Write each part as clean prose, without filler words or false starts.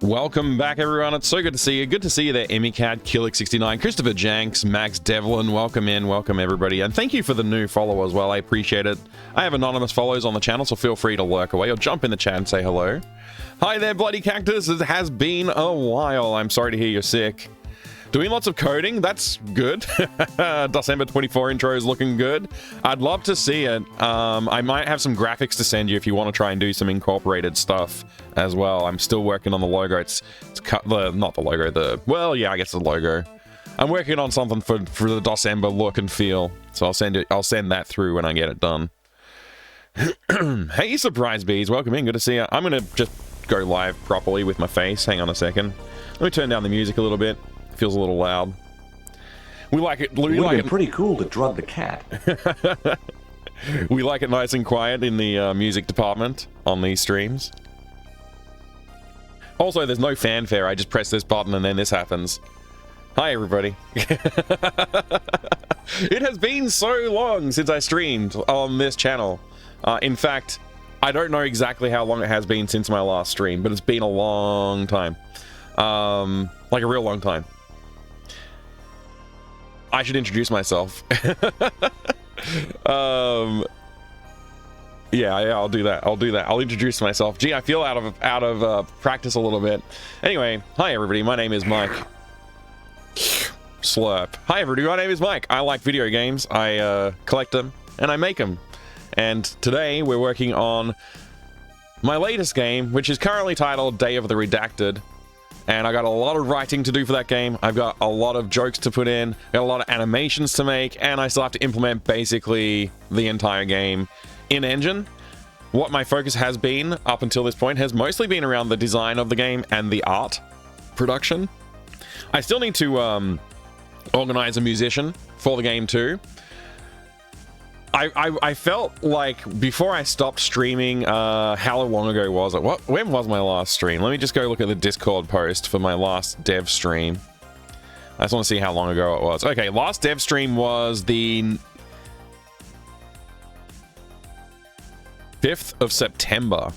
Welcome back, everyone. It's so good to see you. Good to see you there, EmmyCat, Killick69, Christopher Janks, Max Devlin. Welcome in. Welcome, everybody. And thank you for the new follow as well. I appreciate it. I have anonymous follows on the channel, so feel free to lurk away or jump in the chat and say hello. Hi there, Bloody Cactus. It has been a while. I'm sorry to hear you're sick. Doing lots of coding, that's good. December 24 intro is looking good. I'd love to see it. I might have some graphics to send you if you want to try and do some incorporated stuff as well. I'm still working on the logo. It's not the logo, well, yeah, I guess the logo. I'm working on something for the December look and feel. So I'll send that through when I get it done. Hey, surprise bees, welcome in, good to see you. I'm gonna just go live properly with my face. Hang on a second. Let me turn down the music a little bit. Feels a little loud. We like it. We like it pretty cool to drug the cat. We like it nice and quiet in the music department on these streams. Also, there's no fanfare. I just press this button and then this happens. Hi, everybody. It has been so long since I streamed on this channel. In fact, I don't know exactly how long it has been since my last stream, but it's been a long time. Like a real long time. I should introduce myself. Yeah, I'll do that. I'll introduce myself. Gee, I feel out of practice a little bit. Anyway, hi everybody. My name is Mike. Slurp. Hi everybody. My name is Mike. I like video games. I collect them and I make them. And today we're working on my latest game, which is currently titled Day of the Redacted. And I got a lot of writing to do for that game. I've got a lot of jokes to put in, got a lot of animations to make, and I still have to implement basically the entire game in engine. What my focus has been up until this point has mostly been around the design of the game and the art production. I still need to organize a musician for the game too. I felt like before I stopped streaming, how long ago was it? When was my last stream? Let me just go look at the Discord post for my last dev stream. I just want to see how long ago it was. Okay, last dev stream was the 5th of September.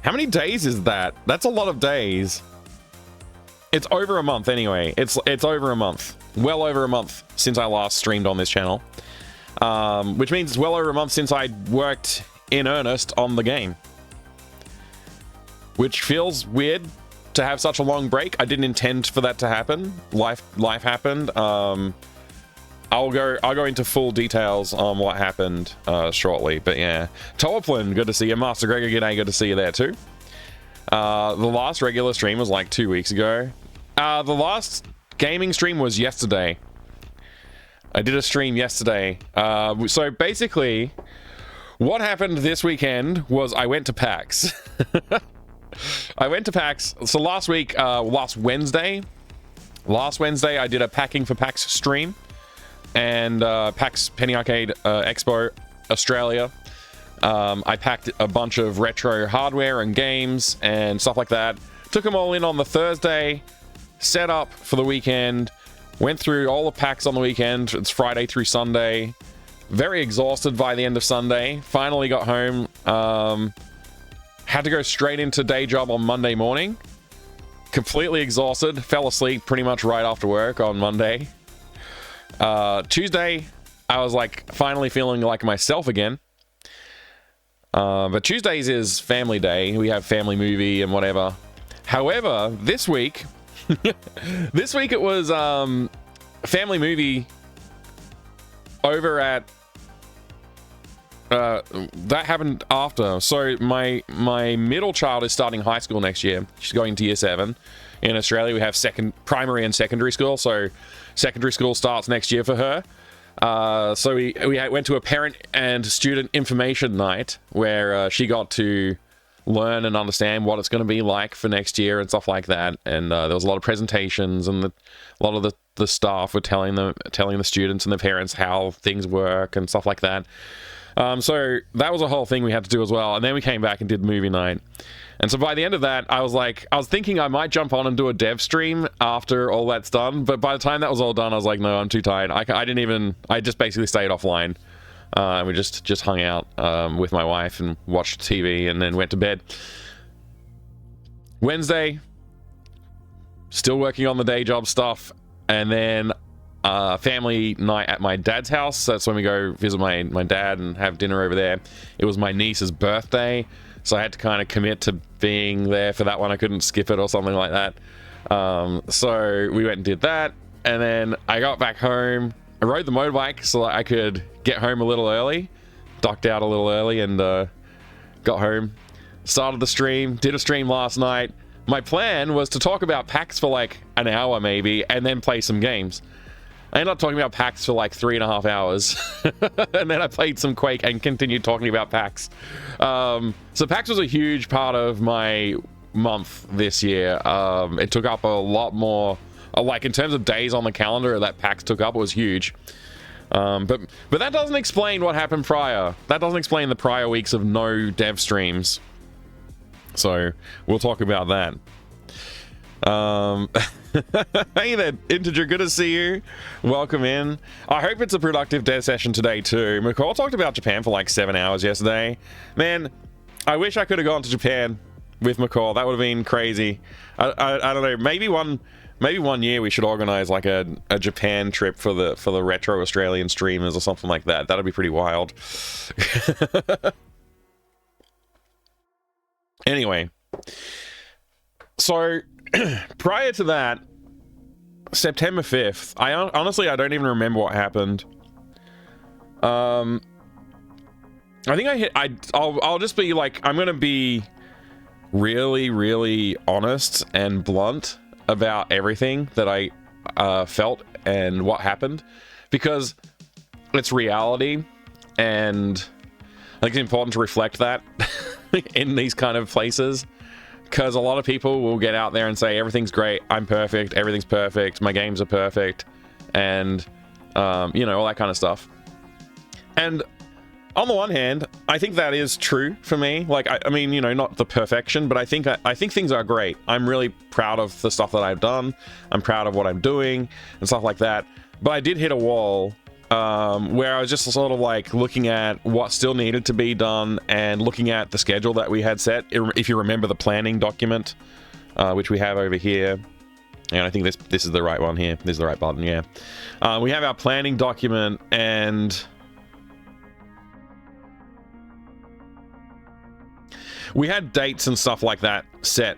How many days is that? That's a lot of days. It's over a month anyway. It's over a month. Well over a month since I last streamed on this channel. Which means it's well over a month since I worked in earnest on the game. Which feels weird to have such a long break. I didn't intend for that to happen. Life happened. I'll go into full details on what happened shortly. But yeah. Torplin, good to see you. Master Gregor, g'day, good to see you there too. The last regular stream was like 2 weeks ago. The last gaming stream was yesterday. I did a stream yesterday. So basically, what happened this weekend was I went to PAX. I went to PAX. So last week, last Wednesday, I did a Packing for PAX stream. And PAX Penny Arcade Expo Australia. I packed a bunch of retro hardware and games and stuff like that. Took them all in on the Thursday, set up for the weekend, went through all the packs on the weekend. It's Friday through Sunday. Very exhausted by the end of Sunday. Finally got home. Had to go straight into day job on Monday morning. Completely exhausted. Fell asleep pretty much right after work on Monday. Tuesday, I was like finally feeling like myself again. But Tuesdays is family day. We have family movie and whatever. However, this week, it was family movie over at that happened after. So my middle child is starting high school next year. She's going to year 7. In Australia, we have primary and secondary school. So secondary school starts next year for her. So we went to a parent and student information night where she got to learn and understand what it's going to be like for next year and stuff like that. And there was a lot of presentations, and a lot of the staff were telling the students and the parents how things work and stuff like that. So that was a whole thing we had to do as well. And then we came back and did movie night. And so by the end of that, I was thinking I might jump on and do a dev stream after all that's done. But by the time that was all done, I was like, no, I'm too tired. I just basically stayed offline. And we just hung out with my wife and watched TV and then went to bed. Wednesday, still working on the day job stuff, and then family night at my dad's house. That's when we go visit my dad and have dinner over there. It was my niece's birthday, so I had to kind of commit to being there for that one. I couldn't skip it or something like that. So we went and did that, and then I got back home. I rode the motorbike so that I could get home a little early, ducked out a little early, and got home. Started the stream, did a stream last night. My plan was to talk about PAX for like an hour maybe, and then play some games. I ended up talking about PAX for like 3.5 hours. And then I played some Quake and continued talking about PAX. So PAX was a huge part of my month this year. It took up a lot more, like in terms of days on the calendar that PAX took up, it was huge. But that doesn't explain what happened prior. That doesn't explain the prior weeks of no dev streams. So we'll talk about that. Hey there, Integer, good to see you. Welcome in. I hope it's a productive dev session today too. McCall talked about Japan for like 7 hours yesterday. Man, I wish I could have gone to Japan with McCall. That would have been crazy. I don't know, maybe one year we should organize like a Japan trip for the retro Australian streamers or something like that. That'd be pretty wild. Anyway, so prior to that, September 5th, honestly I don't even remember what happened. I think I'll just be like, I'm gonna be really, really honest and blunt about everything that I felt and what happened, because it's reality, and I think it's important to reflect that in these kind of places, because a lot of people will get out there and say everything's great, I'm perfect, everything's perfect, my games are perfect, and you know, all that kind of stuff. And on the one hand, I think that is true for me. Like, I mean, you know, not the perfection, but I think things are great. I'm really proud of the stuff that I've done. I'm proud of what I'm doing and stuff like that. But I did hit a wall where I was just sort of like looking at what still needed to be done and looking at the schedule that we had set. If you remember the planning document, which we have over here, and I think this is the right one here. This is the right button, yeah. We have our planning document, and we had dates and stuff like that set.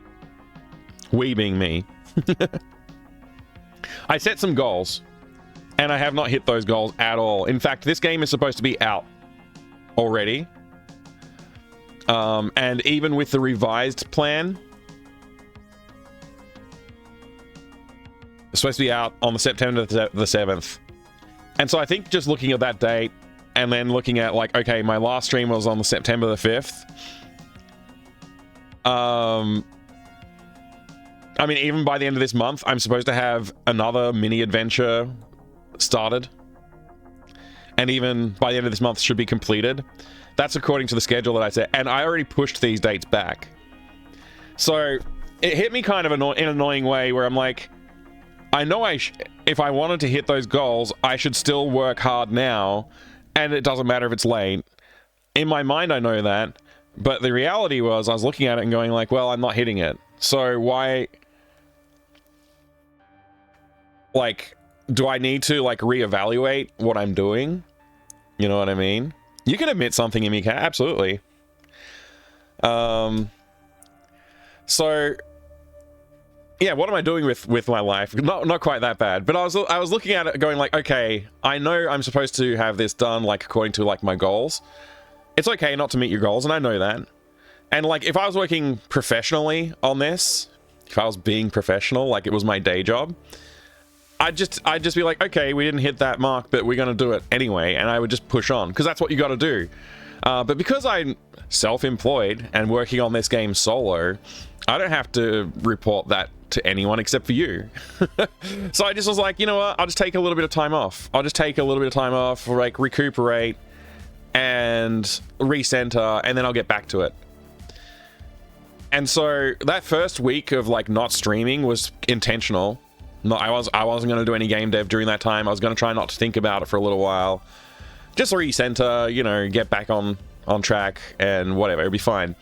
We being me. I set some goals, and I have not hit those goals at all. In fact, this game is supposed to be out already. And even with the revised plan, it's supposed to be out on the September the 7th. And so I think just looking at that date, and then looking at like, okay, my last stream was on the September the 5th. I mean, even by the end of this month, I'm supposed to have another mini adventure started, and even by the end of this month should be completed. That's according to the schedule that I set, and I already pushed these dates back. So it hit me kind of in an annoying way, where I'm like, I know if I wanted to hit those goals, I should still work hard now, and it doesn't matter if it's late. In my mind, I know that, but the reality was I was looking at it and going like, well, I'm not hitting it. So why, like, do I need to like reevaluate what I'm doing? You know what I mean? You can admit something in me, Kat. Absolutely. So yeah, what am I doing with my life? Not quite that bad, but I was looking at it going like, okay, I know I'm supposed to have this done like according to like my goals. It's okay not to meet your goals, and I know that. And like, if I was working professionally on this, if I was being professional, like it was my day job, I'd just be like, okay, we didn't hit that mark, but we're gonna do it anyway, and I would just push on, because that's what you got to do. But because I'm self-employed and working on this game solo, I don't have to report that to anyone except for you. So I just was like, you know what? I'll just take a little bit of time off. I'll just take a little bit of time off, like recuperate and recenter, and then I'll get back to it. And so that first week of like not streaming was intentional. I wasn't going to do any game dev during that time. I was going to try not to think about it for a little while. Just recenter, you know, get back on track and whatever, it'd be fine.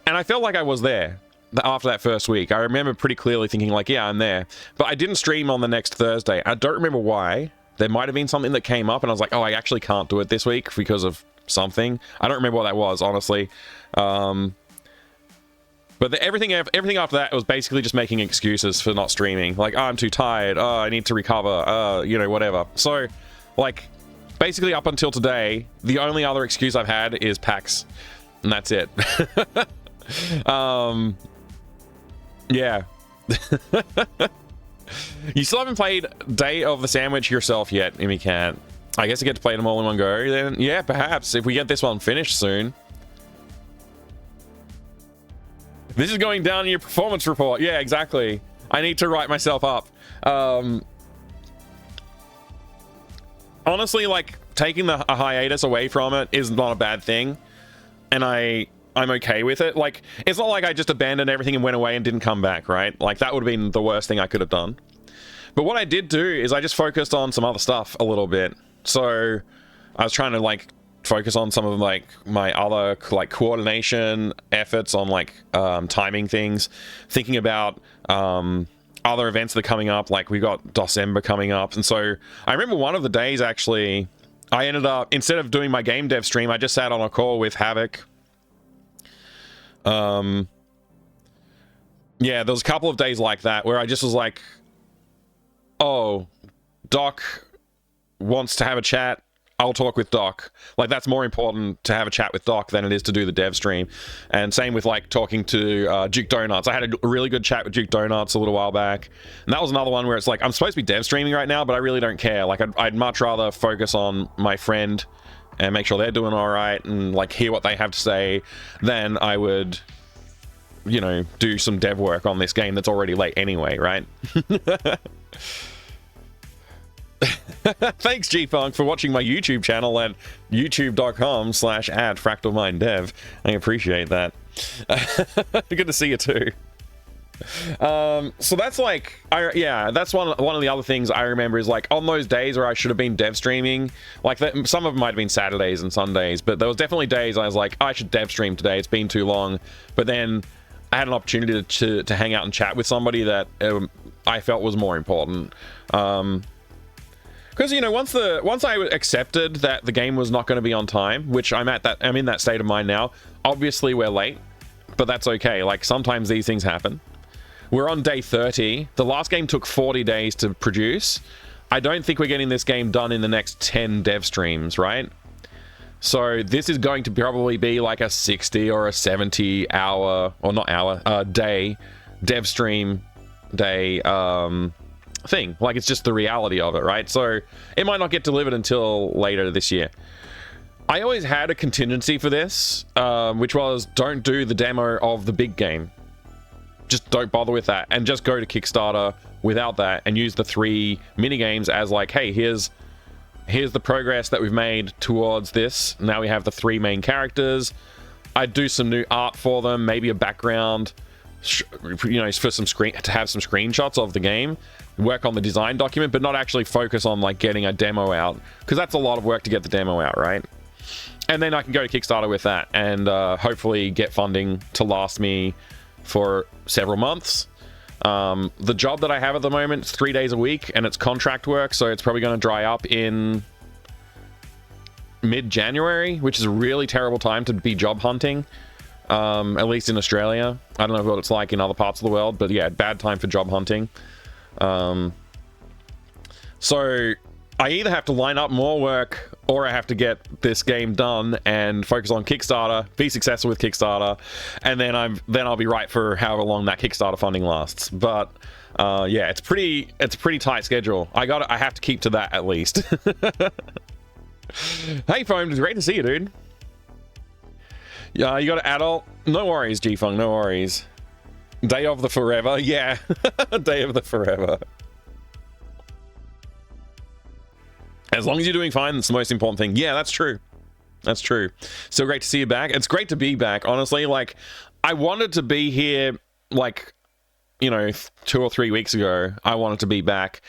And I felt like I was there. after that first week. I remember pretty clearly thinking like, yeah, I'm there. But I didn't stream on the next Thursday. I don't remember why. There might have been something that came up and I was like, oh, I actually can't do it this week because of something. I don't remember what that was, honestly. But everything after that was basically just making excuses for not streaming. Like, oh, I'm too tired. Oh, I need to recover. You know, whatever. So, like, basically up until today, the only other excuse I've had is PAX. And that's it. Yeah. You still haven't played Day of the Sandwich yourself yet, Immy Cat. I guess you get to play them all in one go, then yeah, perhaps, if we get this one finished soon. This is going down in your performance report. Yeah, exactly. I need to write myself up. Honestly, like, taking a hiatus away from it is not a bad thing. And I'm okay with it. Like, it's not like I just abandoned everything and went away and didn't come back, right? Like, that would have been the worst thing I could have done. But what I did do is I just focused on some other stuff a little bit. So I was trying to, like, focus on some of, like, my other, like, coordination efforts on, like, timing things. Thinking about other events that are coming up. Like, we got December coming up. And so I remember one of the days, actually, I ended up, instead of doing my game dev stream, I just sat on a call with Havoc. Yeah, there was a couple of days like that where I just was like, oh, Doc wants to have a chat, I'll talk with Doc. Like, that's more important to have a chat with Doc than it is to do the dev stream. And same with, like, talking to Duke Donuts. I had a really good chat with Duke Donuts a little while back. And that was another one where it's like, I'm supposed to be dev streaming right now, but I really don't care. Like, I'd much rather focus on my friend and make sure they're doing all right and, like, hear what they have to say than I would, you know, do some dev work on this game that's already late anyway, right? Thanks, G-Funk, for watching my YouTube channel at youtube.com/@fractalminddev. I appreciate that. Good to see you too. So that's like, yeah, that's one of the other things I remember is, like, on those days where I should have been dev streaming, like, some of them might have been Saturdays and Sundays, but there was definitely days I was like, I should dev stream today, it's been too long. But then I had an opportunity to hang out and chat with somebody that I felt was more important. Because, you know, once I accepted that the game was not going to be on time, which I'm in that state of mind now. Obviously we're late, but that's okay. Like, sometimes these things happen. We're on day 30. The last game took 40 days to produce. I don't think we're getting this game done in the next 10 dev streams, right? So this is going to probably be like a 60 or a 70 hour, or not hour, day dev stream day thing. Like, it's just the reality of it, right? So it might not get delivered until later this year. I always had a contingency for this, which was, don't do the demo of the big game. Just don't bother with that, and just go to Kickstarter without that and use the 3 mini games as, like, hey, here's the progress that we've made towards this. Now we have the 3 main characters. I'd do some new art for them, maybe a background, you know, for some to have some screenshots of the game, work on the design document, but not actually focus on, like, getting a demo out, because that's a lot of work to get the demo out, right? And then I can go to Kickstarter with that and hopefully get funding to last me for several months. The job that I have at the moment is 3 days a week, and it's contract work, so it's probably going to dry up in mid-January, which is a really terrible time to be job hunting, at least in Australia. I don't know what it's like in other parts of the world, but yeah, bad time for job hunting. So I either have to line up more work, or I have to get this game done and focus on Kickstarter, be successful with Kickstarter, and then I'll be right for however long that Kickstarter funding lasts. But yeah, it's a pretty tight schedule. I have to keep to that at least. Hey, Foam, it's great to see you, dude. Yeah, you got an adult? No worries, G-Funk, no worries. Day of the Forever, yeah. Day of the Forever. As long as you're doing fine, that's the most important thing. Yeah, that's true. That's true. Still great to see you back. It's great to be back, honestly. Like, I wanted to be here, like, you know, 2 or 3 weeks ago. I wanted to be back.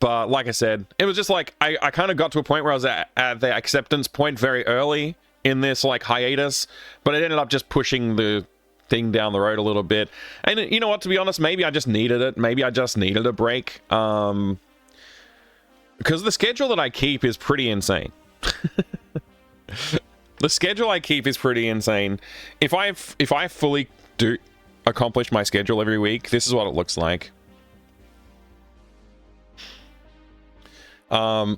But like I said, it was just like, I kind of got to a point where I was at the acceptance point very early in this, like, hiatus. But it ended up just pushing the thing down the road a little bit. And you know what, to be honest, maybe I just needed it. Maybe I just needed a break. Because the schedule that I keep is pretty insane. The schedule I keep is pretty insane. If I fully do accomplish my schedule every week, this is what it looks like. Not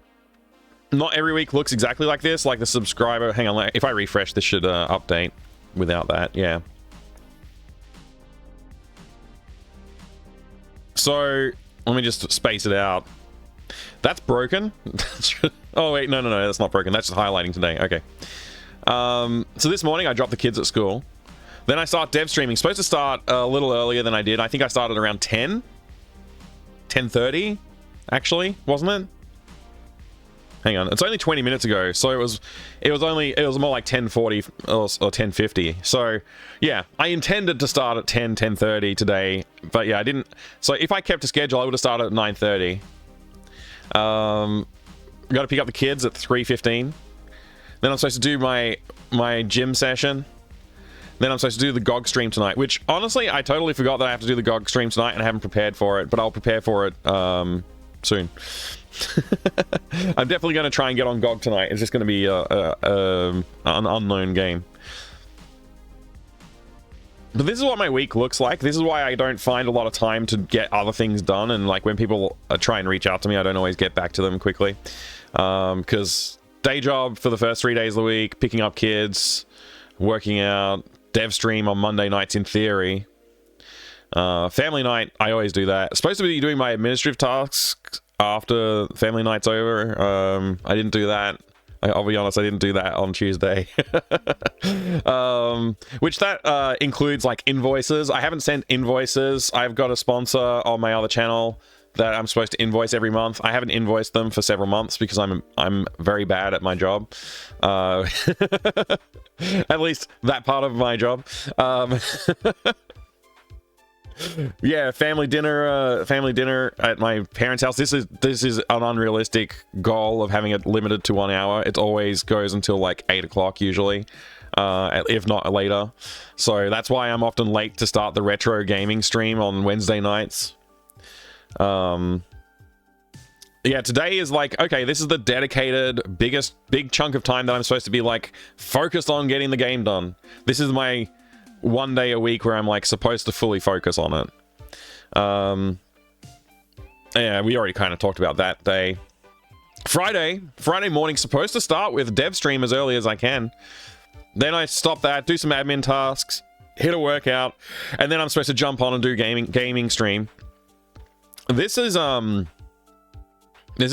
every week looks exactly like this. Like the subscriber, hang on, if I refresh, this should update without that. Yeah. So let me just space it out. That's broken. Oh wait, no, that's not broken. That's just highlighting today. Okay. So this morning I dropped the kids at school. Then I start dev streaming. Supposed to start a little earlier than I did. I think I started around 10:30 actually, wasn't it? Hang on, it's only 20 minutes ago, so it was more like 10:40 or 10:50. So yeah, I intended to start at 10:30 today, but yeah, I didn't. So if I kept a schedule, I would have started at 9:30. Got to pick up the kids at 3:15. Then I'm supposed to do my gym session. Then I'm supposed to do the GOG stream tonight, which honestly I totally forgot that I have to do the GOG stream tonight and I haven't prepared for it, but I'll prepare for it soon. I'm definitely going to try and get on GOG tonight. It's just going to be an unknown game. But this is what my week looks like. This is why I don't find a lot of time to get other things done. And like when people try and reach out to me, I don't always get back to them quickly. Because day job for the first 3 days of the week, picking up kids, working out, dev stream on Monday nights in theory. Family night, I always do that. Supposed to be doing my administrative tasks after family night's over. I didn't do that. I'll be honest, I didn't do that on Tuesday. Which that includes like invoices. I haven't sent invoices. I've got a sponsor on my other channel that I'm supposed to invoice every month. I haven't invoiced them for several months because I'm very bad at my job. At least that part of my job. Yeah, family dinner at my parents' house. This is an unrealistic goal of having it limited to 1 hour. It always goes until like 8 o'clock usually, if not later. So that's why I'm often late to start the retro gaming stream on Wednesday nights. Yeah, today is like, okay, this is the dedicated big chunk of time that I'm supposed to be like focused on getting the game done. This is my 1 day a week where I'm like supposed to fully focus on it. Yeah, we already kind of talked about that day. Friday morning supposed to start with dev stream as early as I can. Then I stop that, do some admin tasks, hit a workout, and then I'm supposed to jump on and do gaming stream. This is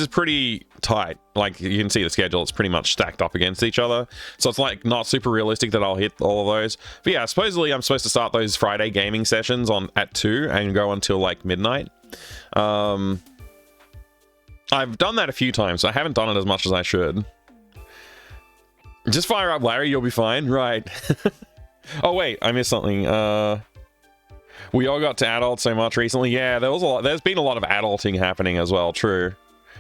pretty tight. Like you can see the schedule, it's pretty much stacked up against each other. So it's like not super realistic that I'll hit all of those. But yeah, supposedly I'm supposed to start those Friday gaming sessions at 2 and go until like midnight. I've done that a few times. So I haven't done it as much as I should. Just fire up Larry, you'll be fine. Right. Oh wait, I missed something. We all got to adult so much recently. Yeah, there's been a lot of adulting happening as well. True.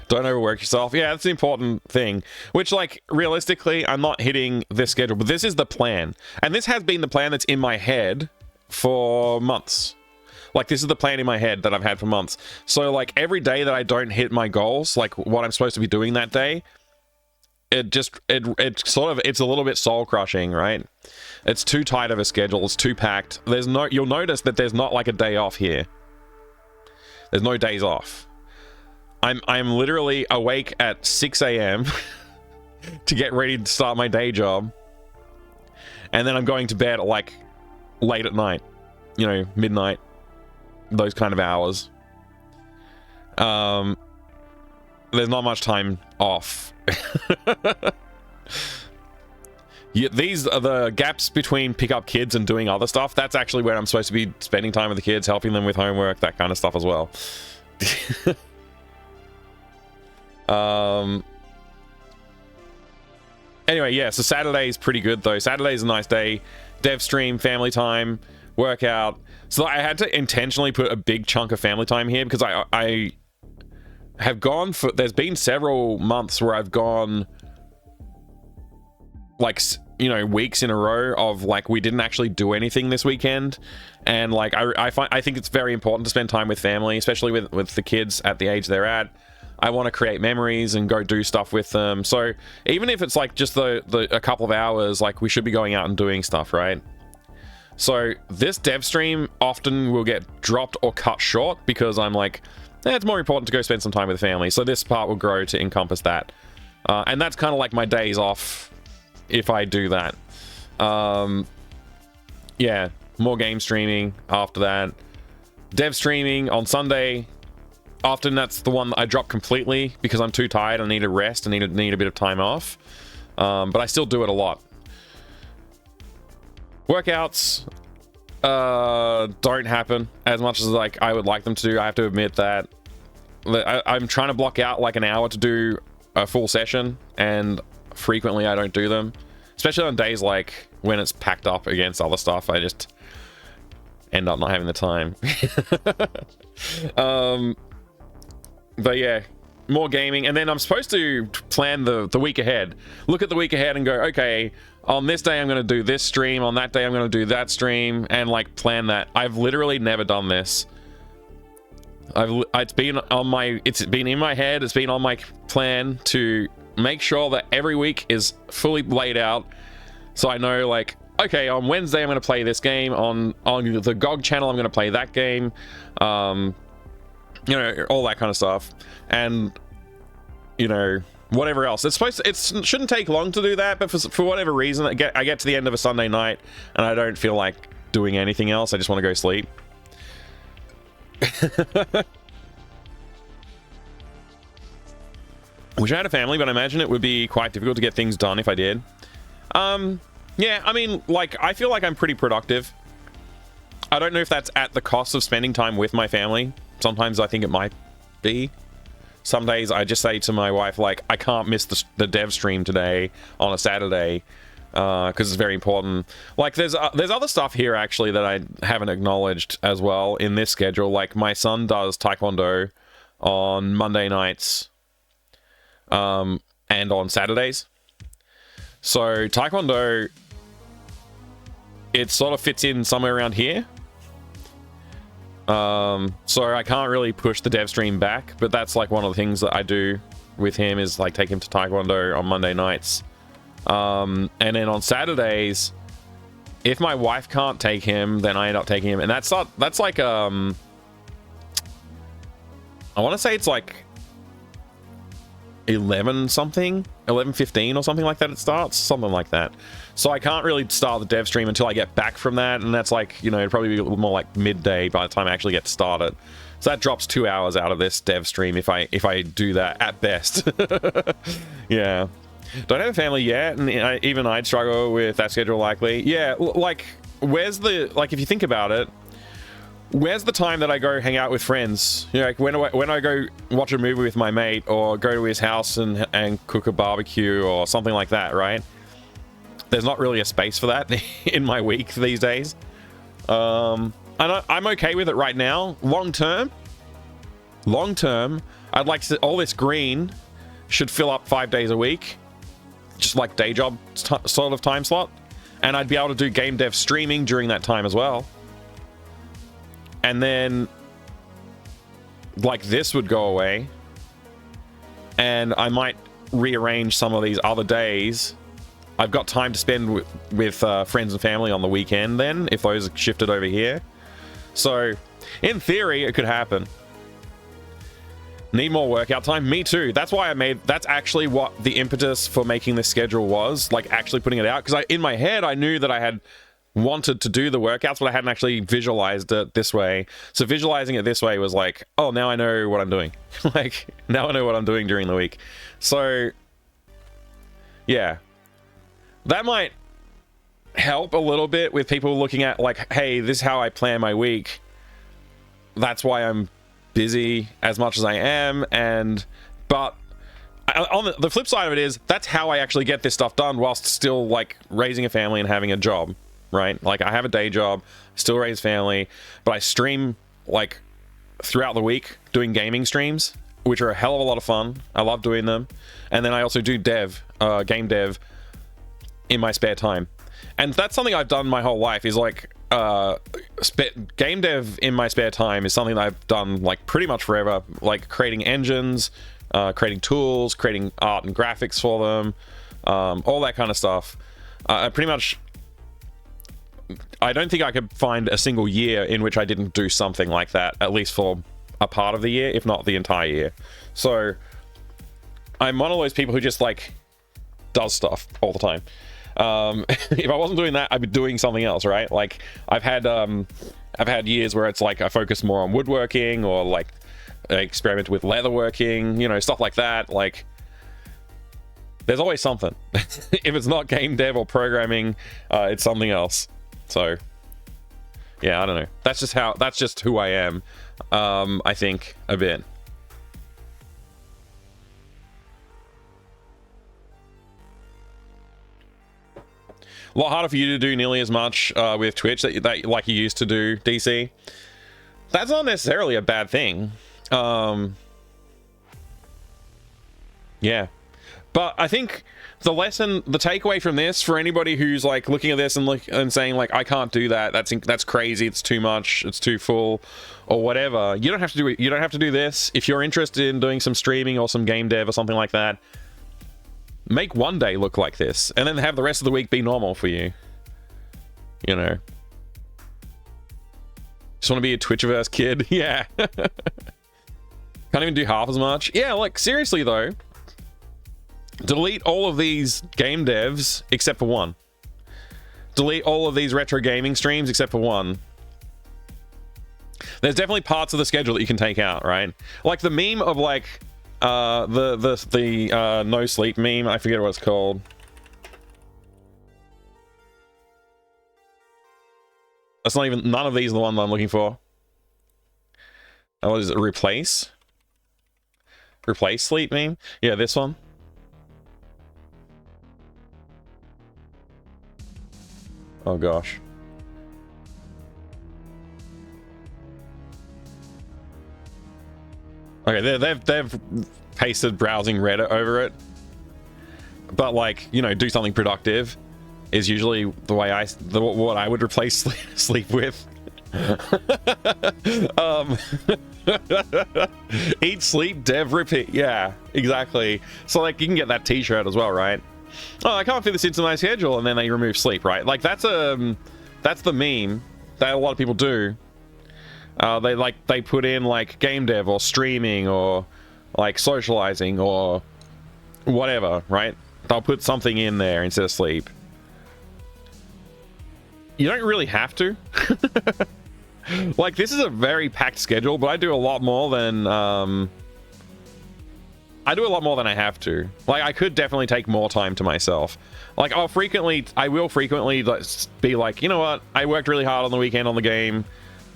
Don't overwork yourself. Yeah, that's the important thing. Which, like, realistically, I'm not hitting this schedule, but this is the plan. And this has been the plan that's in my head for months. Like, this is the plan in my head that I've had for months. So, like, every day that I don't hit my goals, like what I'm supposed to be doing that day, it's a little bit soul crushing, right? It's too tight of a schedule. It's too packed. You'll notice that there's not like a day off here. There's no days off. I'm literally awake at 6 a.m. to get ready to start my day job. And then I'm going to bed like late at night, you know, midnight, those kind of hours. There's not much time off. Yeah, these are the gaps between pick up kids and doing other stuff. That's actually where I'm supposed to be spending time with the kids, helping them with homework, that kind of stuff as well. Anyway, yeah, so Saturday is pretty good though. Saturday's a nice day. Dev stream, family time, workout. So I had to intentionally put a big chunk of family time here because I have gone for, there's been several months where I've gone like you know, weeks in a row of like we didn't actually do anything this weekend, and like I think it's very important to spend time with family, especially with the kids at the age they're at. I want to create memories and go do stuff with them. So even if it's like just a couple of hours, like we should be going out and doing stuff, right? So this dev stream often will get dropped or cut short because I'm like, it's more important to go spend some time with the family. So this part will grow to encompass that. And that's kind of like my days off if I do that. Yeah, more game streaming after that. Dev streaming on Sunday. Often that's the one that I drop completely because I'm too tired. I need a rest. I need a bit of time off. But I still do it a lot. Workouts don't happen as much as like I would like them to. I have to admit that. I'm trying to block out like an hour to do a full session, and frequently I don't do them, especially on days like when it's packed up against other stuff. I just end up not having the time. But yeah, more gaming, and then I'm supposed to plan the week ahead. Look at the week ahead and go, okay, on this day I'm going to do this stream, on that day I'm going to do that stream, and like plan that. I've literally never done this. It's been in my head, it's been on my plan to make sure that every week is fully laid out, so I know like, okay, on Wednesday I'm going to play this game, on the GOG channel I'm going to play that game, you know, all that kind of stuff, and you know, whatever else. It shouldn't take long to do that, but for whatever reason, I get to the end of a Sunday night and I don't feel like doing anything else. I just want to go sleep. Wish I had a family, but I imagine it would be quite difficult to get things done if I did. Yeah, I mean, like, I feel like I'm pretty productive. I don't know if that's at the cost of spending time with my family. Sometimes I think it might be. Some days I just say to my wife, like, I can't miss the dev stream today on a Saturday because it's very important. Like, there's other stuff here, actually, that I haven't acknowledged as well in this schedule. Like, my son does Taekwondo on Monday nights and on Saturdays. So, Taekwondo, it sort of fits in somewhere around here. So I can't really push the dev stream back, but that's like one of the things that I do with him is like take him to Taekwondo on Monday nights. And then on Saturdays, if my wife can't take him, then I end up taking him. And that's like, I want to say it's like 11:15 or something like that. It starts something like that. So I can't really start the dev stream until I get back from that, and that's like, you know, it'd probably be a little more like midday by the time I actually get started. So that drops 2 hours out of this dev stream if I do that at best. Yeah, don't have a family yet, and even I'd struggle with that schedule likely. Yeah, like where's the, like, if you think about it, where's the time that I go hang out with friends? You know, like when I go watch a movie with my mate or go to his house and cook a barbecue or something like that, right? There's not really a space for that in my week these days. I'm okay with it right now. Long term, I'd like to, all this green should fill up 5 days a week, just like day job sort of time slot, and I'd be able to do game dev streaming during that time as well. And then like this would go away, and I might rearrange some of these other days. I've got time to spend with friends and family on the weekend then, if those are shifted over here. So in theory, it could happen. Need more workout time? Me too. That's why that's actually what the impetus for making this schedule was, like actually putting it out. Because in my head, I knew that I had wanted to do the workouts, but I hadn't actually visualized it this way. So visualizing it this way was like, oh, now I know what I'm doing. Like, now I know what I'm doing during the week. So yeah, that might help a little bit with people looking at like, hey, this is how I plan my week. That's why I'm busy as much as I am. But on the flip side of it is, that's how I actually get this stuff done whilst still like raising a family and having a job, right? Like, I have a day job, still raise family, but I stream like throughout the week doing gaming streams, which are a hell of a lot of fun. I love doing them. And then I also do game dev in my spare time. And that's something I've done my whole life, is like game dev in my spare time is something that I've done like pretty much forever, like creating engines, creating tools, creating art and graphics for them, all that kind of stuff. Pretty much, I don't think I could find a single year in which I didn't do something like that, at least for a part of the year, if not the entire year. So I'm one of those people who just like does stuff all the time. If I wasn't doing that, I'd be doing something else, right? Like I've had years where it's like I focus more on woodworking, or like I experiment with leatherworking, you know, stuff like that. Like there's always something. If it's not game dev or programming, it's something else. So yeah, I don't know. That's just who I am. I think a bit. A lot harder for you to do nearly as much with Twitch that like you used to do, DC. That's not necessarily a bad thing. Yeah. But I think the takeaway from this, for anybody who's like looking at this and saying like, I can't do that, that's crazy, it's too much, it's too full, or whatever. You don't have to do it. You don't have to do this. If you're interested in doing some streaming or some game dev or something like that, make one day look like this, and then have the rest of the week be normal for you. You know. Just want to be a Twitchiverse kid. Yeah. Can't even do half as much. Yeah, like seriously though. Delete all of these game devs except for one. Delete all of these retro gaming streams except for one. There's definitely parts of the schedule that you can take out, right? Like the meme of like the no sleep meme. I forget what it's called. That's not even, none of these are the one that I'm looking for. What is it? Replace sleep meme? Yeah, this one. Oh gosh. Okay, they've pasted browsing Reddit over it, but like, you know, do something productive is usually the way what I would replace sleep with. Eat, sleep, dev, repeat. Yeah, exactly. So like you can get that t-shirt as well, right? Oh, I can't fit this into my schedule, and then they remove sleep, right? Like that's the meme that a lot of people do. They put in like game dev or streaming or like socializing or whatever, right? They'll put something in there instead of sleep. You don't really have to. Like this is a very packed schedule, but I do a lot more than I have to. Like I could definitely take more time to myself. Like I will frequently be like, you know what? I worked really hard on the weekend on the game.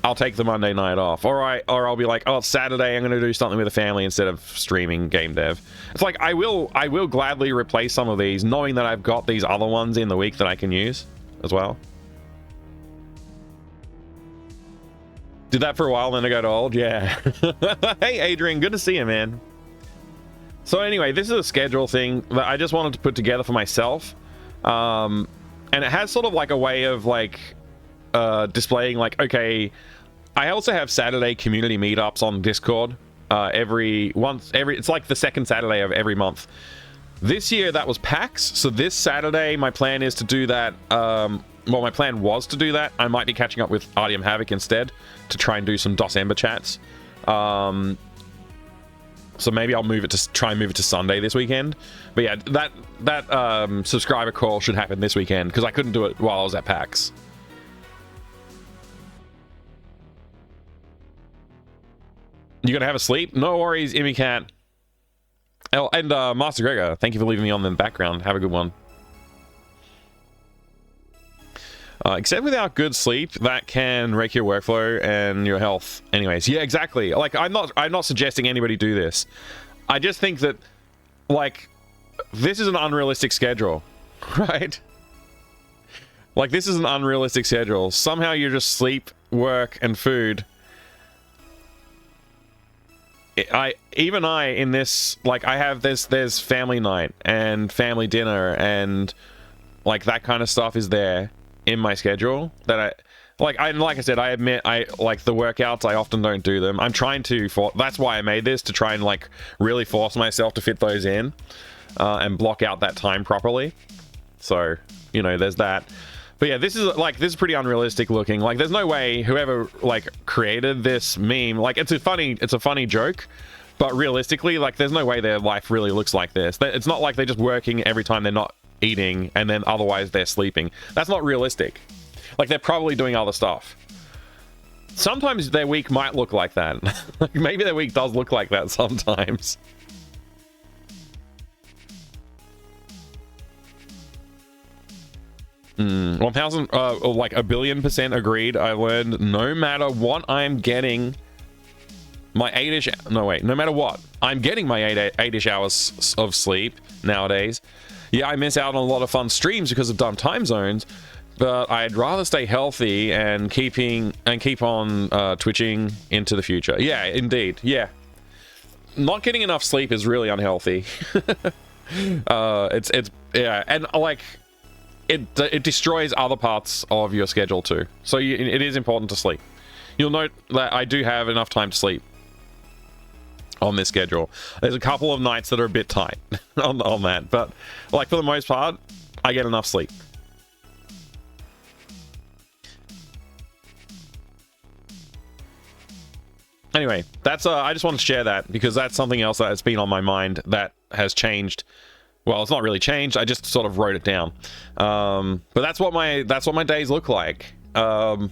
I'll take the Monday night off. Or I'll be like, oh, it's Saturday, I'm going to do something with the family instead of streaming game dev. It's like I will gladly replace some of these, knowing that I've got these other ones in the week that I can use as well. Did that for a while, then I got old. Yeah. Hey, Adrian, good to see you, man. So anyway, this is a schedule thing that I just wanted to put together for myself. And it has sort of like a way of like displaying like, okay, I also have Saturday community meetups on Discord. It's like the second Saturday of every month. This year that was PAX, so this Saturday my plan is to do that. Well, my plan was to do that. I might be catching up with RDM Havoc instead to try and do some DOS Ember chats. So maybe I'll try and move it to Sunday this weekend. But yeah, that subscriber call should happen this weekend because I couldn't do it while I was at PAX. You gonna have a sleep? No worries, Immy Cat. Oh, and Master Gregor, thank you for leaving me on the background. Have a good one. Except without good sleep, that can wreck your workflow and your health. Anyways, yeah, exactly. Like, I'm not suggesting anybody do this. I just think that, like, this is an unrealistic schedule, right? Like, this is an unrealistic schedule. Somehow you're just sleep, work, and food. Even in this, like, there's family night and family dinner and like that kind of stuff is there in my schedule that like I said, I admit I like the workouts, I often don't do them. I'm trying to that's why I made this, to try and like really force myself to fit those in and block out that time properly. So, you know, there's that. But yeah, this is pretty unrealistic looking. Like, there's no way whoever like created this meme, like it's a funny joke, but realistically, like there's no way their life really looks like this. It's not like they're just working every time they're not eating and then otherwise they're sleeping. That's not realistic. Like, they're probably doing other stuff. Sometimes their week might look like that. Like, maybe their week does look like that sometimes. 1000 like a billion% agreed. I learned no matter what I'm getting my 8ish, no matter what I'm getting my 8ish hours of sleep nowadays. Yeah, I miss out on a lot of fun streams because of dumb time zones, but I'd rather stay healthy and keep on twitching into the future. Yeah, indeed. Yeah, not getting enough sleep is really unhealthy. It's yeah, and like it destroys other parts of your schedule too. So it is important to sleep. You'll note that I do have enough time to sleep on this schedule. There's a couple of nights that are a bit tight on that, but like for the most part, I get enough sleep. Anyway, that's I just wanted to share that because that's something else that has been on my mind that has changed. Well, it's not really changed. I just sort of wrote it down. But that's what my days look like. So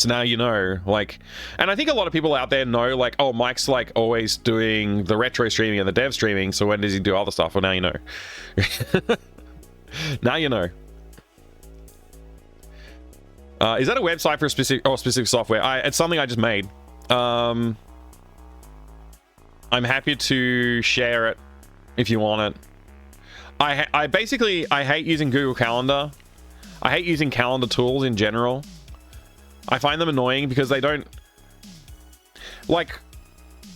now you know, like, and I think a lot of people out there know, like, oh, Mike's like always doing the retro streaming and the dev streaming. So when does he do other stuff? Well, now you know. Now you know. Is that a website for a specific software? It's something I just made. I'm happy to share it if you want it. I basically hate using Google Calendar. I hate using calendar tools in general. I find them annoying because they don't, like,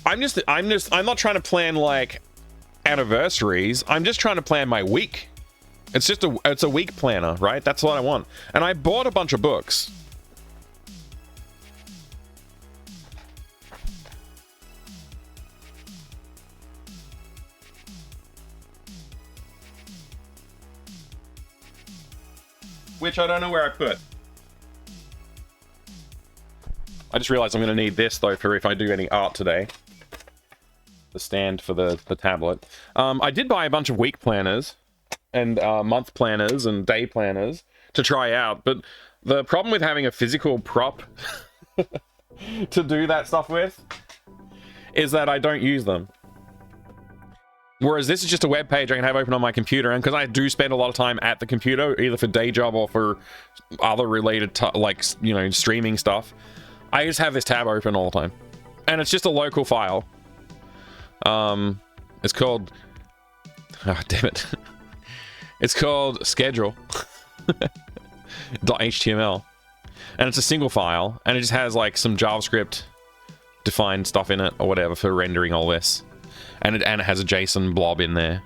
I'm not trying to plan like anniversaries. I'm just trying to plan my week. It's a week planner, right? That's what I want. And I bought a bunch of books. Which I don't know where I put. I just realized I'm going to need this, though, for if I do any art today. The stand for the tablet. I did buy a bunch of week planners and month planners and day planners to try out, but the problem with having a physical prop to do that stuff with is that I don't use them. Whereas this is just a web page I can have open on my computer, and because I do spend a lot of time at the computer, either for day job or for other related, like, you know, streaming stuff, I just have this tab open all the time. And it's just a local file. It's called... Oh, damn it. It's called schedule.html. And it's a single file, and it just has, like, some JavaScript defined stuff in it, or whatever, for rendering all this. And it has a JSON blob in there.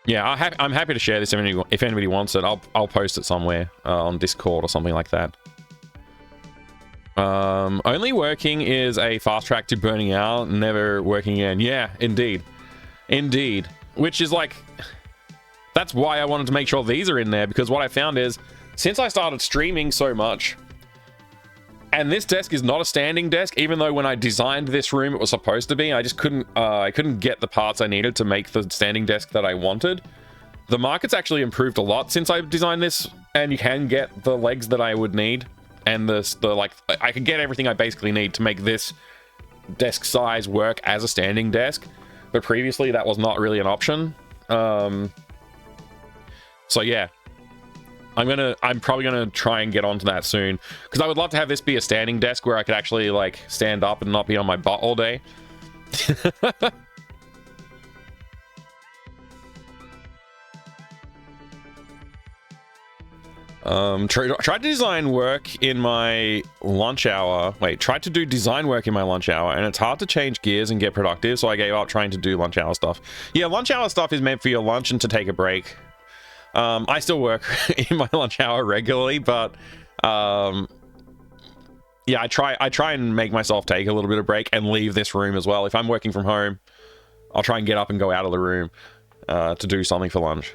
Yeah, I'm happy to share this if anybody wants it. I'll post it somewhere on Discord or something like that. Only working is a fast track to burning out, never working again. Yeah, indeed. Indeed. Which is like... That's why I wanted to make sure these are in there, because what I found is, since I started streaming so much, and this desk is not a standing desk, even though when I designed this room it was supposed to be, I just couldn't get the parts I needed to make the standing desk that I wanted. The market's actually improved a lot since I designed this, and you can get the legs that I would need, and I can get everything I basically need to make this desk size work as a standing desk, but previously that was not really an option. So yeah. I'm probably gonna try and get onto that soon, because I would love to have this be a standing desk where I could actually like stand up and not be on my butt all day. Tried to design work in my lunch hour. Wait, tried to do design work in my lunch hour, and it's hard to change gears and get productive, so I gave up trying to do lunch hour stuff. Yeah, lunch hour stuff is meant for your lunch and to take a break. I still work in my lunch hour regularly, but yeah, I try and make myself take a little bit of break and leave this room as well. If I'm working from home, I'll try and get up and go out of the room to do something for lunch.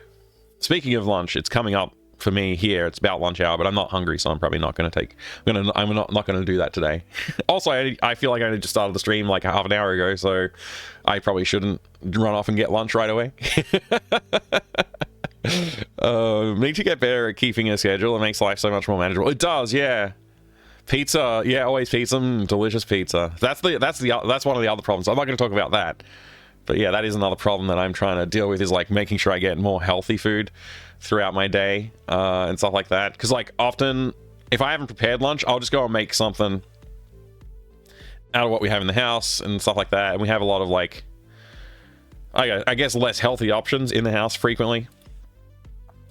Speaking of lunch, it's coming up for me here. It's about lunch hour, but I'm not hungry, so I'm probably not going to take. I'm not going to do that today. Also, I feel like I only just started the stream like half an hour ago, so I probably shouldn't run off and get lunch right away. Need to get better at keeping a schedule. It makes life so much more manageable. It does, yeah. Pizza, yeah, always pizza, delicious pizza. That's one of the other problems. I'm not going to talk about that, but yeah, that is another problem that I'm trying to deal with, is like making sure I get more healthy food throughout my day and stuff like that. Because like often, if I haven't prepared lunch, I'll just go and make something out of what we have in the house and stuff like that. And we have a lot of like, I guess, less healthy options in the house frequently.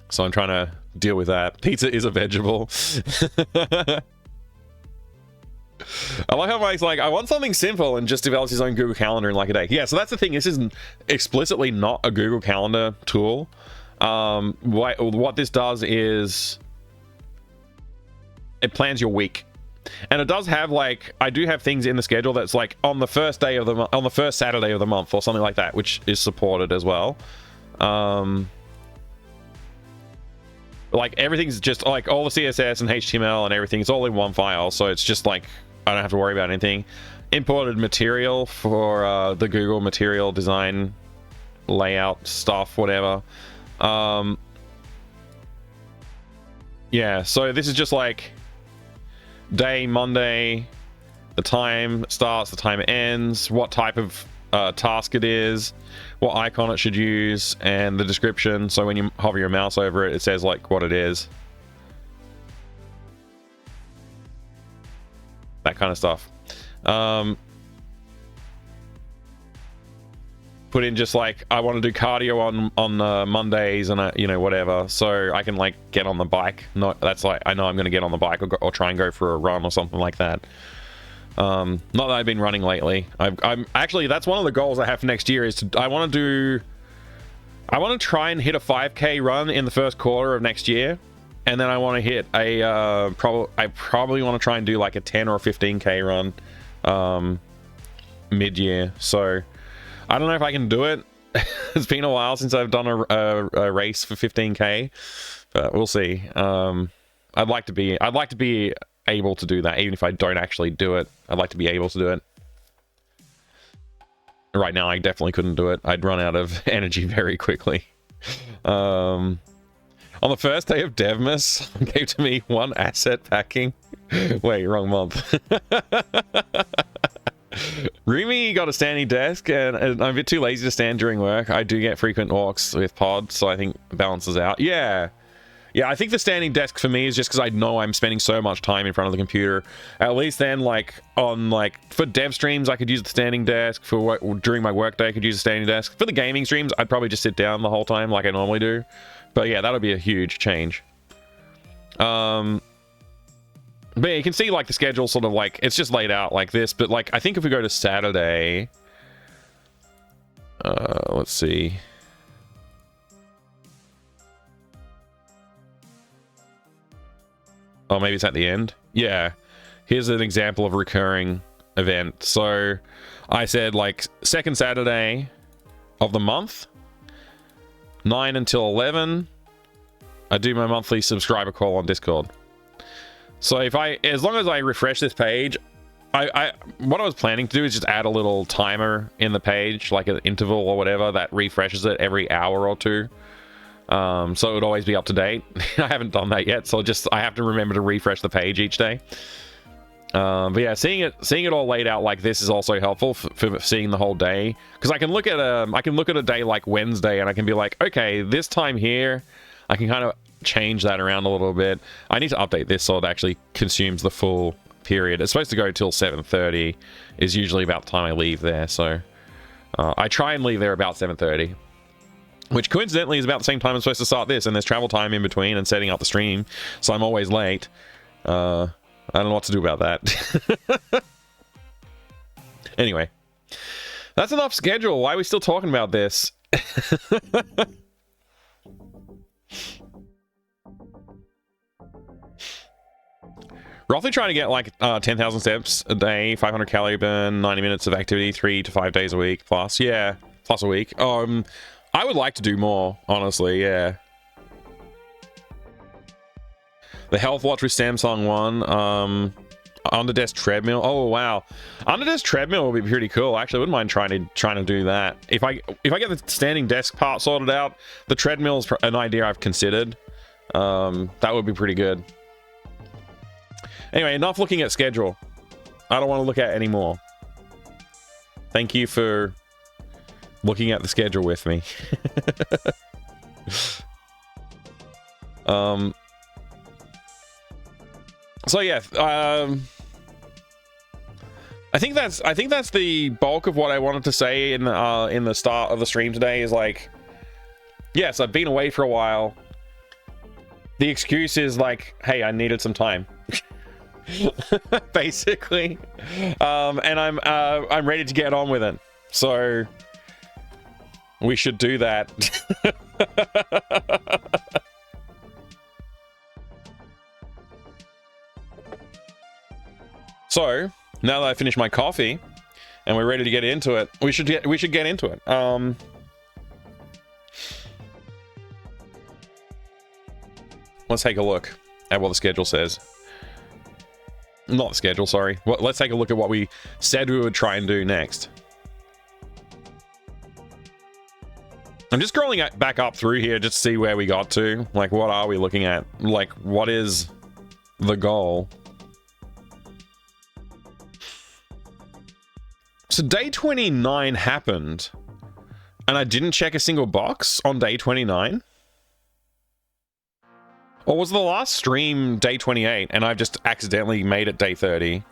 So I'm trying to deal with that. Pizza is a vegetable. I like how Mike's like, I want something simple, and just develops his own Google Calendar in like a day. Yeah, so that's the thing. This isn't explicitly not a Google Calendar tool. What this does is it plans your week, and it does have like, I do have things in the schedule that's like on the first day of the month, on the first Saturday of the month or something like that, which is supported as well. Like everything's just like all the CSS and HTML and everything, it's all in one file, so it's just like I don't have to worry about anything. Imported material for the Google material design layout stuff, whatever. Yeah, so this is just like day Monday, the time starts, the time ends, what type of task it is, what icon it should use, and the description. So when you hover your mouse over it, it says like what it is, that kind of stuff. Put in just like, I want to do cardio on Mondays, and you know, whatever, so I can like get on the bike. That's like, I know I'm going to get on the bike or try and go for a run or something like that. Not that I've been running lately. I'm actually, that's one of the goals I have for next year, is I want to try and hit a 5k run in the first quarter of next year, and then I want to hit a I probably want to try and do like a 10 or 15k run mid-year. So I don't know if I can do it. It's been a while since I've done a race for 15k, but we'll see. I'd like to be able to do that, even if I don't actually do it. I'd like to be able to do it. Right now I definitely couldn't do it. I'd run out of energy very quickly. On the first day of Devmas, gave to me 1 asset packing. Wait, wrong month. Rumi got a standing desk, and I'm a bit too lazy to stand during work. I do get frequent walks with Pod, so I think it balances out. Yeah, I think the standing desk for me is just because I know I'm spending so much time in front of the computer. At least then, like, for dev streams, I could use the standing desk. For work, during my work day, I could use the standing desk. For the gaming streams, I'd probably just sit down the whole time like I normally do. But yeah, that'll be a huge change. But yeah, you can see, like, the schedule sort of, like, it's just laid out like this. But, like, I think if we go to Saturday... let's see... Oh, maybe it's at the end. Yeah. Here's an example of a recurring event. So I said like second Saturday of the month, 9 until 11, I do my monthly subscriber call on Discord. So as long as I refresh this page, what I was planning to do is just add a little timer in the page, like an interval or whatever, that refreshes it every hour or two. So it would always be up to date. I haven't done that yet, so I have to remember to refresh the page each day. But yeah, seeing it all laid out like this is also helpful for seeing the whole day, because I can look at a day like Wednesday and I can be like, okay, this time here, I can kind of change that around a little bit. I need to update this so it actually consumes the full period. It's supposed to go till 7:30 is usually about the time I leave there, so I try and leave there about 7:30. which coincidentally is about the same time I'm supposed to start this, and there's travel time in between and setting up the stream, so I'm always late. I don't know what to do about that. Anyway, that's enough schedule. Why are we still talking about this? Roughly trying to get like 10,000 steps a day, 500 calorie burn, 90 minutes of activity, 3 to 5 days a week plus. Yeah, plus a week. I would like to do more, honestly. Yeah. The health watch with Samsung one. Under desk treadmill. Oh wow, under desk treadmill will be pretty cool. Actually, I wouldn't mind trying to do that. If I get the standing desk part sorted out, the treadmill is an idea I've considered. That would be pretty good. Anyway, enough looking at schedule. I don't want to look at it anymore. Thank you for looking at the schedule with me. So yeah, I think that's the bulk of what I wanted to say in the start of the stream today. Is like, yes, I've been away for a while. The excuse is like, hey, I needed some time. Basically, and I'm ready to get on with it. So we should do that. So now that I finished my coffee and we're ready to get into it, we should get into it. Let's take a look at what the schedule says. Not the schedule, sorry. Let's take a look at what we said we would try and do next. I'm just scrolling back up through here just to see where we got to. Like, what are we looking at? Like, what is the goal? So day 29 happened, and I didn't check a single box on day 29? Or was the last stream day 28, and I've just accidentally made it day 30?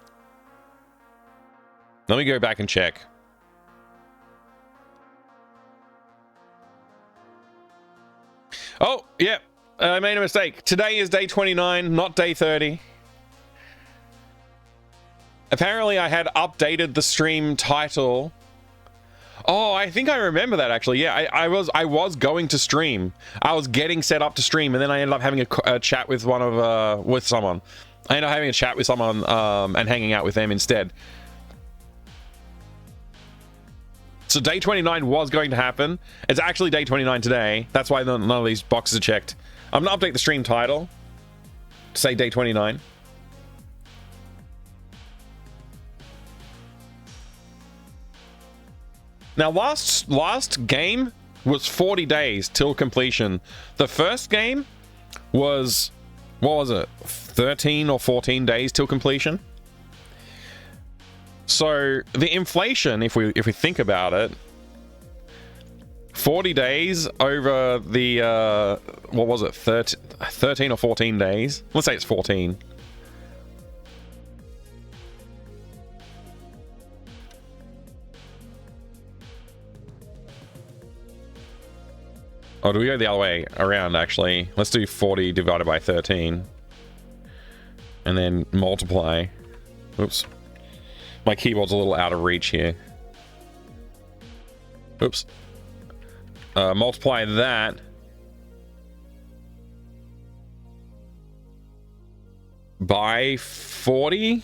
Let me go back and check. Oh, yeah, I made a mistake. Today is day 29, not day 30. Apparently, I had updated the stream title. Oh, I think I remember that actually. Yeah, I was going to stream. I was getting set up to stream, and then I ended up having a chat with with someone. I ended up having a chat with someone and hanging out with them instead. So day 29 was going to happen. It's actually day 29 today. That's why none of these boxes are checked. I'm gonna update the stream title to say day 29. Now, last game was 40 days till completion. The first game was, what was it, 13 or 14 days till completion? So the inflation, if we think about it, 40 days over the what was it, 13 or 14 days? Let's say it's 14. Oh, do we go the other way around, actually? Let's do 40 divided by 13. And then multiply. Oops. My keyboard's a little out of reach here. Oops. Multiply that by 40.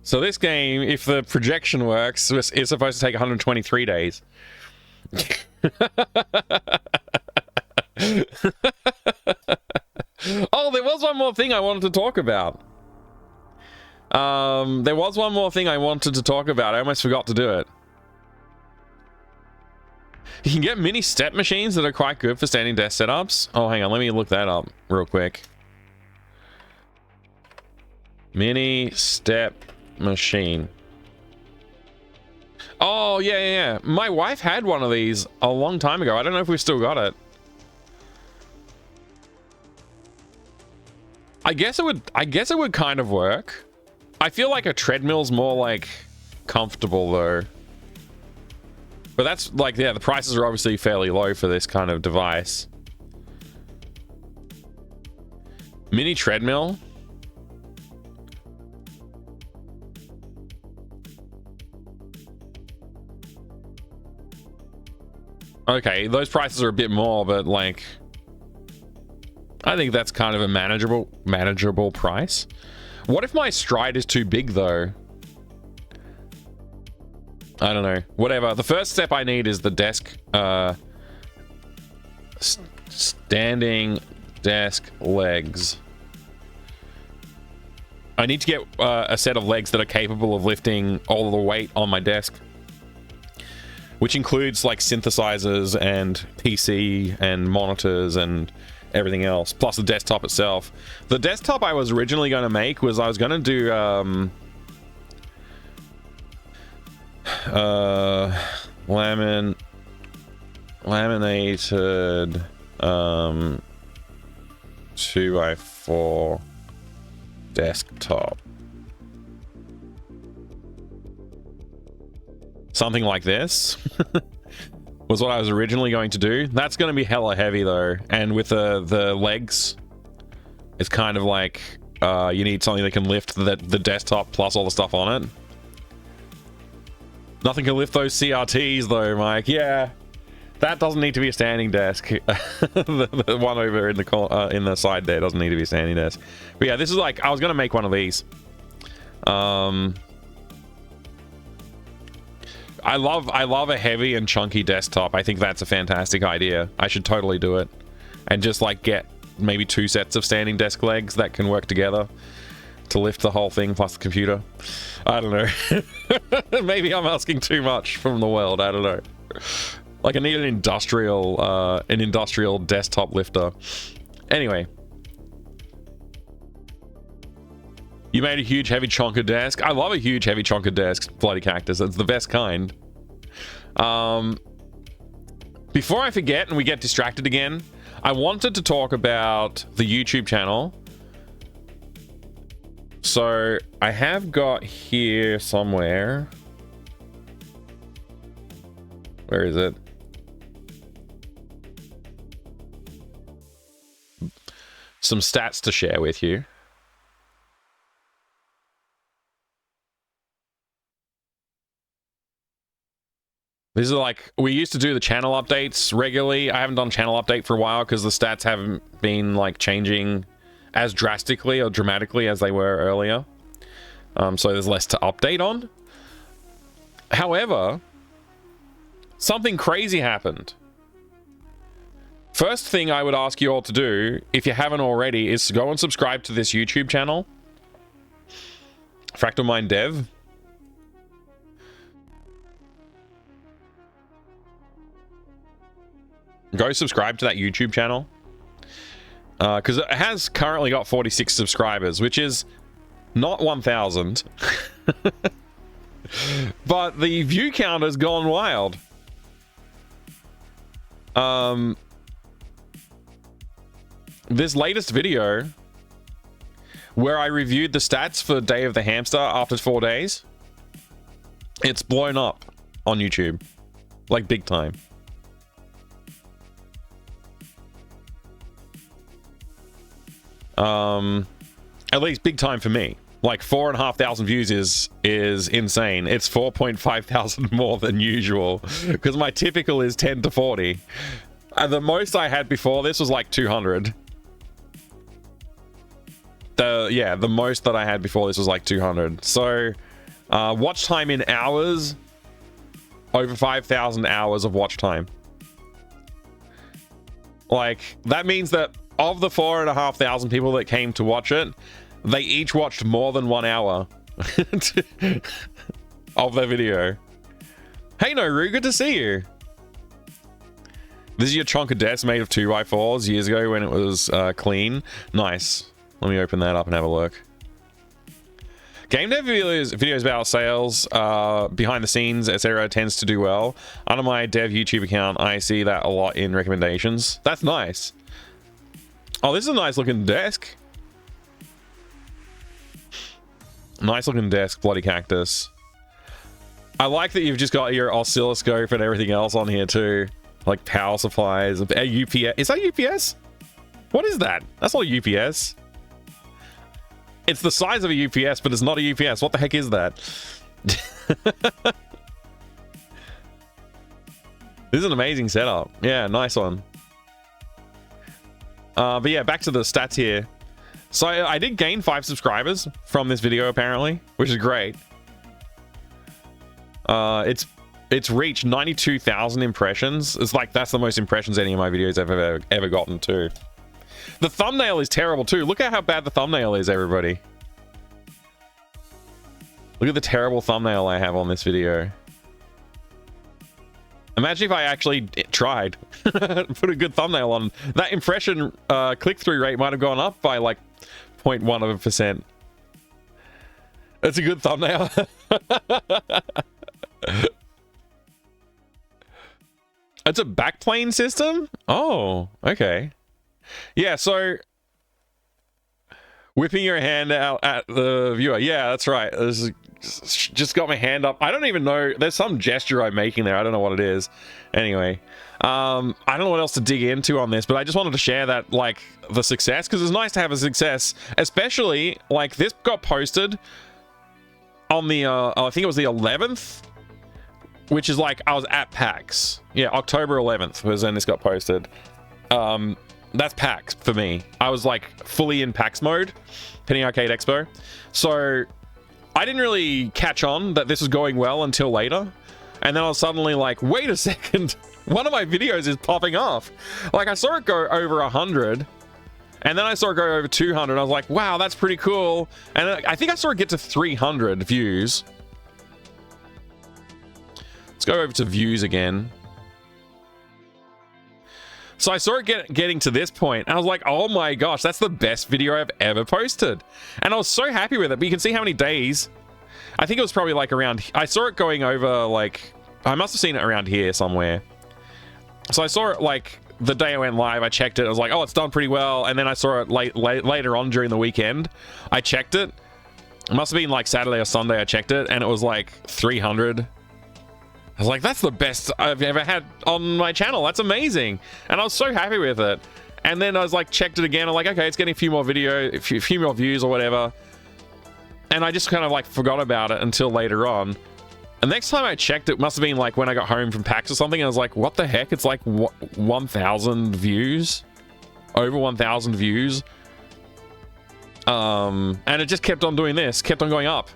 So this game, if the projection works, is supposed to take 123 days. Oh, there was one more thing I wanted to talk about. There was one more thing I wanted to talk about. I almost forgot to do it. You can get mini step machines that are quite good for standing desk setups. Oh, hang on. Let me look that up real quick. Mini step machine. Oh, yeah. My wife had one of these a long time ago. I don't know if we've still got it. I guess it would kind of work. I feel like a treadmill's more like comfortable though. But that's like, yeah, the prices are obviously fairly low for this kind of device. Mini treadmill. Okay, those prices are a bit more, but like, I think that's kind of a manageable price. What if my stride is too big though? I don't know. Whatever. The first step I need is the desk, standing desk legs. I need to get a set of legs that are capable of lifting all of the weight on my desk, which includes like synthesizers and PC and monitors and everything else, plus the desktop itself. The desktop I was originally going to make was I was going to do laminated 2x4 desktop, something like this. Was what I was originally going to do. That's going to be hella heavy though, and with the legs, it's kind of like you need something that can lift the desktop plus all the stuff on it. Nothing can lift those CRTs though, Mike. Yeah, that doesn't need to be a standing desk. the one over in the side there doesn't need to be a standing desk. But yeah, this is like, I was going to make one of these. I love a heavy and chunky desktop. I think that's a fantastic idea. I should totally do it. And just like get maybe 2 sets of standing desk legs that can work together to lift the whole thing plus the computer. I don't know. Maybe I'm asking too much from the world. I don't know. Like I need an industrial desktop lifter. Anyway. You made a huge heavy chonker desk. I love a huge heavy chonker desk, bloody cactus. It's the best kind. Before I forget and we get distracted again, I wanted to talk about the YouTube channel. So I have got here somewhere. Where is it? Some stats to share with you. These are like, we used to do the channel updates regularly. I haven't done channel update for a while because the stats haven't been like changing as drastically or dramatically as they were earlier. So there's less to update on. However, something crazy happened. First thing I would ask you all to do, if you haven't already, is to go and subscribe to this YouTube channel. Fractal Mind Dev. Go subscribe to that YouTube channel. Because it has currently got 46 subscribers, which is not 1,000. But the view count has gone wild. This latest video, where I reviewed the stats for Day of the Hamster after 4 days, it's blown up on YouTube. Like, big time. At least big time for me. Like 4,500 views is insane. It's 4,500 more than usual because my typical is 10 to 40. The most I had before this was like 200. The most that I had before this was like 200. So watch time in hours, over 5,000 hours of watch time. Like that means that of the 4,500 people that came to watch it, they each watched more than 1 hour of their video. Hey Noru, good to see you. This is your chonker desk made of 2x4s years ago when it was clean. Nice. Let me open that up and have a look. Game dev videos about sales, behind the scenes, etc. tends to do well. Under my dev YouTube account, I see that a lot in recommendations. That's nice. Oh, this is a nice looking desk. Nice looking desk, bloody cactus. I like that you've just got your oscilloscope and everything else on here too. Like power supplies, a UPS. Is that UPS? What is that? That's not a UPS. It's the size of a UPS, but it's not a UPS. What the heck is that? This is an amazing setup. Yeah, nice one. But yeah, back to the stats here. So I did gain 5 subscribers from this video apparently, which is great. It's reached 92,000 impressions. It's like that's the most impressions any of my videos have ever gotten too. The thumbnail is terrible too. Look at how bad the thumbnail is, everybody. Look at the terrible thumbnail I have on this video. Imagine if I actually tried. Put a good thumbnail on. That impression click-through rate might have gone up by like 0.1%. It's a good thumbnail. It's a backplane system? Oh, okay. Yeah, so whipping your hand out at the viewer. Yeah, that's right. Just got my hand up. I don't even know. There's some gesture I'm making there. I don't know what it is. Anyway, I don't know what else to dig into on this, but I just wanted to share that, like, the success, because it's nice to have a success, especially, like, this got posted on the, I think it was the 11th, which is, like, I was at PAX. Yeah, October 11th was when this got posted. That's PAX for me. I was, like, fully in PAX mode, Penny Arcade Expo. So I didn't really catch on that this was going well until later. And then I was suddenly like, wait a second, one of my videos is popping off. Like, I saw it go over 100, and then I saw it go over 200. I was like, wow, that's pretty cool. And I think I saw it get to 300 views. Let's go over to views again. So I saw it getting to this point, and I was like, oh my gosh, that's the best video I've ever posted. And I was so happy with it, but you can see how many days. I think it was probably like around, I saw it going over, like, I must have seen it around here somewhere. So I saw it like the day I went live, I checked it, I was like, oh, it's done pretty well. And then I saw it later on during the weekend. I checked it. It must have been like Saturday or Sunday I checked it, and it was like 300. I was like, that's the best I've ever had on my channel. That's amazing. And I was so happy with it. And then I was like, checked it again. I'm like, okay, it's getting a few more few more views or whatever. And I just kind of like forgot about it until later on. And next time I checked, it must have been like when I got home from PAX or something. And I was like, what the heck? It's like 1,000 views. Over 1,000 views. And it just kept on doing this. Kept on going up.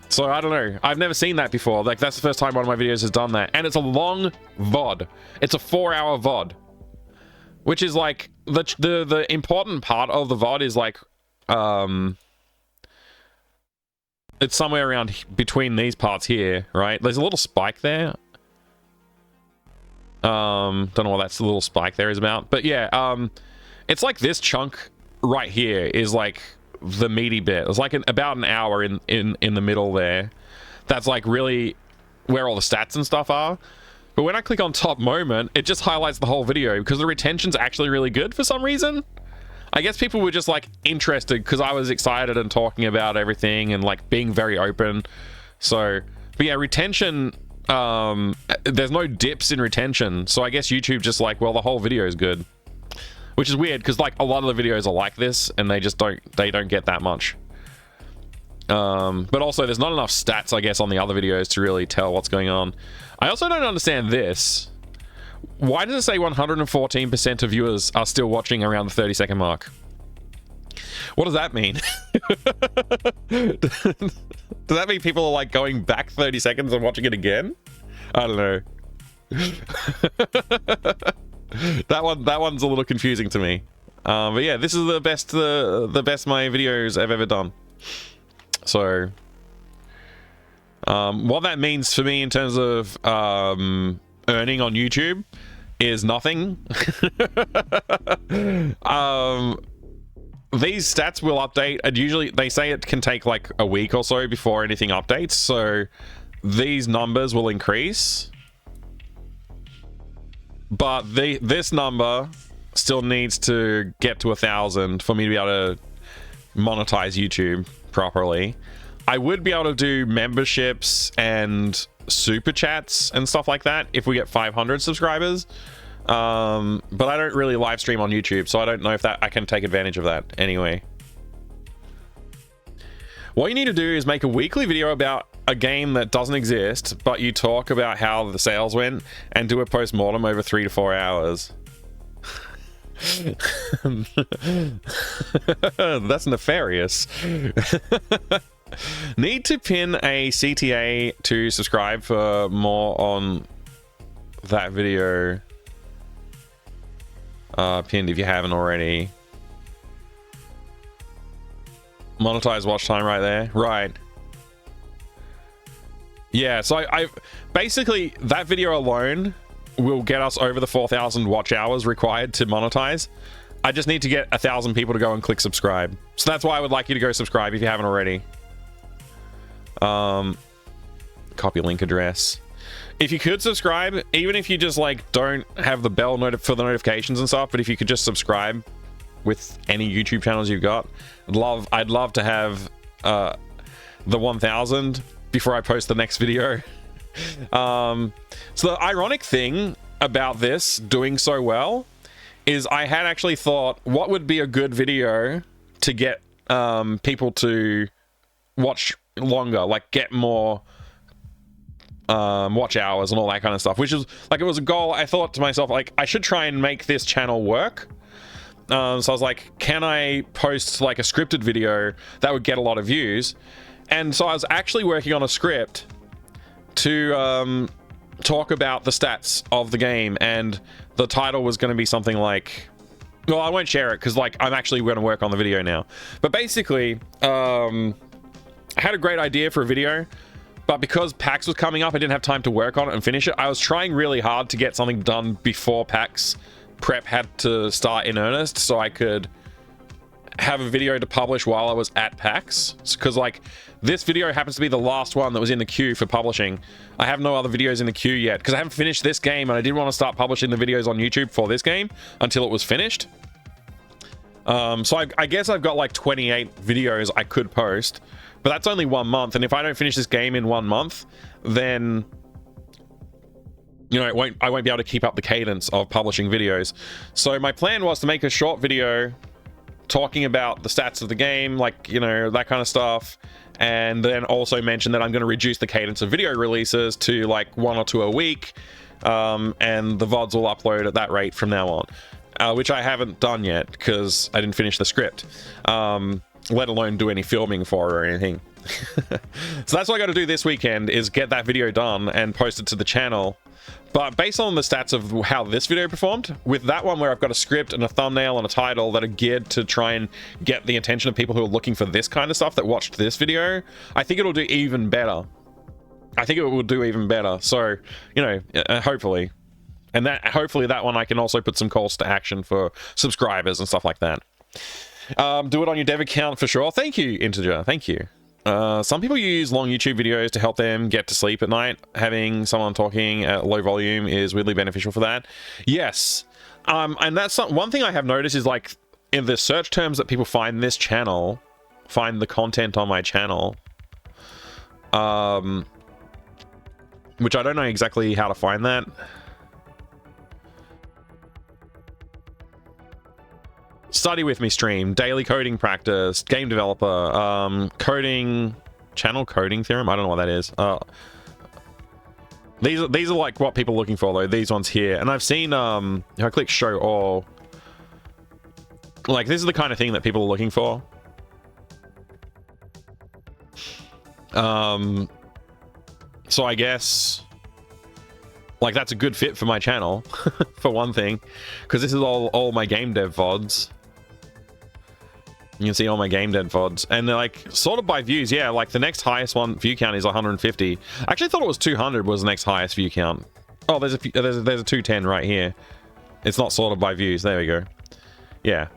So I don't know. I've never seen that before. Like, that's the first time one of my videos has done that. And it's a long VOD. It's a 4-hour VOD. Which is like the important part of the VOD is like it's somewhere around between these parts here, right? There's a little spike there. Don't know what that little spike there is about. But yeah, it's like this chunk right here is like the meaty bit. It's like about an hour in the middle there. That's like really where all the stats and stuff are. But when I click on top moment, it just highlights the whole video because the retention's actually really good for some reason. I guess people were just like interested because I was excited and talking about everything and like being very open. So, but yeah, retention, there's no dips in retention. So I guess YouTube just like, well, the whole video is good. Which is weird because like a lot of the videos are like this and they just don't get that much. But also there's not enough stats, I guess, on the other videos to really tell what's going on. I also don't understand this. Why does it say 114% of viewers are still watching around the 30-second mark? What does that mean? Does that mean people are like going back 30 seconds and watching it again? I don't know. That one's a little confusing to me. But yeah, this is the best my videos I've ever done. So what that means for me in terms of earning on YouTube is nothing. These stats will update, and usually they say it can take like a week or so before anything updates, so these numbers will increase. But this number still needs to get to 1,000 for me to be able to monetize YouTube properly. I would be able to do memberships and super chats and stuff like that if we get 500 subscribers. But I don't really live stream on YouTube, so I don't know if that I can take advantage of that anyway. What you need to do is make a weekly video about a game that doesn't exist, but you talk about how the sales went and do a post-mortem over 3 to 4 hours. That's nefarious. Need to pin a CTA to subscribe for more on that video. Pinned if you haven't already. Monetize watch time right there. Right. Yeah, so I basically, that video alone will get us over the 4,000 watch hours required to monetize. I just need to get 1,000 people to go and click subscribe. So that's why I would like you to go subscribe if you haven't already. Copy link address. If you could subscribe, even if you just like don't have the bell for the notifications and stuff, but if you could just subscribe with any YouTube channels you've got, I'd love to have the 1,000 before I post the next video. So the ironic thing about this doing so well is I had actually thought, what would be a good video to get people to watch longer, like get more watch hours and all that kind of stuff, which is like, it was a goal. I thought to myself, like, I should try and make this channel work. So I was like, can I post like a scripted video that would get a lot of views? And so I was actually working on a script to talk about the stats of the game, and the title was going to be something like, well, I won't share it because like I'm actually going to work on the video now. But basically, I had a great idea for a video, but because PAX was coming up, I didn't have time to work on it and finish it. I was trying really hard to get something done before PAX prep had to start in earnest, so I could have a video to publish while I was at PAX, because like this video happens to be the last one that was in the queue for publishing. I have no other videos in the queue yet because I haven't finished this game, and I didn't want to start publishing the videos on YouTube for this game until it was finished. So I guess I've got like 28 videos I could post, but that's only 1 month, and if I don't finish this game in 1 month, then you know, I won't be able to keep up the cadence of publishing videos. So my plan was to make a short video talking about the stats of the game, like, you know, that kind of stuff, and then also mention that I'm going to reduce the cadence of video releases to like 1 or 2 a week, and the VODs will upload at that rate from now on, which I haven't done yet because I didn't finish the script, let alone do any filming for it or anything. So that's what I got to do this weekend, is get that video done and post it to the channel. But based on the stats of how this video performed, with that one where I've got a script and a thumbnail and a title that are geared to try and get the attention of people who are looking for this kind of stuff that watched this video, I think it'll do even better. I think it will do even better. So, you know, hopefully. And that hopefully that one I can also put some calls to action for subscribers and stuff like that. Do it on your dev account for sure. Thank you, Integer. Thank you. Some people use long YouTube videos to help them get to sleep at night. Having someone talking at low volume is weirdly beneficial for that. Yes. And that's one thing I have noticed is, like, in the search terms that people find this channel, find the content on my channel, which I don't know exactly how to find that. Study with me stream, daily coding practice, game developer, coding, channel coding theorem. I don't know what that is. These are like what people are looking for though. These ones here, and I've seen if I click show all, like this is the kind of thing that people are looking for. So I guess like that's a good fit for my channel for one thing, because this is all my game dev VODs. You can see all my game dev VODs, and they're like sorted by views. Yeah, like the next highest one view count is 150. I actually thought it was 200 was the next highest view count. Oh, there's a 210 right here. It's not sorted by views. There we go. Yeah.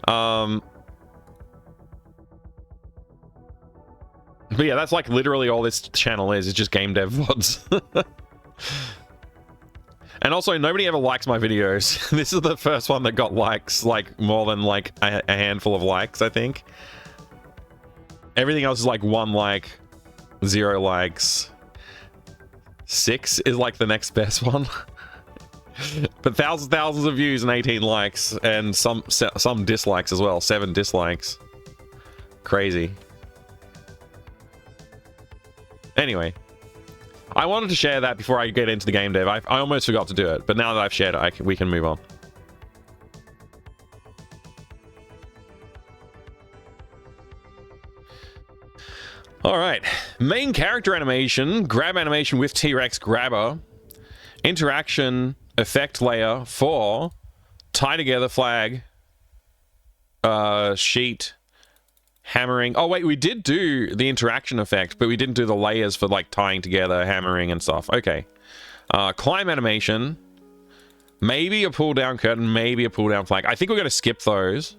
But yeah, that's like literally all this channel is just game dev VODs. And also, nobody ever likes my videos. This is the first one that got likes, like more than like a handful of likes, I think. Everything else is like 1 like, 0 likes. 6 is like the next best one. But thousands of views and 18 likes, and some dislikes as well. 7 dislikes. Crazy. Anyway, I wanted to share that before I get into the game dev. I almost forgot to do it, but now that I've shared it, we can move on. All right, main character animation, grab animation with T-Rex grabber, interaction effect layer for tie together flag, sheet, hammering. Oh wait, we did do the interaction effect, but we didn't do the layers for like tying together, hammering and stuff. Okay, climb animation, maybe a pull down curtain, maybe a pull down flag. I think we're going to skip those.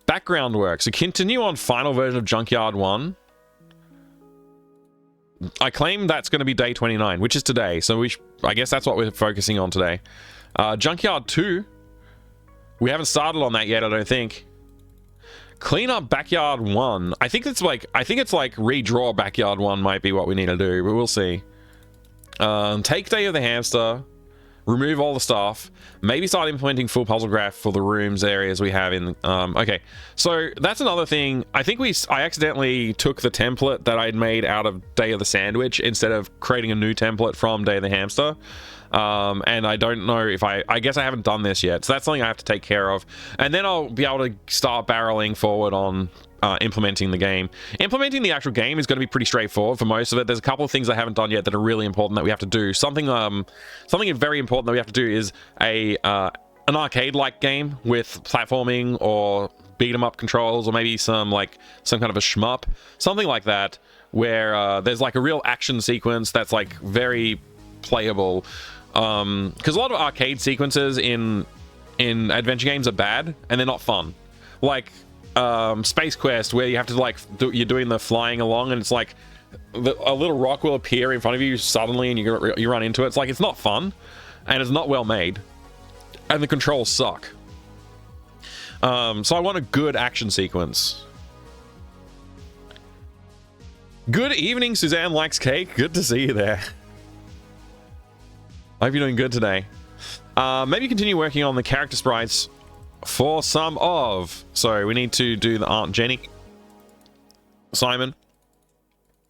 Background work. So continue on final version of Junkyard 1. I claim that's going to be day 29, which is today. So I guess that's what we're focusing on today. Junkyard 2. We haven't started on that yet, I don't think. Clean up Backyard 1. I think it's like redraw Backyard 1 might be what we need to do, but we'll see. Take Day of the Hamster. Remove all the stuff. Maybe start implementing full puzzle graph for the rooms areas we have in. Okay, so that's another thing. I think I accidentally took the template that I'd made out of Day of the Sandwich instead of creating a new template from Day of the Hamster. And I don't know if I guess I haven't done this yet. So that's something I have to take care of. And then I'll be able to start barreling forward on implementing the game. Implementing the actual game is going to be pretty straightforward for most of it. There's a couple of things I haven't done yet that are really important that we have to do. Something very important that we have to do is an arcade-like game with platforming or beat 'em up controls, or maybe some kind of a shmup, something like that, where there's like a real action sequence that's like very playable. Because a lot of arcade sequences in adventure games are bad and they're not fun. Like Space Quest, where you have to you're doing the flying along, and it's like a little rock will appear in front of you suddenly, and you run into it. It's like, it's not fun, and it's not well made, and the controls suck. So I want a good action sequence. Good evening, Suzanne likes cake. Good to see you there. I hope you're doing good today. Maybe continue working on the character sprites for some of. So we need to do the Aunt Jenny, Simon,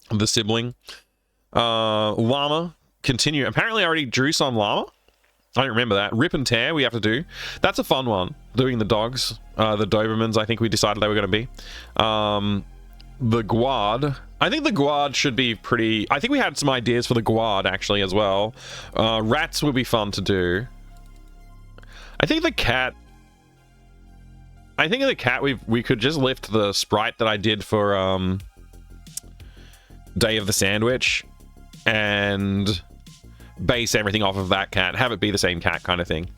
the sibling, llama. Continue. Apparently, I already drew some llama. I don't remember that. Rip and tear we have to do. That's a fun one. Doing the dogs, the Dobermans. I think we decided they were going to be. The Guad. I think the Guad should be pretty. I think we had some ideas for the Guad actually as well. Rats would be fun to do. I think the cat. We could just lift the sprite that I did for Day of the Sandwich and base everything off of that cat. Have it be the same cat kind of thing.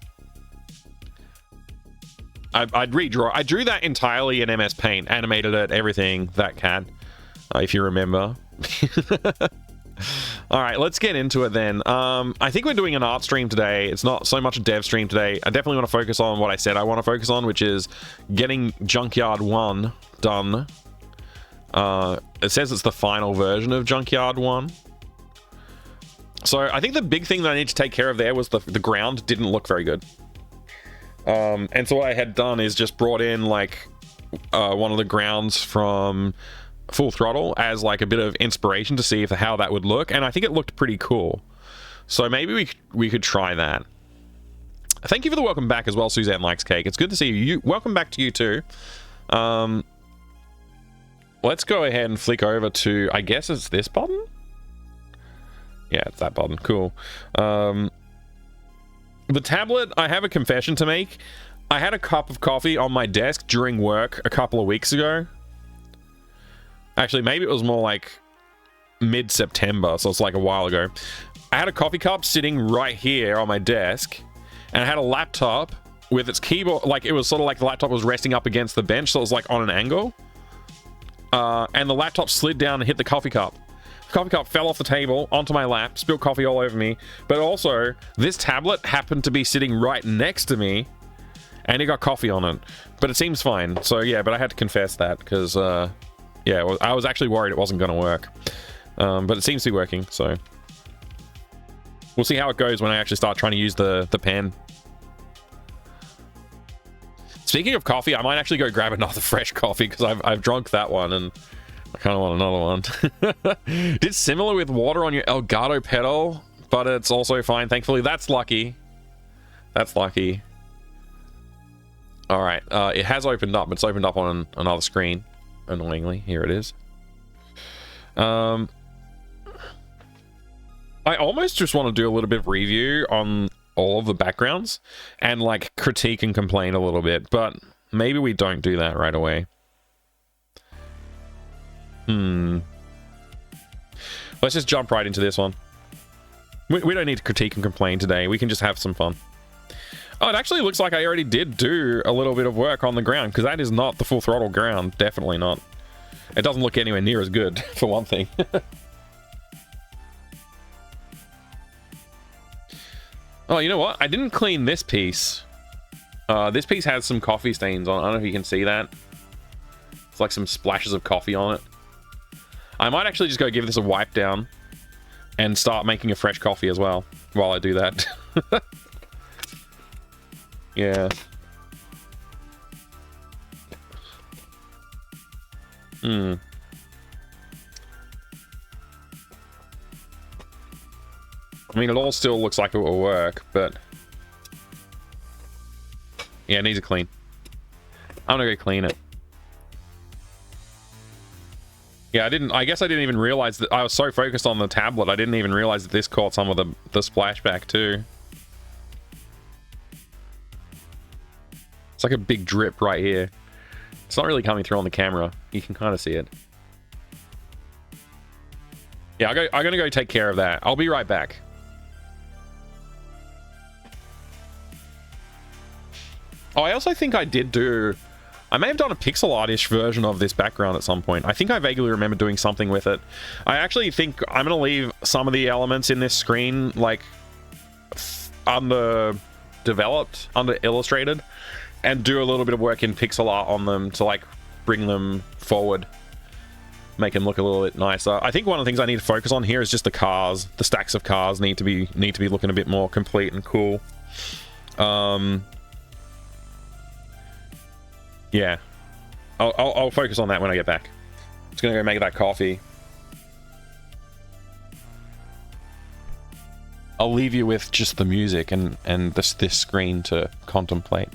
I'd redraw. I drew that entirely in MS Paint, animated it, everything, that cat, if you remember. All right, let's get into it then. I think we're doing an art stream today. It's not so much a dev stream today. I definitely want to focus on what I said I want to focus on, which is getting Junkyard 1 done. It says it's the final version of Junkyard 1. So I think the big thing that I need to take care of there was the ground didn't look very good. And so what I had done is just brought in like one of the grounds from Full Throttle as like a bit of inspiration to see how that would look, and I think it looked pretty cool. So maybe we could try that. Thank you for the welcome back as well, Suzanne Likes Cake. It's good to see you. Welcome back to you too. Let's go ahead and flick over to, I guess it's this button? Yeah, it's that button. Cool. The tablet, I have a confession to make. I had a cup of coffee on my desk during work a couple of weeks ago. Actually, maybe it was more like mid-September, so it's like a while ago. I had a coffee cup sitting right here on my desk, and I had a laptop with its keyboard, like it was sort of like the laptop was resting up against the bench, so it was like on an angle. And the laptop slid down and hit the coffee cup. The coffee cup fell off the table onto my lap, spilled coffee all over me, but also this tablet happened to be sitting right next to me, and it got coffee on it. But it seems fine, so yeah, but I had to confess that, because, Yeah, well, I was actually worried it wasn't going to work. But it seems to be working, so... We'll see how it goes when I actually start trying to use the pen. Speaking of coffee, I might actually go grab another fresh coffee because I've drunk that one and I kind of want another one. Did similar with water on your Elgato pedal, but it's also fine. Thankfully, that's lucky. That's lucky. All right, it has opened up. It's opened up on another screen. Annoyingly, here it is. I almost just want to do a little bit of review on all of the backgrounds and like critique and complain a little bit, but maybe we don't do that right away. Let's just jump right into this one. We don't need to critique and complain today. We can just have some fun. Oh, it actually looks like I already did do a little bit of work on the ground, because that is not the full throttle ground. Definitely not. It doesn't look anywhere near as good, for one thing. Oh, you know what? I didn't clean this piece. This piece has some coffee stains on it. I don't know if you can see that. It's like some splashes of coffee on it. I might actually just go give this a wipe down and start making a fresh coffee as well while I do that. Yeah. I mean, it all still looks like it will work, but... Yeah, it needs a clean. I'm gonna go clean it. Yeah, I guess I didn't even realize that I was so focused on the tablet, I didn't even realize that this caught some of the splashback too. It's like a big drip right here. It's not really coming through on the camera. You can kind of see it. Yeah, I'm gonna go take care of that. I'll be right back. Oh, I also think I did do... I may have done a pixel art-ish version of this background at some point. I think I vaguely remember doing something with it. I actually think I'm going to leave some of the elements in this screen, like, underdeveloped, under-illustrated, and do a little bit of work in pixel art on them to, like, bring them forward. Make them look a little bit nicer. I think one of the things I need to focus on here is just the cars. The stacks of cars need to be looking a bit more complete and cool. Yeah, I'll focus on that when I get back. Just gonna go make that coffee. I'll leave you with just the music and this screen to contemplate.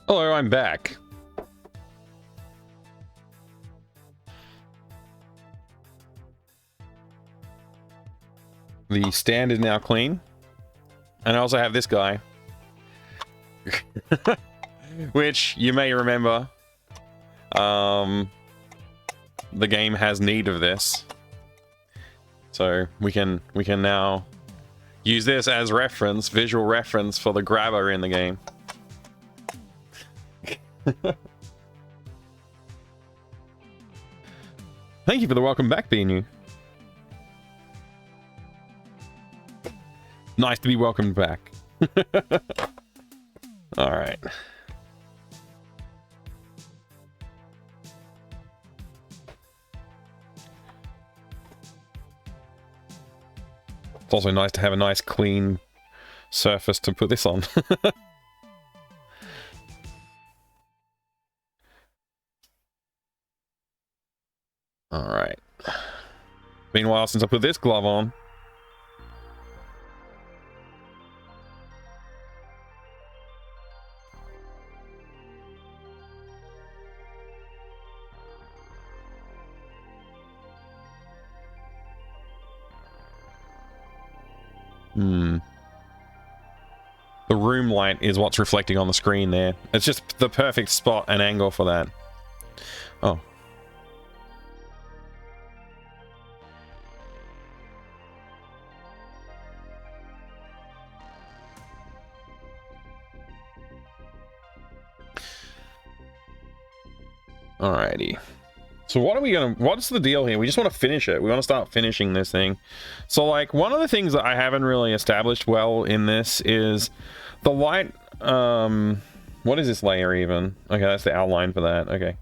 Hello, I'm back. The stand is now clean. And I also have this guy. Which you may remember. The game has need of this. So we can now use this as reference, visual reference for the grabber in the game. Thank you for the welcome back, Binu. Nice to be welcomed back. Alright. It's also nice to have a nice clean surface to put this on. Alright. Been a while since I put this glove on. The room light is what's reflecting on the screen there. It's just the perfect spot and angle for that. Oh. Alrighty. So what's the deal here? We just want to finish it. We want to start finishing this thing. So like one of the things that I haven't really established well in this is the light, what is this layer even? Okay, that's the outline for that. Okay.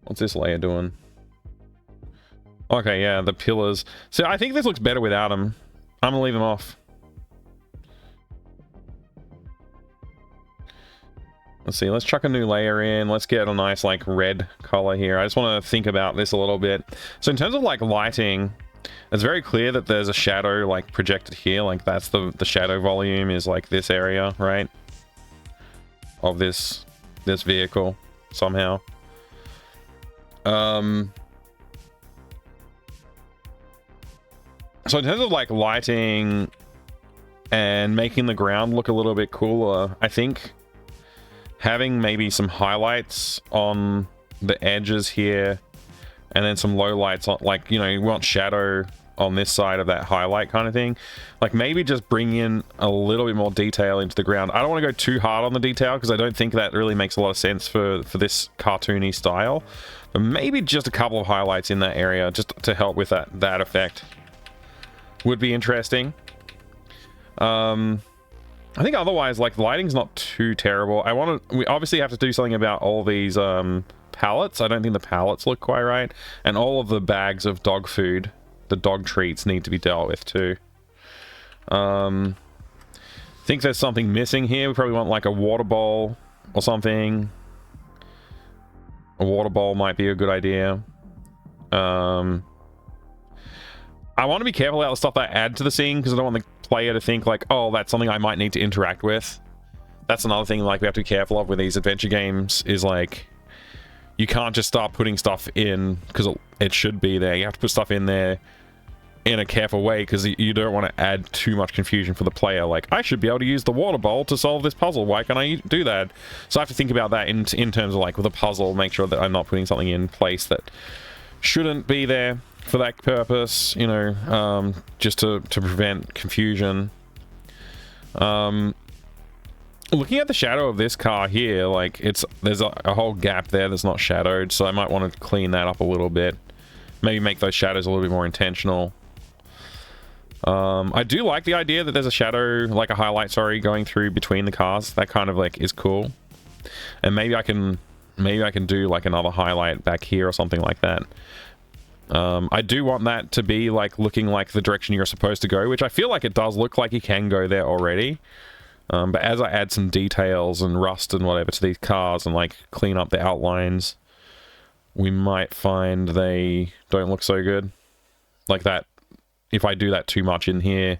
What's this layer doing? Okay, yeah, the pillars. So I think this looks better without them. I'm gonna leave them off. Let's see, let's chuck a new layer in. Let's get a nice like red color here. I just want to think about this a little bit. So in terms of like lighting, it's very clear that there's a shadow like projected here. Like that's the shadow volume is like this area, right? Of this vehicle somehow. So in terms of like lighting and making the ground look a little bit cooler, I think having maybe some highlights on the edges here and then some low lights on, like, you know, you want shadow on this side of that highlight kind of thing. Like maybe just bring in a little bit more detail into the ground. I don't want to go too hard on the detail because I don't think that really makes a lot of sense for this cartoony style. But maybe just a couple of highlights in that area just to help with that effect would be interesting. I think otherwise, like, the lighting's not too terrible. We obviously have to do something about all these pallets. I don't think the pallets look quite right. And all of the bags of dog food, the dog treats, need to be dealt with too. Think there's something missing here. We probably want like a water bowl or something. A water bowl might be a good idea. I want to be careful about the stuff that I add to the scene because I don't want the player to think like, oh, that's something I might need to interact with. That's another thing like we have to be careful of with these adventure games is like, you can't just start putting stuff in because it should be there. You have to put stuff in there in a careful way because you don't want to add too much confusion for the player. Like, I should be able to use the water bowl to solve this puzzle. Why can't I do that? So I have to think about that in terms of like with a puzzle, make sure that I'm not putting something in place that shouldn't be there for that purpose, you know, just to prevent confusion. Looking at the shadow of this car here, like there's a whole gap there that's not shadowed, so I might want to clean that up a little bit. Maybe make those shadows a little bit more intentional. I do like the idea that there's a shadow, like a highlight, sorry, going through between the cars. That kind of like is cool. And maybe I can do like another highlight back here or something like that. I do want that to be like looking like the direction you're supposed to go, which I feel like it does look like you can go there already. But as I add some details and rust and whatever to these cars and like clean up the outlines, we might find they don't look so good. Like that if I do that too much in here,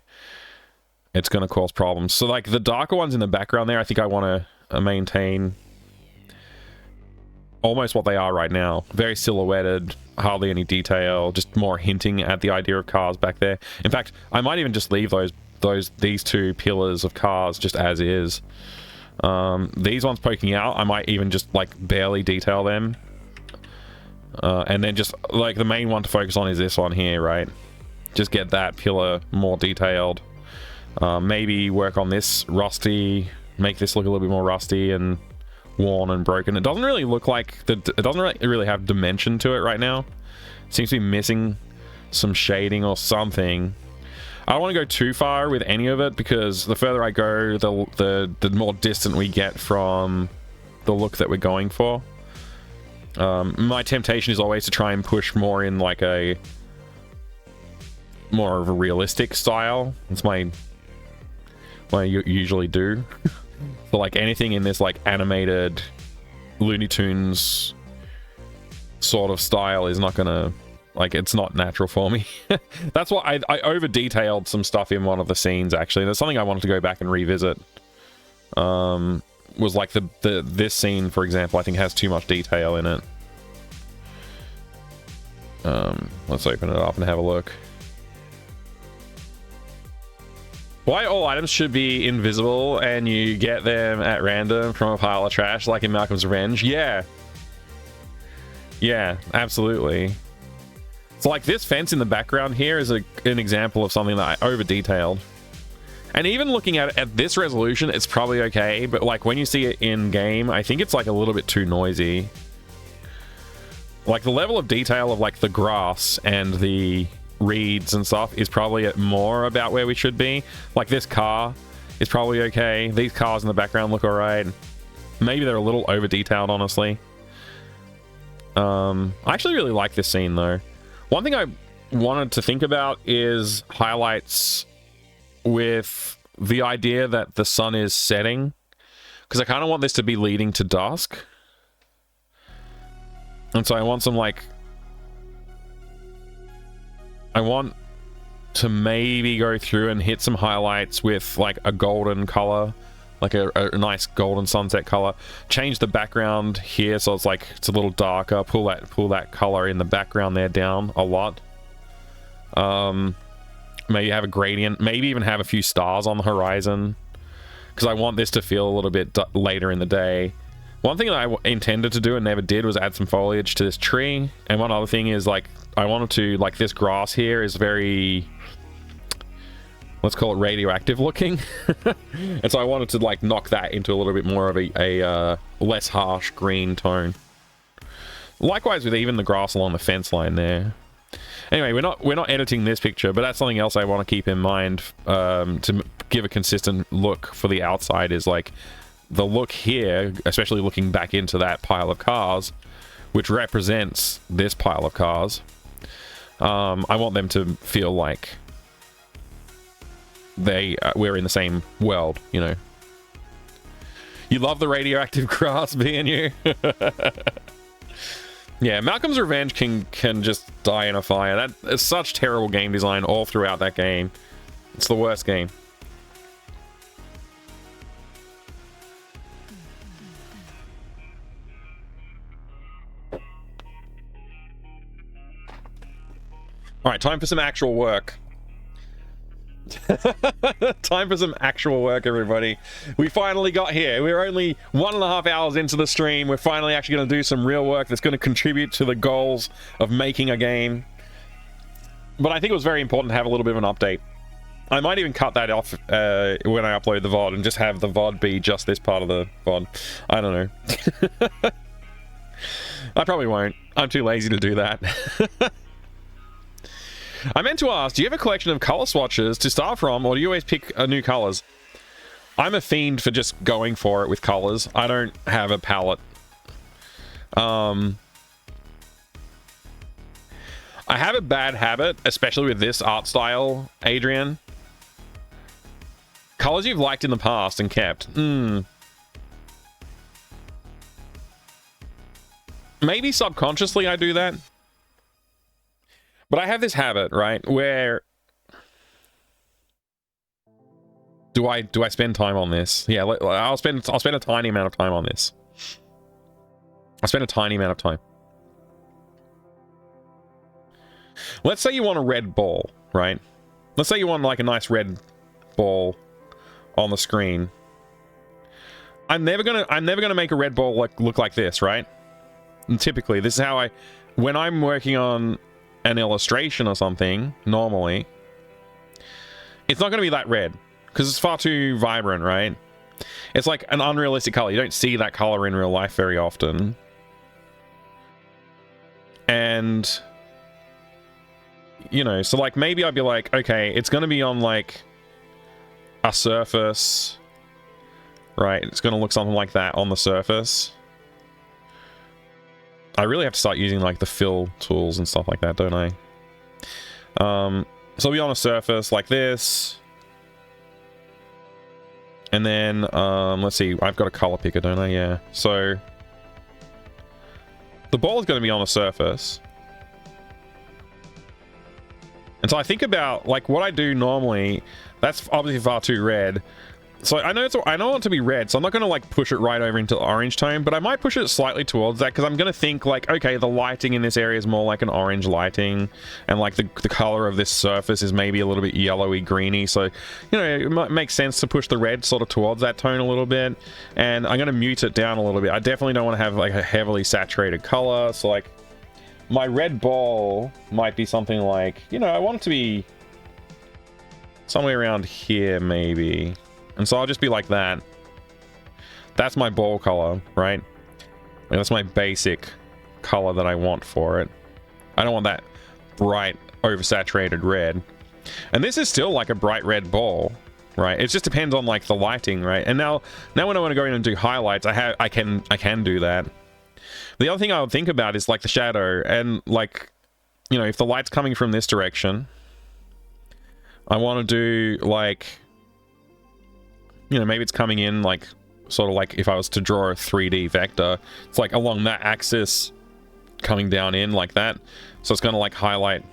it's going to cause problems. So like the darker ones in the background there, I think I want to maintain almost what they are right now. Very silhouetted, hardly any detail, just more hinting at the idea of cars back there. In fact, I might even just leave these two pillars of cars just as is. These ones poking out, I might even just like barely detail them. And then just like the main one to focus on is this one here, right? Just get that pillar more detailed. Maybe work on this rusty, make this look a little bit more rusty and worn and broken. It doesn't really look like it doesn't really have dimension to it right now. It seems to be missing some shading or something. I don't want to go too far with any of it because the further I go, the more distant we get from the look that we're going for. My temptation is always to try and push more in like more of a realistic style. It's what I usually do. So like anything in this like animated Looney Tunes sort of style is not gonna, like, it's not natural for me. That's why I over detailed some stuff in one of the scenes actually. There's something I wanted to go back and revisit. Was like this scene, for example, I think has too much detail in it. Let's open it up and have a look. Why all items should be invisible and you get them at random from a pile of trash like in Malcolm's Revenge? Yeah. Yeah, absolutely. So like this fence in the background here is an example of something that I over detailed. And even looking at it at this resolution, it's probably okay, but like when you see it in game, I think it's like a little bit too noisy. Like the level of detail of like the grass and the reeds and stuff is probably more about where we should be. Like this car is probably okay. These cars in the background look alright. Maybe they're a little over detailed, honestly. I actually really like this scene though. One thing I wanted to think about is highlights with the idea that the sun is setting, because I kind of want this to be leading to dusk. And so I want some like, I want to maybe go through and hit some highlights with like a golden color, like a nice golden sunset color. Change the background here so it's like it's a little darker. Pull that color in the background there down a lot. Maybe have a gradient. Maybe even have a few stars on the horizon, because I want this to feel a little bit later in the day. One thing that I intended to do and never did was add some foliage to this tree. And one other thing is like I wanted to, like, this grass here is very, let's call it radioactive looking. And so I wanted to like knock that into a little bit more of a less harsh green tone. Likewise with even the grass along the fence line there. Anyway, we're not editing this picture, but that's something else I want to keep in mind to give a consistent look for the outside, is like the look here, especially looking back into that pile of cars, which represents this pile of cars. I want them to feel like we're in the same world, you know. You love the radioactive grass, being you. Yeah, Malcolm's Revenge can just die in a fire. That is such terrible game design all throughout that game. It's the worst game. All right, time for some actual work. Time for some actual work, everybody. We finally got here. We're only 1.5 hours into the stream. We're finally actually going to do some real work that's going to contribute to the goals of making a game. But I think it was very important to have a little bit of an update. I might even cut that off when I upload the VOD and just have the VOD be just this part of the VOD. I don't know. I probably won't. I'm too lazy to do that. I meant to ask, do you have a collection of color swatches to start from, or do you always pick new colors? I'm a fiend for just going for it with colors. I don't have a palette. I have a bad habit, especially with this art style, Adrian. Colors you've liked in the past and kept. Maybe subconsciously I do that. But I have this habit, right, where Do I spend time on this? Yeah, I'll spend a tiny amount of time on this. I'll spend a tiny amount of time. Let's say you want a red ball, right? Let's say you want like a nice red ball on the screen. I'm never gonna make a red ball look like this, right? And typically, this is how when I'm working on an illustration or something, normally, it's not gonna be that red because it's far too vibrant, right? It's like an unrealistic color. You don't see that color in real life very often. And you know, so like maybe I'd be like, okay, it's gonna be on like a surface, right? It's gonna look something like that on the surface. I really have to start using like the fill tools and stuff like that, don't I? So it'll be on a surface like this. And then, let's see, I've got a color picker, don't I? Yeah. So the ball is going to be on a surface. And so I think about like what I do normally. That's obviously far too red. So I know I want it to be red, so I'm not going to like push it right over into orange tone, but I might push it slightly towards that because I'm going to think like, okay, the lighting in this area is more like an orange lighting, and like the color of this surface is maybe a little bit yellowy greeny, so you know it might make sense to push the red sort of towards that tone a little bit. And I'm going to mute it down a little bit. I definitely don't want to have like a heavily saturated color, so like my red ball might be something like, you know, I want it to be somewhere around here maybe. And so I'll just be like that. That's my ball color, right? Like that's my basic color that I want for it. I don't want that bright, oversaturated red. And this is still like a bright red ball, right? It just depends on like the lighting, right? And now when I want to go in and do highlights, I can do that. The other thing I would think about is like the shadow, and like, you know, if the light's coming from this direction, I want to do like, you know, maybe it's coming in like sort of like if I was to draw a 3D vector, it's like along that axis coming down in like that. So it's going to like highlight.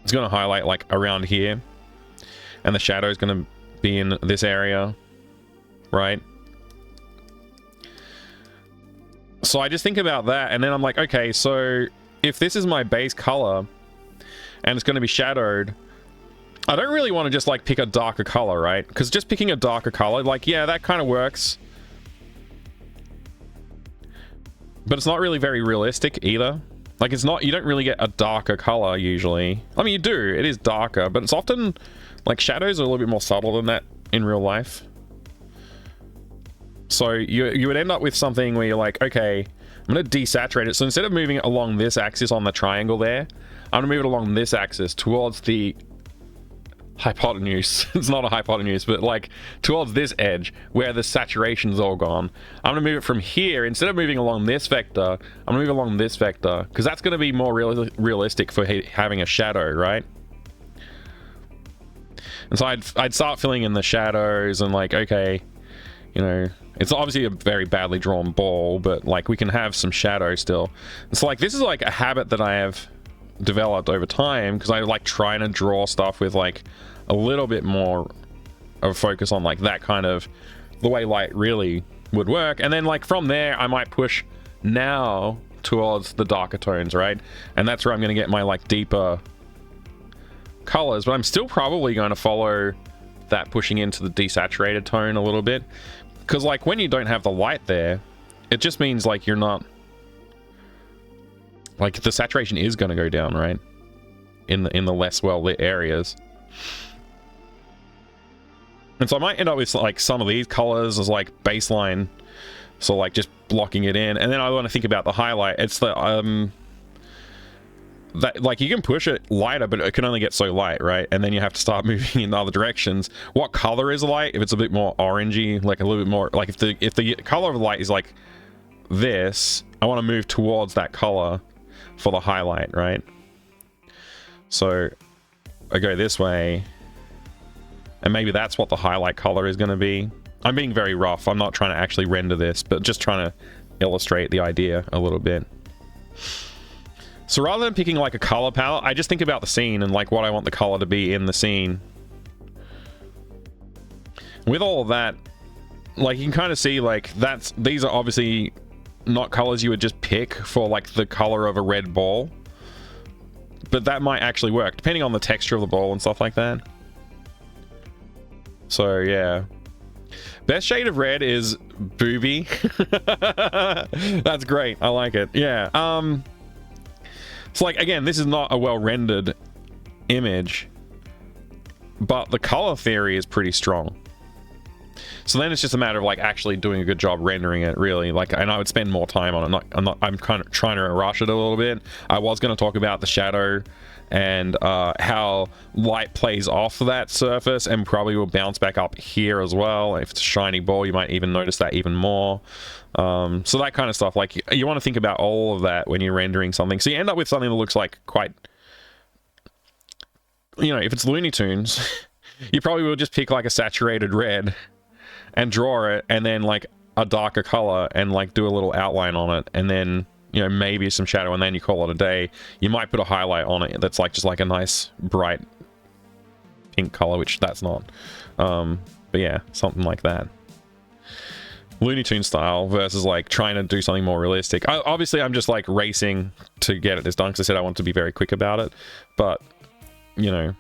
It's going to highlight like around here, and the shadow is going to be in this area, right? So I just think about that, and then I'm like, okay, so if this is my base color and it's going to be shadowed, I don't really want to just like pick a darker color, right? Because just picking a darker color, like, yeah, that kind of works, but it's not really very realistic either. Like, it's not, you don't really get a darker color usually. I mean, you do, it is darker, but it's often like shadows are a little bit more subtle than that in real life. So you would end up with something where you're like, okay, I'm going to desaturate it. So instead of moving it along this axis on the triangle there, I'm going to move it along this axis towards the hypotenuse. It's not a hypotenuse, but like towards this edge where the saturation's all gone. I'm going to move it from here. Instead of moving along this vector, I'm going to move along this vector because that's going to be more realistic for having a shadow, right? And so I'd start filling in the shadows and like, okay, you know, it's obviously a very badly drawn ball, but like we can have some shadow still. It's like, this is like a habit that I have developed over time because I like trying to draw stuff with like a little bit more of a focus on like that kind of the way light really would work. And then like from there, I might push now towards the darker tones, right? And that's where I'm going to get my like deeper colors, but I'm still probably going to follow that pushing into the desaturated tone a little bit. Because like when you don't have the light there, it just means like you're not, like the saturation is going to go down, right? In the less well lit areas. And so I might end up with like some of these colors as like baseline, so like just blocking it in. And then I want to think about the highlight. It's the that like you can push it lighter, but it can only get so light, right? And then you have to start moving in other directions. What color is light? If it's a bit more orangey, like a little bit more, like if the color of the light is like this, I want to move towards that color for the highlight, right? So I go this way, and maybe that's what the highlight color is going to be. I'm being very rough. I'm not trying to actually render this, but just trying to illustrate the idea a little bit. So rather than picking like a color palette, I just think about the scene and like what I want the color to be in the scene. with all of that, like, you can kind of see, like, these are obviously not colors you would just pick for, like, the color of a red ball. But that might actually work, depending on the texture of the ball and stuff like that. So, yeah. Best shade of red is booby. That's great. I like it. Yeah. It's like, again, this is not a well-rendered image, but the color theory is pretty strong. So then it's just a matter of, like, actually doing a good job rendering it, really. Like, and I would spend more time on it. I'm kind of trying to rush it a little bit. I was going to talk about the shadow and how light plays off that surface and probably will bounce back up here as well. If it's a shiny ball, you might even notice that even more. So that kind of stuff, like, you want to think about all of that when you're rendering something. So you end up with something that looks like quite, you know, if it's Looney Tunes, you probably will just pick like a saturated red and draw it, and then like a darker color and like do a little outline on it, and then, you know, maybe some shadow, and then you call it a day. You might put a highlight on it that's like just like a nice bright pink color, which that's not. But yeah, something like that. Looney Tunes style versus like trying to do something more realistic. Obviously, I'm just like racing to get this done because I said I want to be very quick about it. But, you know,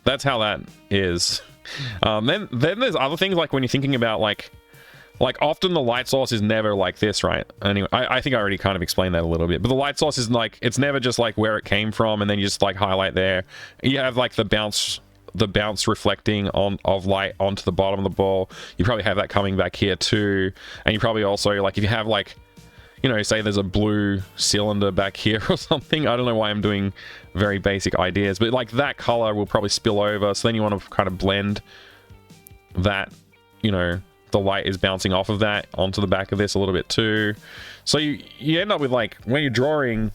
that's how that is. Then there's other things, like when you're thinking about like often the light source is never like this, right? Anyway, I think I already kind of explained that a little bit, but the light source is like, it's never just like where it came from and then you just like highlight there. You have like the bounce reflecting of light onto the bottom of the ball. You probably have that coming back here too, and you probably also, like, if you have like, you know, say there's a blue cylinder back here or something. I don't know why I'm doing very basic ideas, but like that color will probably spill over. So then you want to kind of blend that, you know, the light is bouncing off of that onto the back of this a little bit too. So you end up with, like, when you're drawing,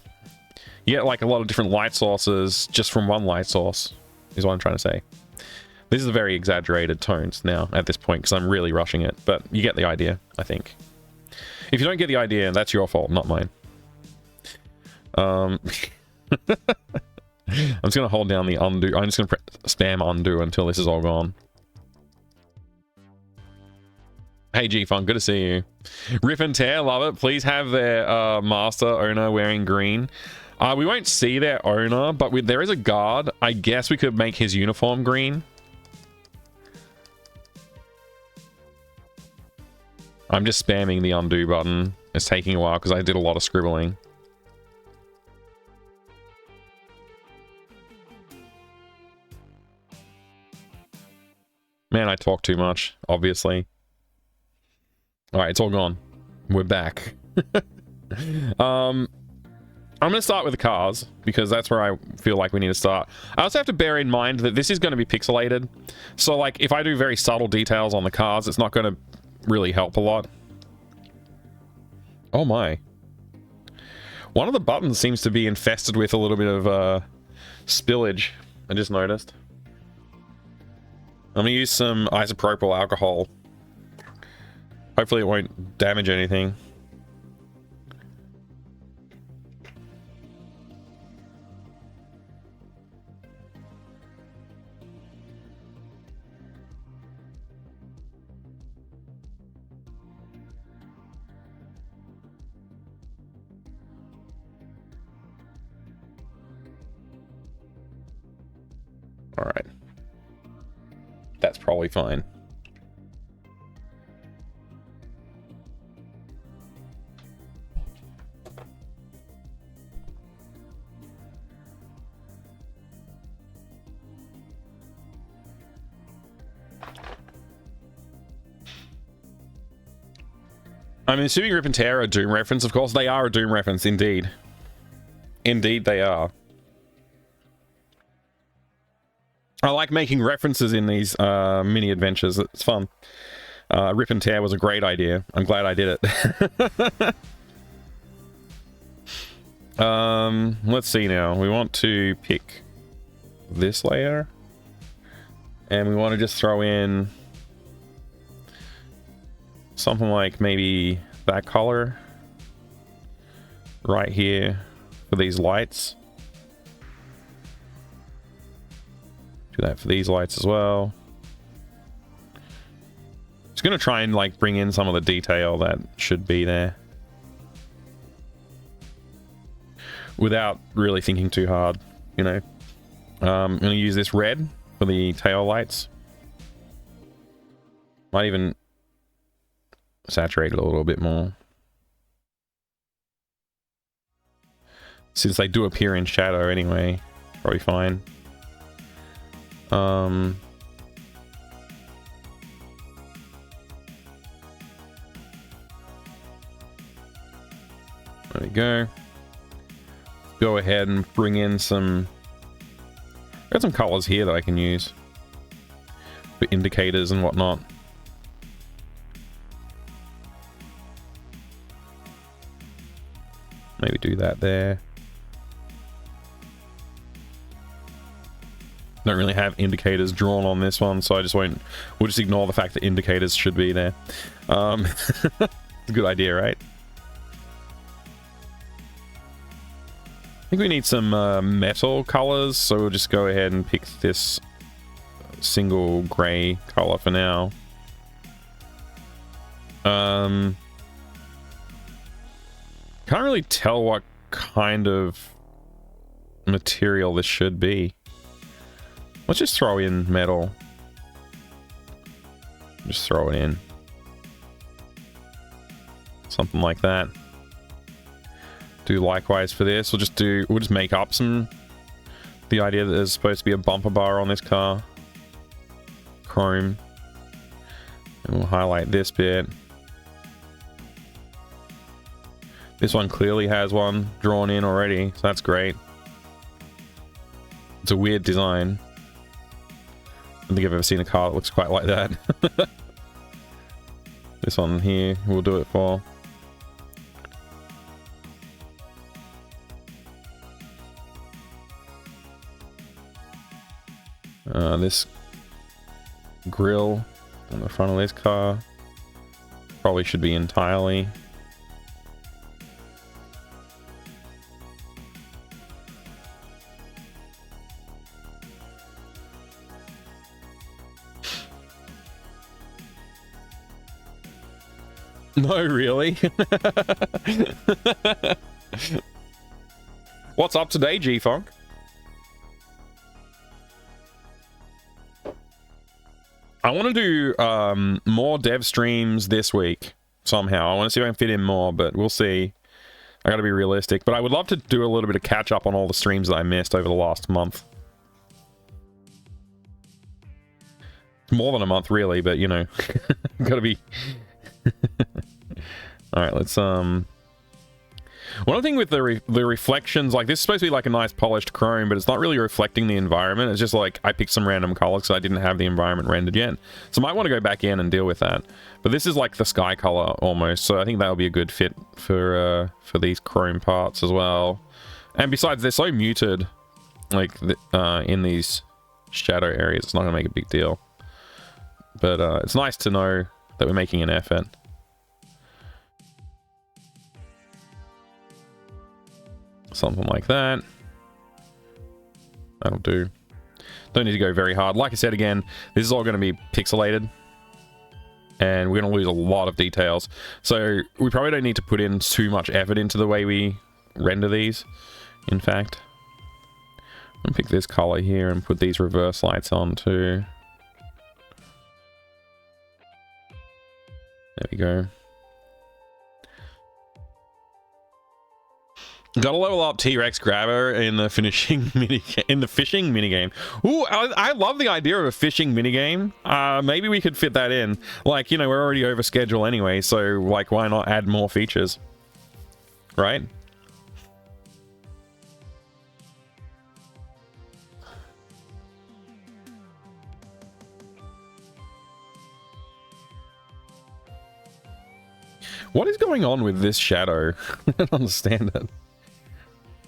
you get like a lot of different light sources just from one light source, is what I'm trying to say. This is very exaggerated tones now at this point because I'm really rushing it, but you get the idea, I think. If you don't get the idea, that's your fault, not mine. I'm just going to hold down the undo. I'm just going to spam undo until this is all gone. Hey G-Funk, good to see you. Rip and Tear, love it. Please have their master owner wearing green. We won't see their owner, but there is a guard. I guess we could make his uniform green. I'm just spamming the undo button. It's taking a while because I did a lot of scribbling. Man, I talk too much, obviously. Alright, it's all gone. We're back. I'm going to start with the cars, because that's where I feel like we need to start. I also have to bear in mind that this is going to be pixelated. So, like, if I do very subtle details on the cars, it's not going to really help a lot. Oh my. One of the buttons seems to be infested with a little bit of spillage. I just noticed. I'm going to use some isopropyl alcohol. Hopefully it won't damage anything. All right. That's probably fine. I'm assuming Rip and Tear are a Doom reference. Of course, they are a Doom reference, indeed. Indeed, they are. I like making references in these mini adventures. It's fun. Rip and Tear was a great idea. I'm glad I did it. Let's see now. We want to pick this layer. And we want to just throw in something like maybe that color right here for these lights. Do that for these lights as well. gonna try and like bring in some of the detail that should be there without really thinking too hard, you know. I'm gonna use this red for the tail lights. Might even saturate it a little bit more, since they do appear in shadow anyway. Probably fine. There we go. Go ahead and bring in some... Got some colors here that I can use for indicators and whatnot. Maybe do that there. Don't really have indicators drawn on this one, so I just won't... We'll just ignore the fact that indicators should be there. It's a good idea, right? I think we need some metal colors, so we'll just go ahead and pick this single gray color for now. Can't really tell what kind of material this should be. Let's just throw in metal. Just throw it in. Something like that. Do likewise for this. We'll just make up the idea that there's supposed to be a bumper bar on this car. Chrome. And we'll highlight this bit. This one clearly has one drawn in already, so that's great. It's a weird design. I don't think I've ever seen a car that looks quite like that. This one here, we'll do it for. This grill on the front of this car probably should be entirely. No, really? What's up today, G-Funk? I want to do more dev streams this week somehow. I want to see if I can fit in more, but we'll see. I got to be realistic. But I would love to do a little bit of catch up on all the streams that I missed over the last month. More than a month, really, but you know, got to be... All right, let's one thing with the reflections, like this is supposed to be like a nice polished chrome, but it's not really reflecting the environment. It's just like I picked some random color because I didn't have the environment rendered yet, so I might want to go back in and deal with that. But this is like the sky color almost, so I think that'll be a good fit for these chrome parts as well. And besides, they're so muted, like in these shadow areas, it's not gonna make a big deal. But it's nice to know that we're making an effort. Something like that. That'll do. Don't need to go very hard. Like I said again, this is all going to be pixelated. And we're going to lose a lot of details. So we probably don't need to put in too much effort into the way we render these. In fact, I'm going to pick this color here and put these reverse lights on too. There we go. Gotta level up T-Rex Grabber in the fishing minigame. Ooh, I love the idea of a fishing minigame. Maybe we could fit that in. Like, you know, we're already over schedule anyway, so like, why not add more features? Right? What is going on with this shadow? I don't understand it.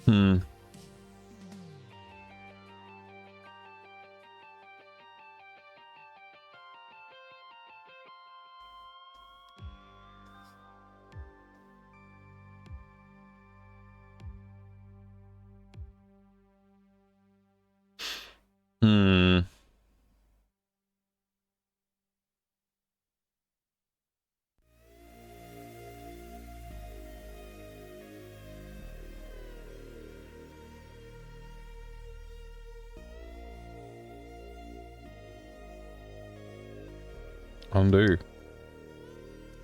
Hmm. Hmm. Undo.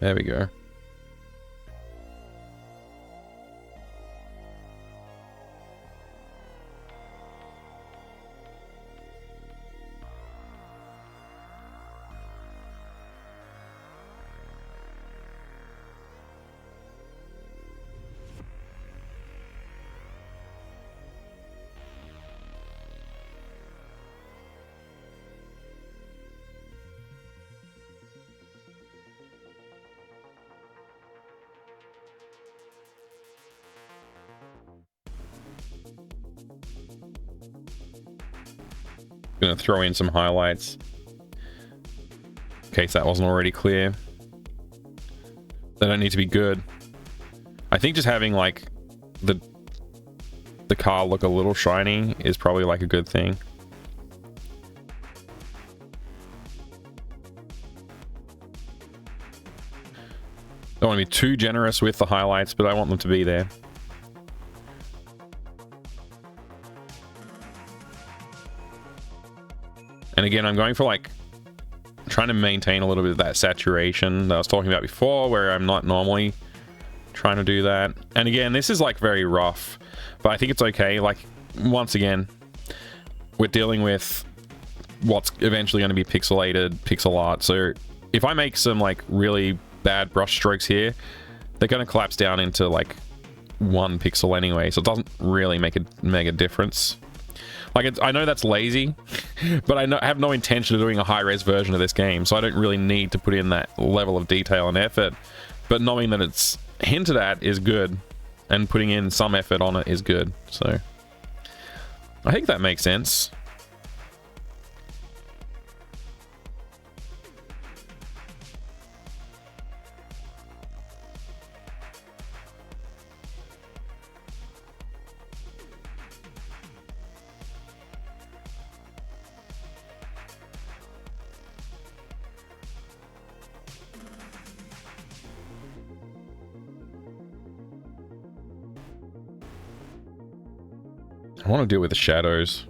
There we go. Gonna throw in some highlights in case that wasn't already clear. They don't need to be good. I think just having like the car look a little shiny is probably like a good thing. Don't want to be too generous with the highlights, but I want them to be there. And again, I'm going for like trying to maintain a little bit of that saturation that I was talking about before, where I'm not normally trying to do that. And again, this is like very rough, but I think it's okay. Like, once again, we're dealing with what's eventually going to be pixelated pixel art. So if I make some like really bad brush strokes here, they're going to collapse down into like 1 pixel anyway. So it doesn't really make a mega difference. Like, I know that's lazy, but I have no intention of doing a high-res version of this game, so I don't really need to put in that level of detail and effort. But knowing that it's hinted at is good, and putting in some effort on it is good. So I think that makes sense. I want to deal with the shadows.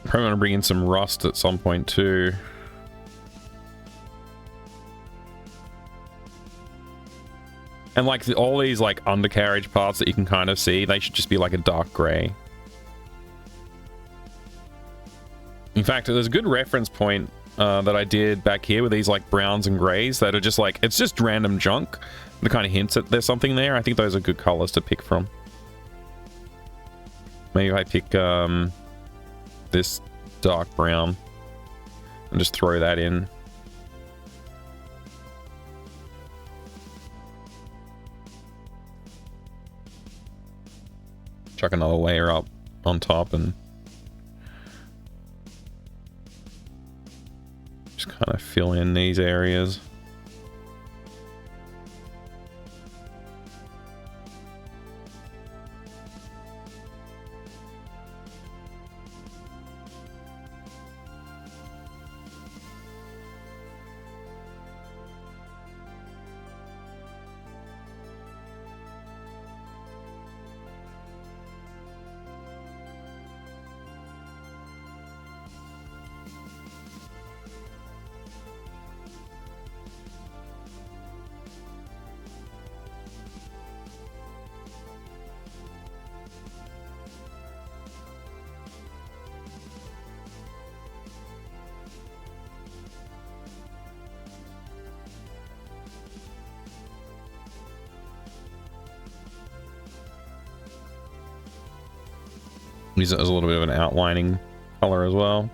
Probably want to bring in some rust at some point too. And like all these like undercarriage parts that you can kind of see, they should just be like a dark gray. In fact, there's a good reference point that I did back here with these like browns and grays that are just like, it's just random junk that kind of hints that there's something there. I think those are good colors to pick from. Maybe I pick this dark brown and just throw that in. Chuck another layer up on top and just kind of fill in these areas. Use it as a little bit of an outlining color as well.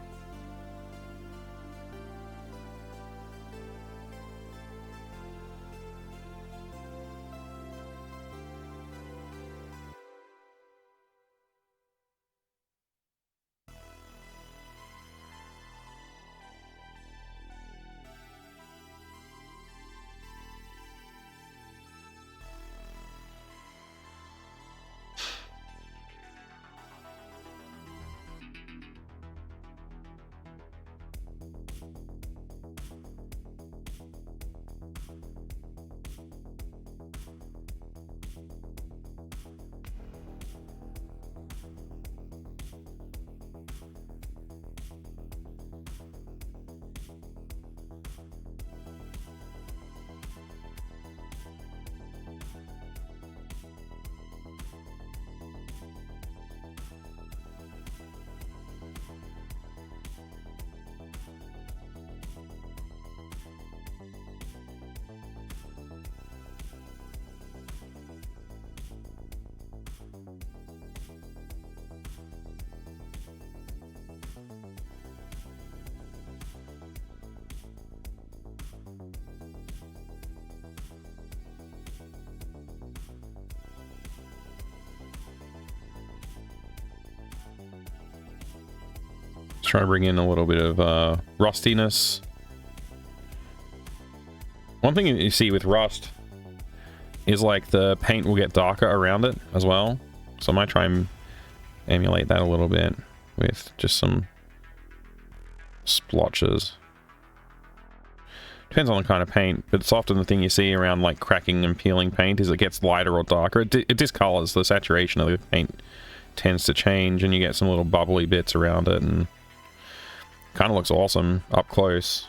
Trying to bring in a little bit of rustiness. One thing you see with rust is like the paint will get darker around it as well. So I might try and emulate that a little bit with just some splotches. Depends on the kind of paint, but it's often the thing you see around like cracking and peeling paint is it gets lighter or darker. It discolors. The saturation of the paint tends to change and you get some little bubbly bits around it, and kind of looks awesome up close.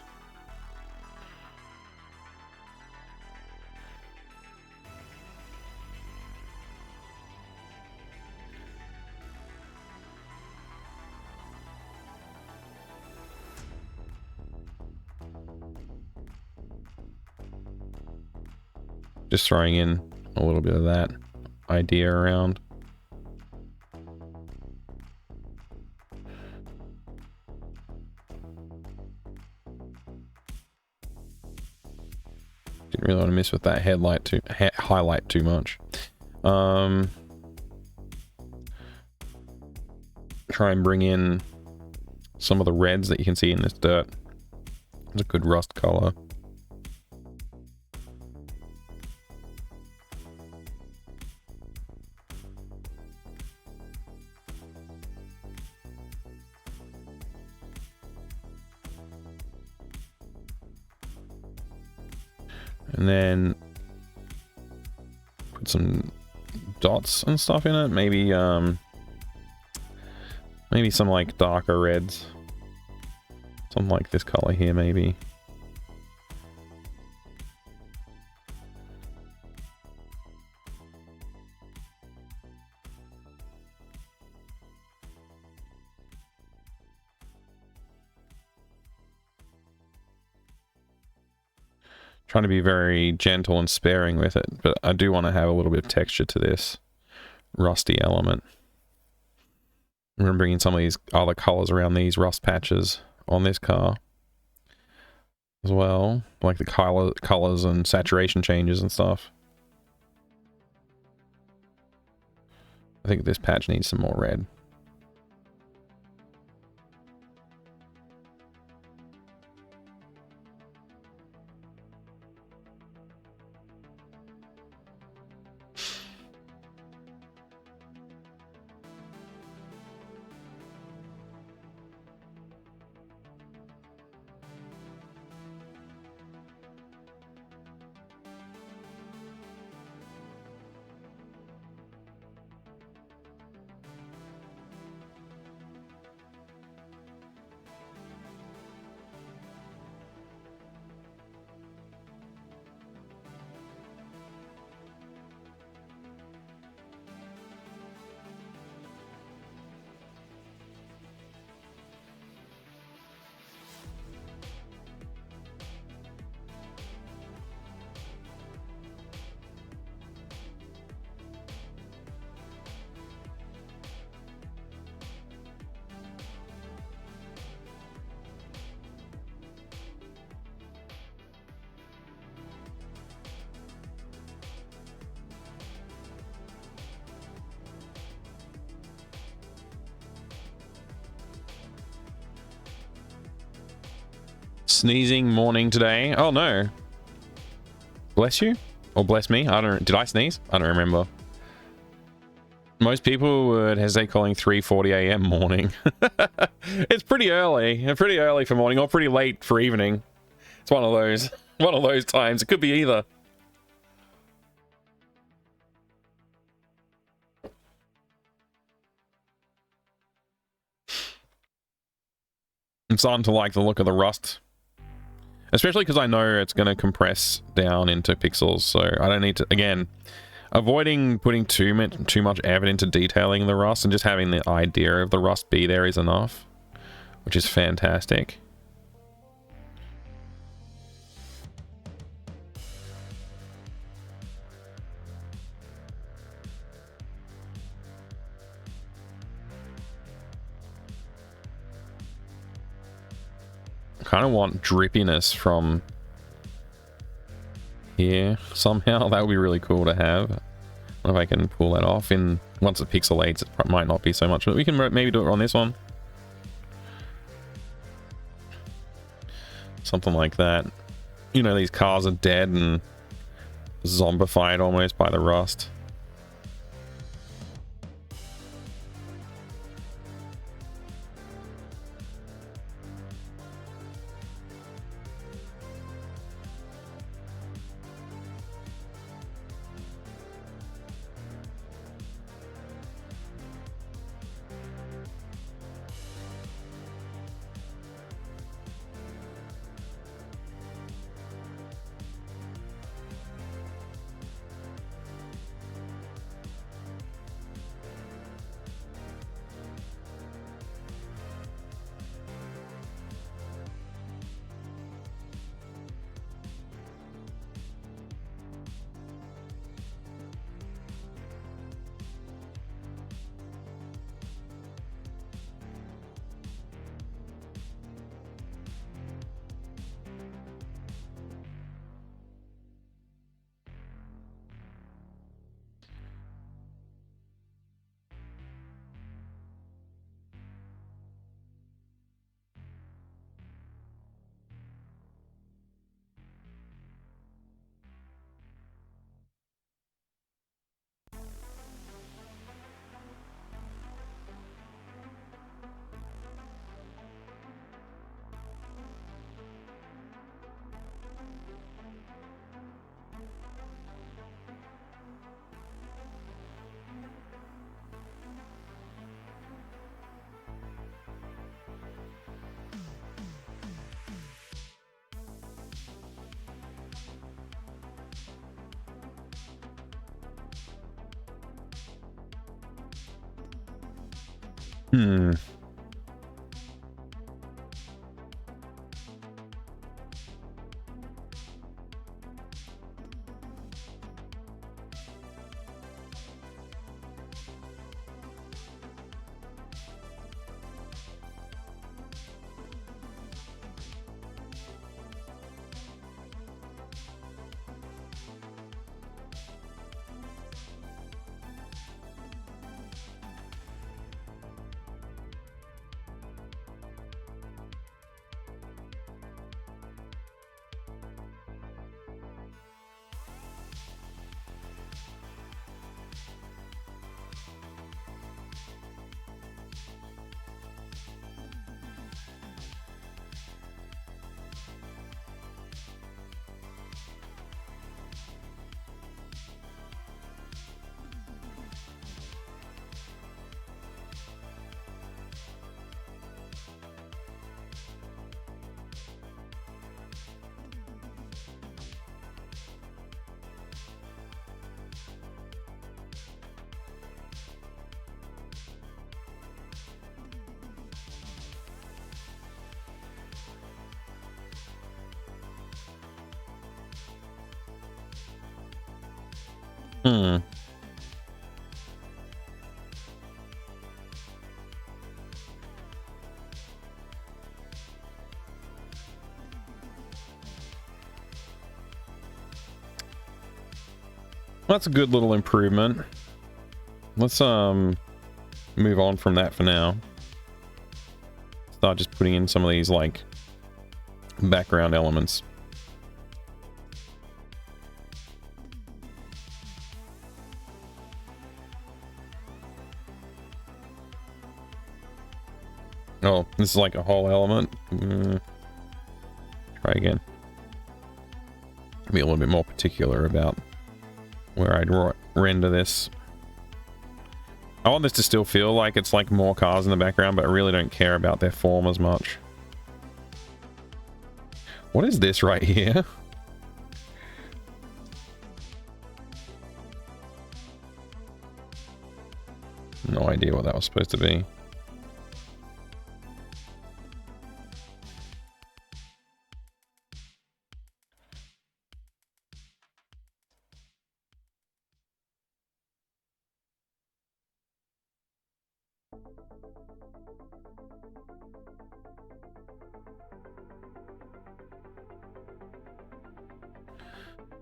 Just throwing in a little bit of that idea around. Didn't really want to mess with that highlight too much. Try and bring in some of the reds that you can see in this dirt. It's a good rust color. And then put some dots and stuff in it. Maybe maybe some like darker reds. Something like this color here, maybe. Trying to be very gentle and sparing with it, but I do want to have a little bit of texture to this rusty element. I'm going to bring in some of these other colors around these rust patches on this car as well, like the colors and saturation changes and stuff. I think this patch needs some more red. sneezing morning today. Oh no. Bless you? Or bless me? I don't... Did I sneeze? I don't remember. Most people would hesitate calling 3:40 a.m. morning. It's pretty early. Pretty early for morning, or pretty late for evening. It's one of those. One of those times. It could be either. I'm starting to like the look of the rust. Especially because I know it's going to compress down into pixels, so I don't need to... Again, avoiding putting too much effort into detailing the rust and just having the idea of the rust be there is enough, which is fantastic. I kind of want drippiness from here somehow. That would be really cool to have. I don't know if I can pull that off. In once it pixelates, it might not be so much, but we can maybe do it on this one. Something like that. You know, these cars are dead and zombified almost by the rust. That's a good little improvement. Let's move on from that for now. Start just putting in some of these like background elements. Oh, this is like a whole element. Try again. Be a little bit more particular about where I'd render this. I want this to still feel like it's like more cars in the background, but I really don't care about their form as much. What is this right here? No idea what that was supposed to be.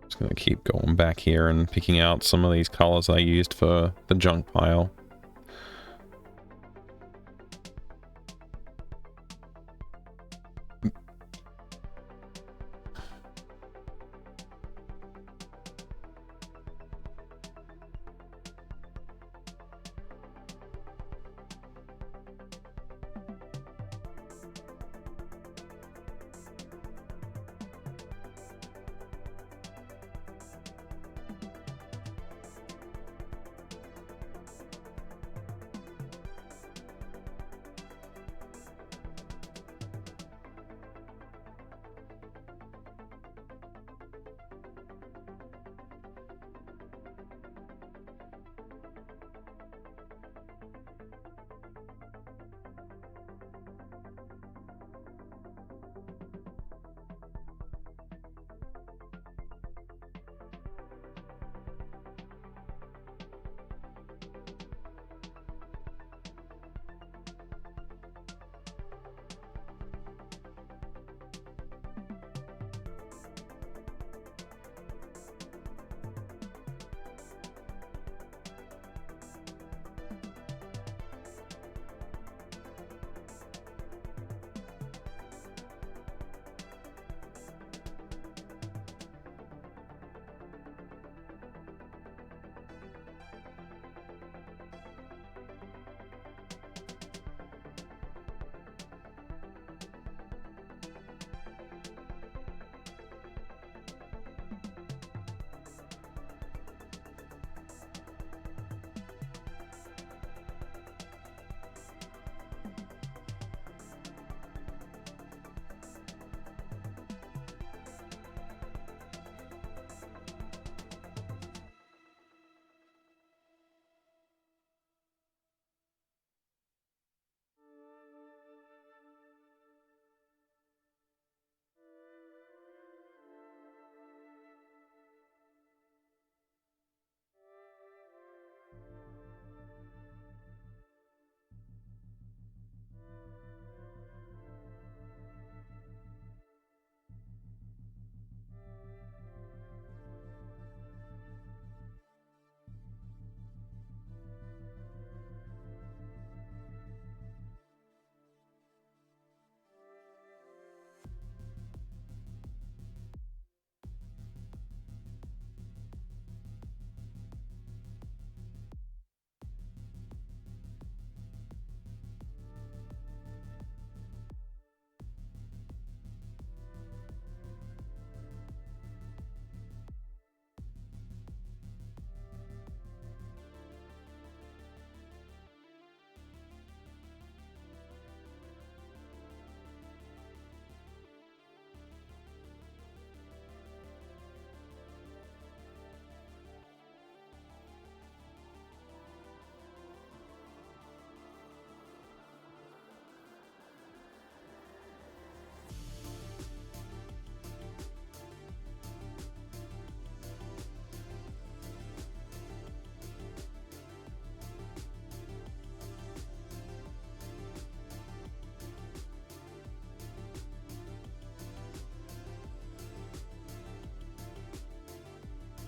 Just gonna keep going back here and picking out some of these colors I used for the junk pile.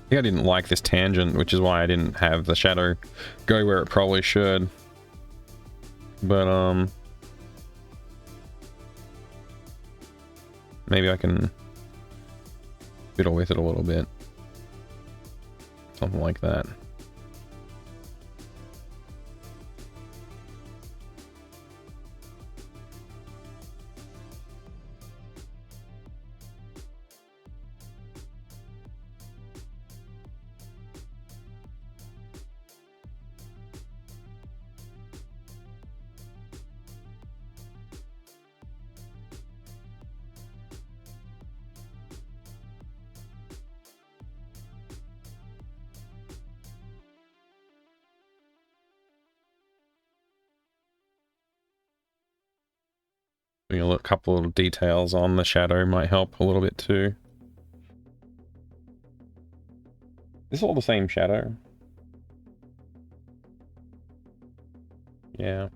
I think I didn't like this tangent, which is why I didn't have the shadow go where it probably should. But, Maybe I can fiddle with it a little bit. Something like that. Doing a couple of details on the shadow might help a little bit too. Is this all the same shadow? Yeah.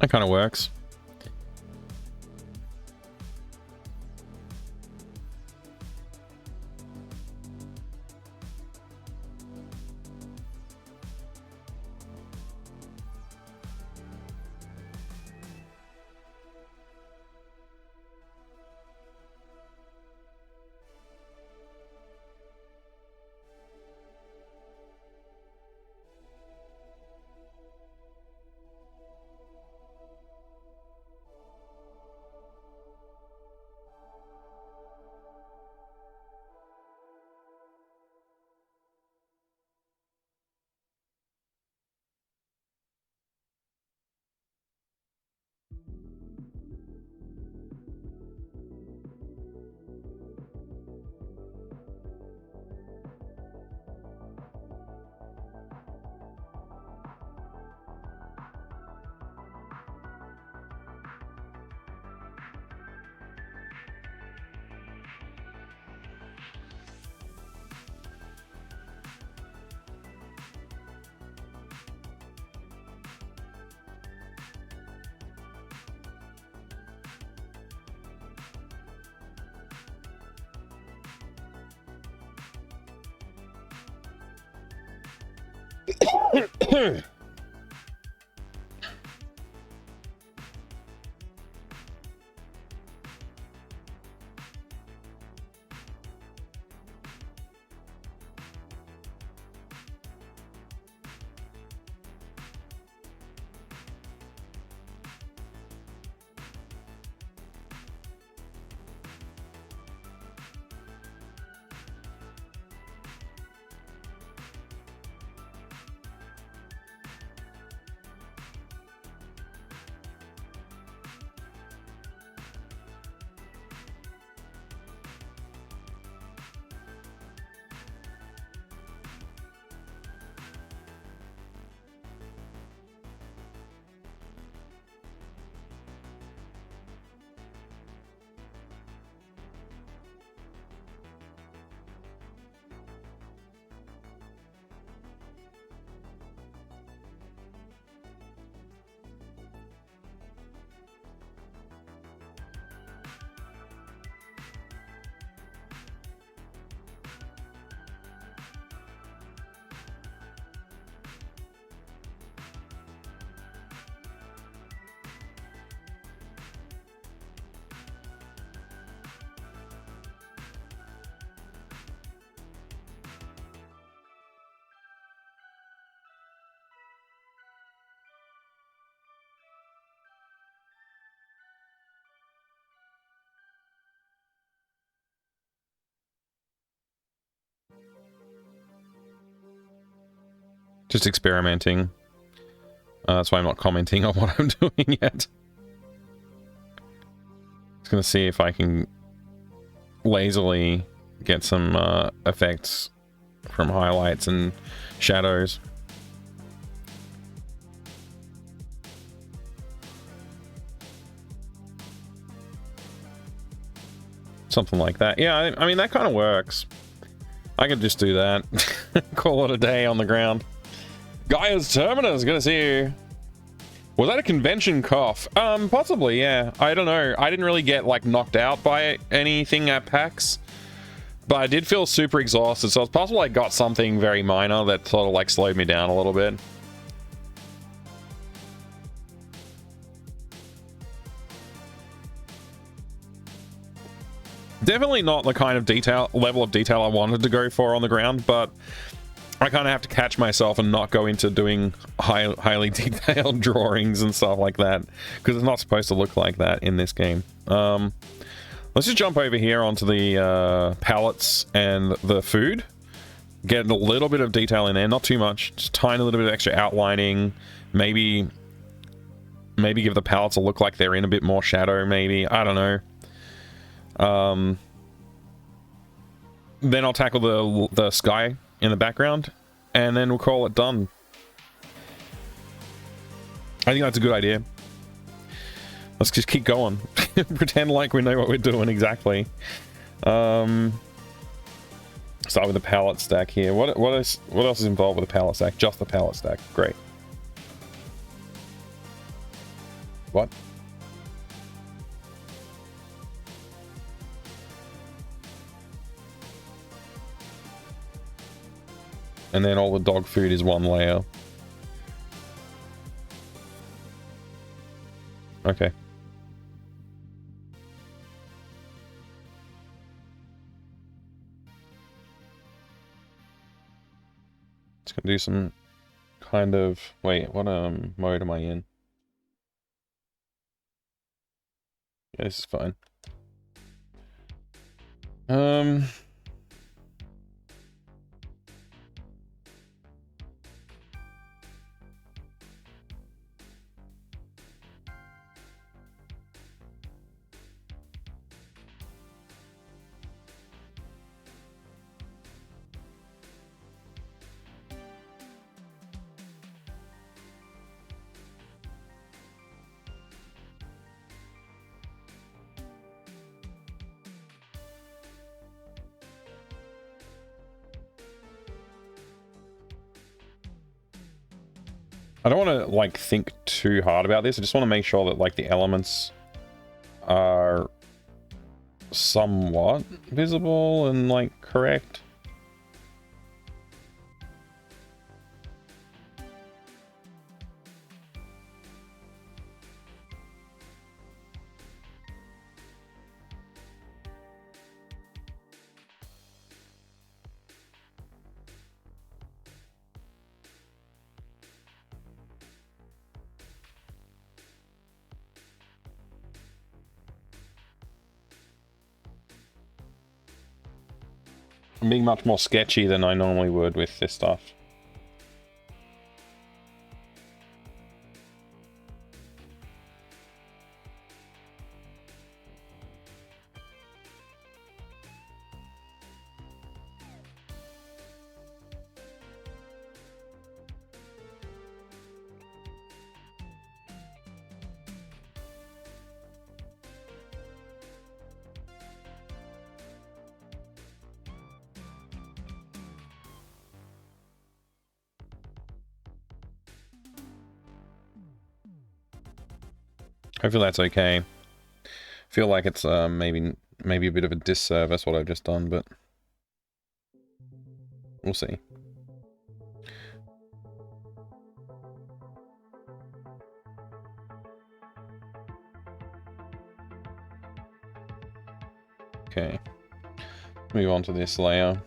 That kind of works. Just experimenting. That's why I'm not commenting on what I'm doing yet. Just gonna see if I can lazily get some effects from highlights and shadows. Something like that. Yeah, I mean, that kind of works. I could just do that. Call it a day on the ground. Gaia's Terminus, gonna see you. Was that a convention cough? Possibly, yeah. I don't know. I didn't really get, like, knocked out by anything at PAX. But I did feel super exhausted, so it's possible I got something very minor that sort of, like, slowed me down a little bit. Definitely not the kind of level of detail I wanted to go for on the ground, but I kind of have to catch myself and not go into doing highly detailed drawings and stuff like that, because it's not supposed to look like that in this game. Let's just jump over here onto the palettes and the food. Get a little bit of detail in there, not too much, just a tiny little bit of extra outlining. Maybe give the palettes a look like they're in a bit more shadow, maybe. I don't know. Then I'll tackle the sky in the background, and then we'll call it done. I think that's a good idea. Let's just keep going. Pretend like we know what we're doing exactly. Start with the palette stack here. What else is involved with the palette stack? Just the palette stack. Great. What? And then all the dog food is one layer. Okay. It's gonna do some kind of... Wait, what mode am I in? Yeah, this is fine. I don't want to, like, think too hard about this. I just want to make sure that, like, the elements are somewhat visible and, like, correct. I'm being much more sketchy than I normally would with this stuff. Hopefully that's okay. Feel like it's maybe a bit of a disservice what I've just done, but we'll see. Okay, move on to this layer.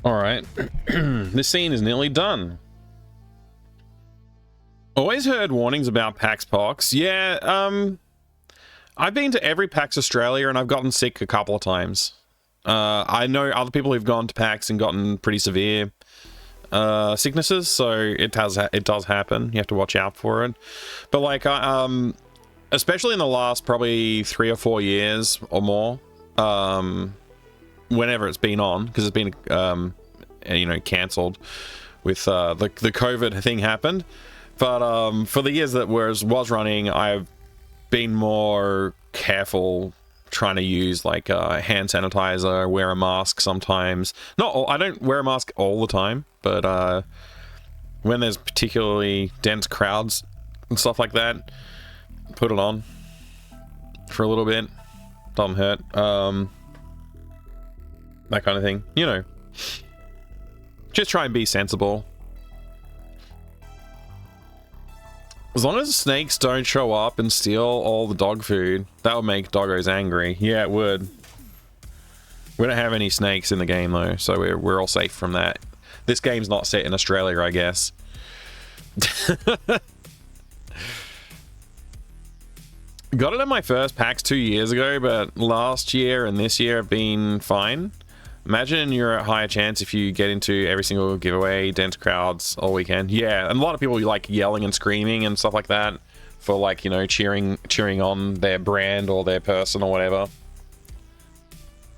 All right. This scene is nearly done. Always heard warnings about PAX Pox. Yeah, I've been to every PAX Australia and I've gotten sick a couple of times. I know other people who've gone to PAX and gotten pretty severe sicknesses, so it does happen. You have to watch out for it. But like, especially in the last probably 3 or 4 years or more, whenever it's been on, because it's been you know, cancelled with the COVID thing happened. But for the years that was running, I've been more careful trying to use like hand sanitizer, wear a mask sometimes. I don't wear a mask all the time, but when there's particularly dense crowds and stuff like that, put it on for a little bit. Doesn't hurt. That kind of thing, you know. Just try and be sensible. As long as snakes don't show up and steal all the dog food, that would make doggos angry. Yeah, it would. We don't have any snakes in the game though, so we're all safe from that. This game's not set in Australia, I guess. Got it at my first PAX 2 years ago, but last year and this year have been fine. Imagine you're at higher chance if you get into every single giveaway, dense crowds all weekend. Yeah, and a lot of people like yelling and screaming and stuff like that for like, you know, cheering on their brand or their person or whatever.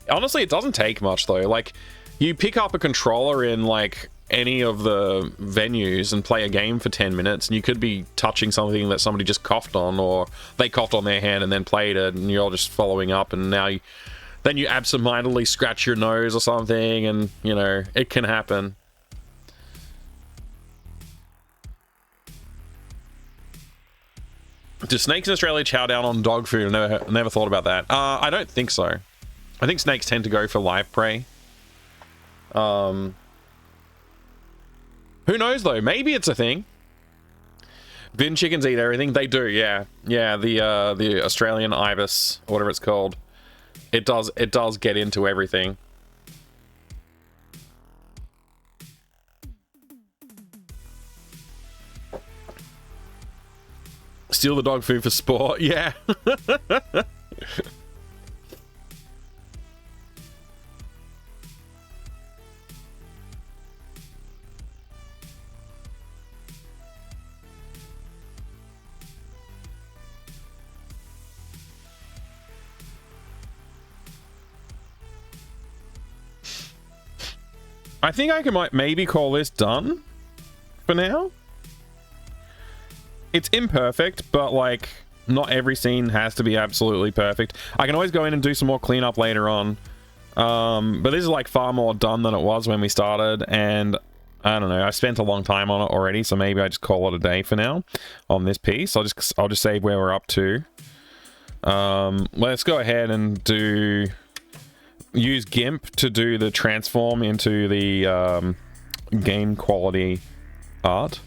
Honestly, it doesn't take much though. Like, you pick up a controller in like any of the venues and play a game for 10 minutes and you could be touching something that somebody just coughed on, or they coughed on their hand and then played it and you're just following up, and now then you absentmindedly scratch your nose or something, and, you know, it can happen. Do snakes in Australia chow down on dog food? I never thought about that. I don't think so. I think snakes tend to go for live prey. Who knows, though? Maybe it's a thing. Bin chickens eat everything. They do, yeah. Yeah, the Australian ibis, or whatever it's called. It does get into everything. Steal the dog food for sport, yeah. I think I might maybe call this done for now. It's imperfect, but like, not every scene has to be absolutely perfect. I can always go in and do some more cleanup later on. But this is like far more done than it was when we started, and I don't know, I spent a long time on it already, so maybe I just call it a day for now on this piece. I'll just save where we're up to. Let's go ahead and use GIMP to do the transform into the game quality art.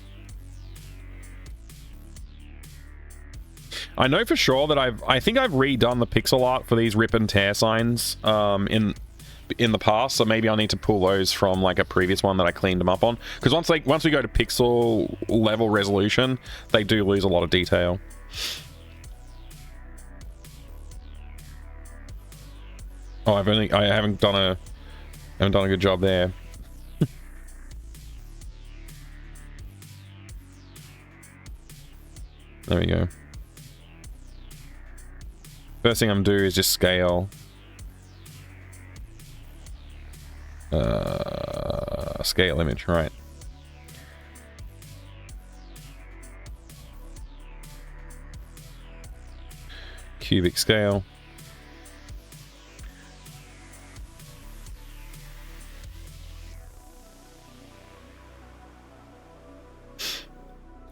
I know for sure that I think I've redone the pixel art for these rip and tear signs in the past, so maybe I need to pull those from like a previous one that I cleaned them up on, because once we go to pixel level resolution, they do lose a lot of detail. Oh, I haven't done a good job there. There we go. First thing I'm gonna do is just scale. Scale image, right. Cubic scale.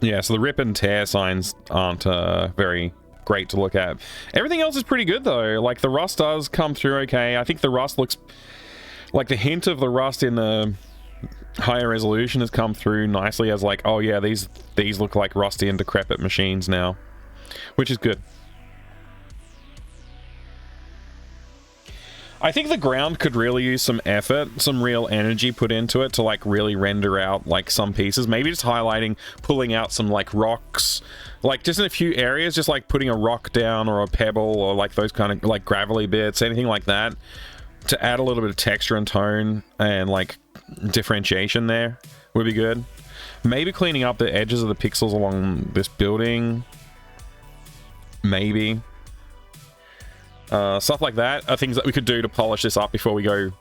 Yeah, so the rip and tear signs aren't very great to look at. Everything else is pretty good though. Like the rust does come through okay. I think the rust looks like the hint of the rust in the higher resolution has come through nicely as like, oh yeah, these look like rusty and decrepit machines now, which is good. I think the ground could really use some effort, some real energy put into it to like really render out like some pieces. Maybe just highlighting, pulling out some like rocks, like just in a few areas, just like putting a rock down or a pebble or like those kind of like gravelly bits, anything like that, to add a little bit of texture and tone and like differentiation there would be good. Maybe cleaning up the edges of the pixels along this building. Maybe. Stuff like that are things that we could do to polish this up before we go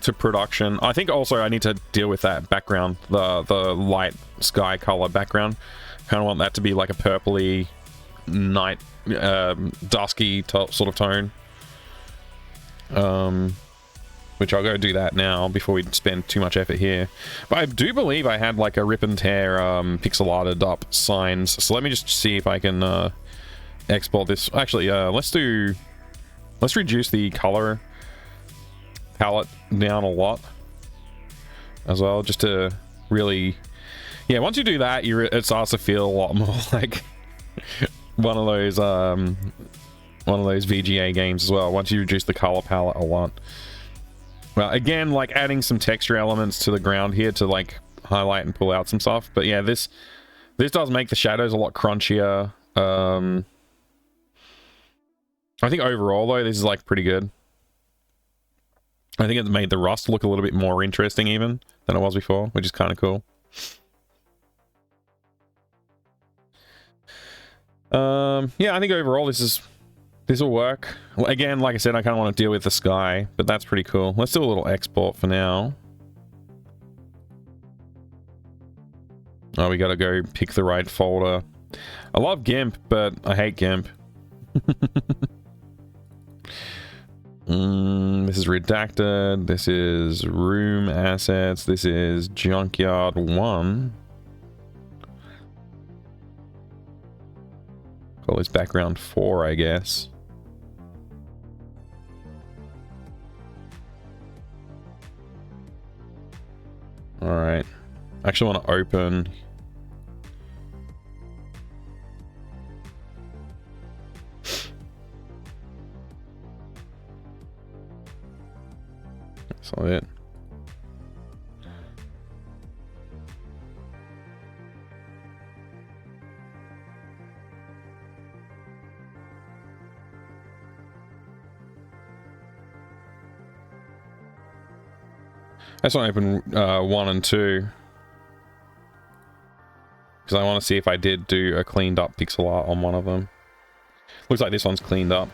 to production. I think also I need to deal with that background, the light sky color background. Kind of want that to be like a purpley, night, dusky sort of tone. Which I'll go do that now before we spend too much effort here. But I do believe I had like a rip and tear pixel arted up signs. So let me just see if I can export this. Actually, let's reduce the color palette down a lot as well, just to really, yeah, once you do that, it starts to feel a lot more like one of those VGA games as well, once you reduce the color palette a lot. Well, again, like adding some texture elements to the ground here to like highlight and pull out some stuff. But yeah, this does make the shadows a lot crunchier. I think overall though, this is like pretty good. I think it made the rust look a little bit more interesting even than it was before, which is kind of cool. Yeah, I think overall this will work. Again, like I said, I kind of want to deal with the sky, but that's pretty cool. Let's do a little export for now. Oh, we gotta go pick the right folder. I love GIMP, but I hate GIMP. This is redacted. This is room assets. This is junkyard 1. Call this background 4, I guess. All right. I actually want to open. That's not it. I just want to open 1 and 2 because I want to see if I did do a cleaned up pixel art on one of them. Looks like this one's cleaned up.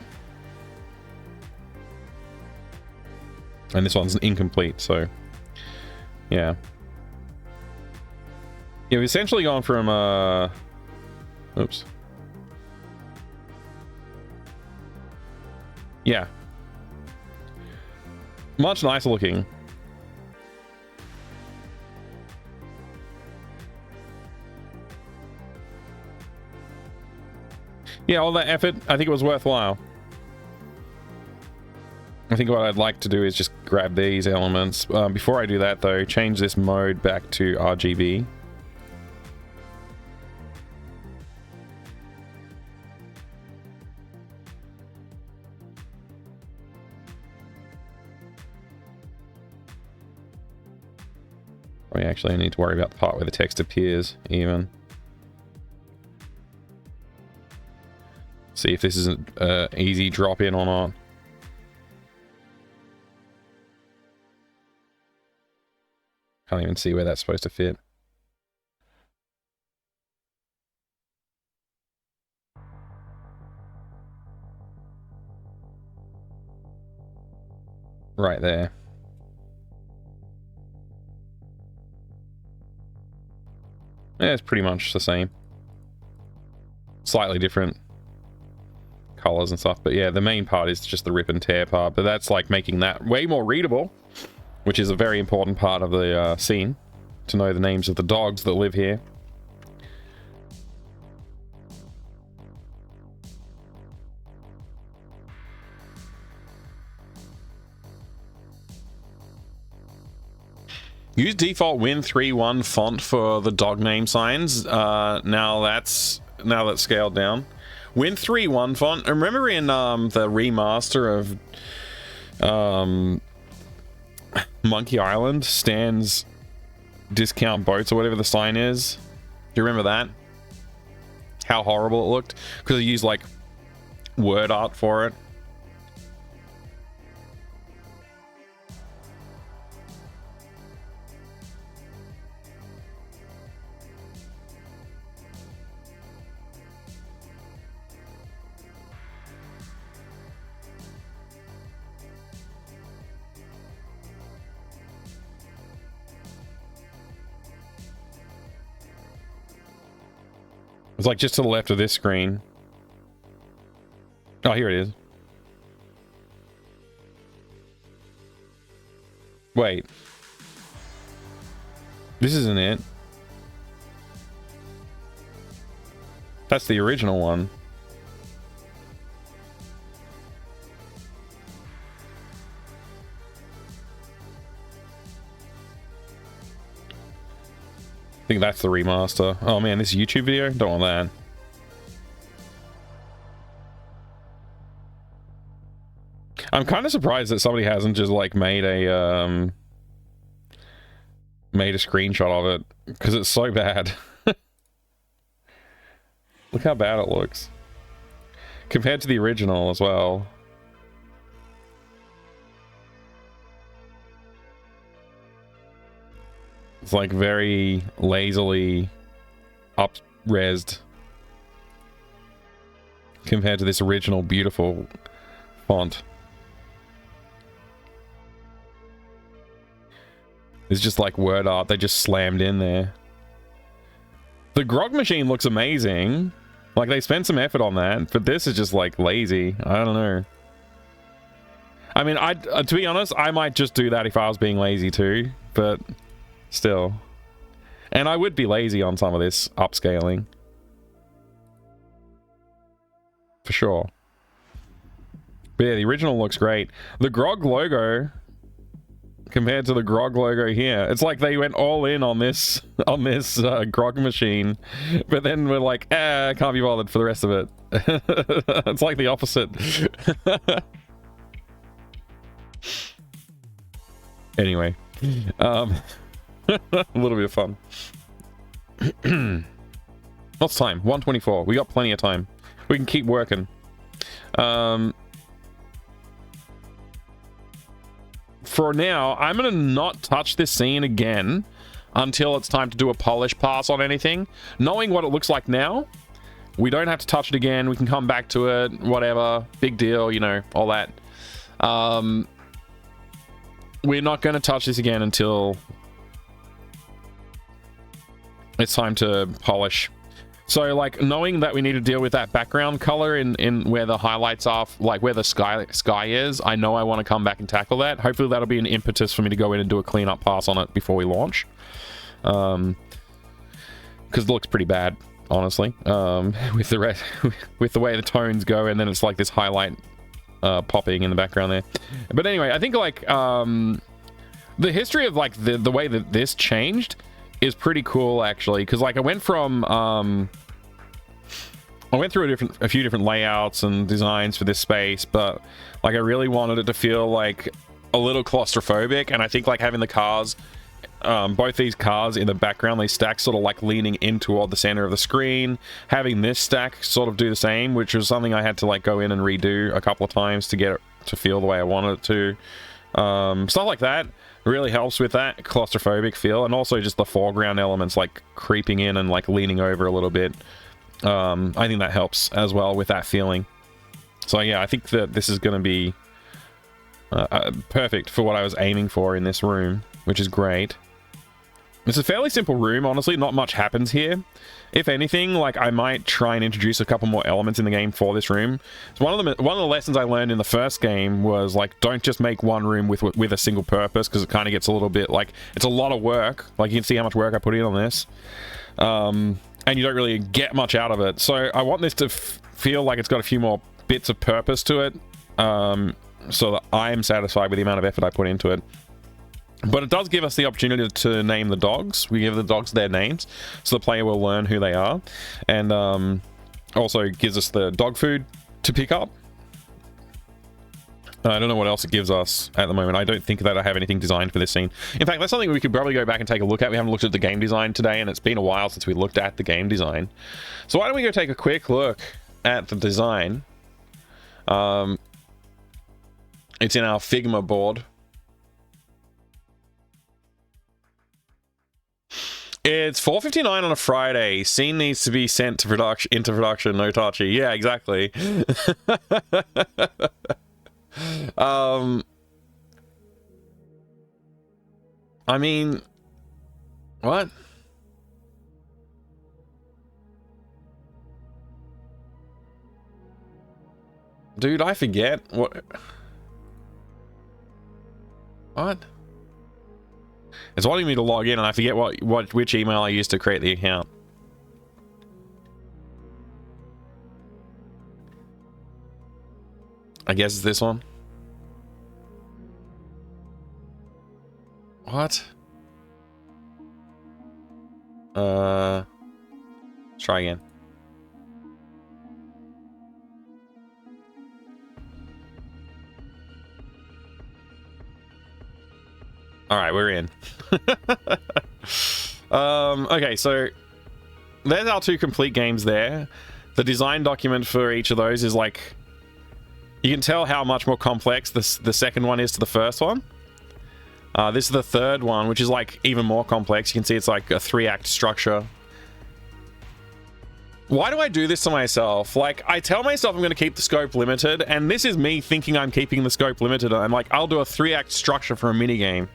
And this one's incomplete, so yeah. Yeah, we've essentially gone from oops. Yeah. Much nicer looking. Yeah, all that effort, I think it was worthwhile. I think what I'd like to do is just grab these elements. Before I do that though, change this mode back to RGB. We actually need to worry about the part where the text appears even. See if this is an easy drop in or not. Can't even see where that's supposed to fit. Right there. Yeah, it's pretty much the same. Slightly different colors and stuff, but yeah, the main part is just the rip and tear part, but that's like making that way more readable, which is a very important part of the scene, to know the names of the dogs that live here. Use default Win3.1 font for the dog name signs. Now that's scaled down. Win3.1 font. Remember in the remaster of Monkey Island stands discount boats or whatever the sign is. Do you remember that? How horrible it looked because they used like word art for it. It's like just to the left of this screen. Oh, here it is. Wait. This isn't it. That's the original one. I think that's the remaster. Oh man, this YouTube video? Don't want that. I'm kind of surprised that somebody hasn't just like made a screenshot of it because it's so bad. Look how bad it looks compared to the original as well. It's like very lazily up-resed compared to this original beautiful font. It's just like word art they just slammed in there. The grog machine looks amazing. Like they spent some effort on that, but this is just like lazy. I don't know. I mean, to be honest, I might just do that if I was being lazy too, but still. And I would be lazy on some of this upscaling. For sure. But yeah, the original looks great. The grog logo compared to the grog logo here, it's like they went all in on this grog machine, but then we're like, I can't be bothered for the rest of it. It's like the opposite. Anyway, a little bit of fun. What's time? 1:24. We got plenty of time. We can keep working. For now, I'm going to not touch this scene again until it's time to do a polish pass on anything. Knowing what it looks like now, we don't have to touch it again. We can come back to it, whatever. Big deal, you know, all that. We're not going to touch this again until it's time to polish. So, like, knowing that we need to deal with that background color in where the highlights are, like where the sky is, I know I want to come back and tackle that. Hopefully that'll be an impetus for me to go in and do a cleanup pass on it before we launch. Because it looks pretty bad, honestly, with the way the tones go, and then it's like this highlight popping in the background there. But anyway, I think, like, the history of, like, the way that this changed is pretty cool, actually, because like I went from I went through a few different layouts and designs for this space, but like I really wanted it to feel like a little claustrophobic, and I think like having the cars, both these cars in the background, they stack sort of like leaning in toward the center of the screen, having this stack sort of do the same, which was something I had to like go in and redo a couple of times to get it to feel the way I wanted it to. Stuff like that really helps with that claustrophobic feel, and also just the foreground elements like creeping in and like leaning over a little bit. I think that helps as well with that feeling. So yeah, I think that this is going to be perfect for what I was aiming for in this room, which is great. It's a fairly simple room, honestly. Not much happens here. If anything, like I might try and introduce a couple more elements in the game for this room. So one of the lessons I learned in the first game was like, don't just make one room with a single purpose, because it kind of gets a little bit like, it's a lot of work. Like you can see how much work I put in on this, and you don't really get much out of it. So I want this to feel like it's got a few more bits of purpose to it, so that I am satisfied with the amount of effort I put into it. But it does give us the opportunity to name the dogs. We give the dogs their names, so the player will learn who they are. And also gives us the dog food to pick up. I don't know what else it gives us at the moment. I don't think that I have anything designed for this scene. In fact, that's something we could probably go back and take a look at. We haven't looked at the game design today, and it's been a while since we looked at the game design. So why don't we go take a quick look at the design. It's in our Figma board. It's 4:59 on a Friday. Scene needs to be sent to into production. No touchy. Yeah, exactly. I mean, what? Dude, I forget what. It's wanting me to log in, and I forget which email I used to create the account. I guess it's this one. What? Let's try again. All right, we're in. Okay, so there's our 2 complete games there. The design document for each of those is like, you can tell how much more complex the second one is to the first one. This is the third one, which is like even more complex. You can see it's like a 3-act structure. Why do I do this to myself? Like, I tell myself I'm going to keep the scope limited, and this is me thinking I'm keeping the scope limited. I'm like, I'll do a 3-act structure for a minigame.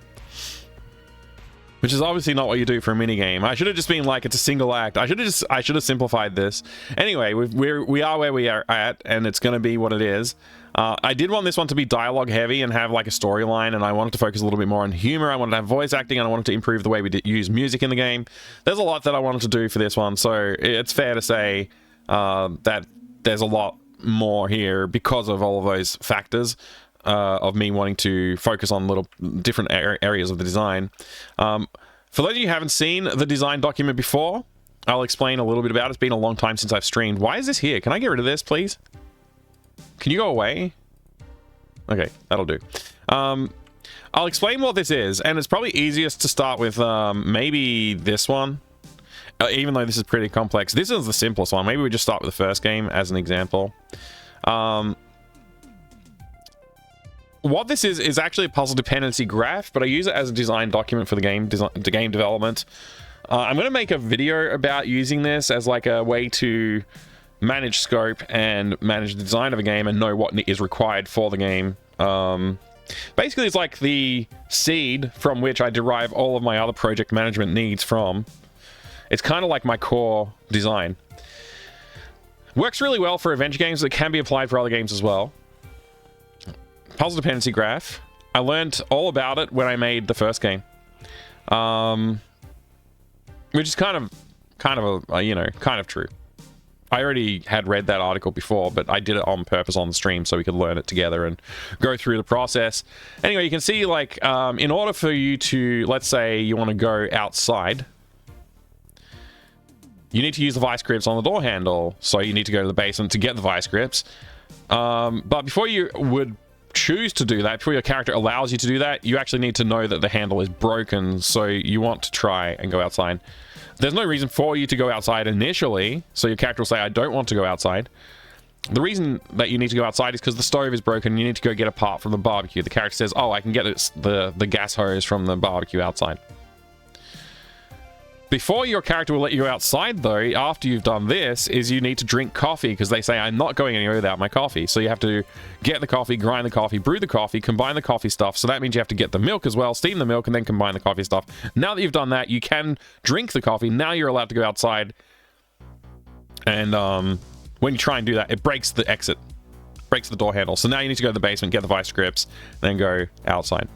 Which is obviously not what you do for a minigame. I should have just been like, it's a single act. I should have simplified this. Anyway, we are where we are at, and it's going to be what it is. I did want this one to be dialogue heavy and have like a storyline, and I wanted to focus a little bit more on humor. I wanted to have voice acting, and I wanted to improve the way we use music in the game. There's a lot that I wanted to do for this one, so it's fair to say that there's a lot more here because of all of those factors. Of me wanting to focus on little different areas of the design. For those of you who haven't seen the design document before, I'll explain a little bit about it. It's been a long time since I've streamed. Why is this here? Can I get rid of this, please? Can you go away? Okay, that'll do. I'll explain what this is, and it's probably easiest to start with maybe this one. Even though this is pretty complex. This is the simplest one. Maybe we just start with the first game as an example. What this is actually a puzzle dependency graph, but I use it as a design document for the game development. I'm going to make a video about using this as like a way to manage scope and manage the design of a game and know what is required for the game. Basically, it's like the seed from which I derive all of my other project management needs from. It's kind of like my core design. Works really well for adventure games. It can be applied for other games as well. Puzzle dependency graph. I learned all about it when I made the first game, which is kind of true. I already had read that article before, but I did it on purpose on the stream so we could learn it together and go through the process. Anyway, you can see like in order for you to, let's say you want to go outside, you need to use the vice grips on the door handle, so you need to go to the basement to get the vice grips. But before you would choose to do that, before your character allows you to do that, you actually need to know that the handle is broken, so you want to try and go outside. There's no reason for you to go outside initially, so your character will say, I don't want to go outside. The reason that you need to go outside is because the stove is broken, you need to go get a part from the barbecue. The character says, oh, I can get the gas hose from the barbecue outside. Before your character will let you go outside, though, after you've done this, is you need to drink coffee, because they say, I'm not going anywhere without my coffee. So you have to get the coffee, grind the coffee, brew the coffee, combine the coffee stuff. So that means you have to get the milk as well, steam the milk, and then combine the coffee stuff. Now that you've done that, you can drink the coffee. Now you're allowed to go outside. And when you try and do that, it breaks the exit, breaks the door handle. So now you need to go to the basement, get the vice grips, then go outside.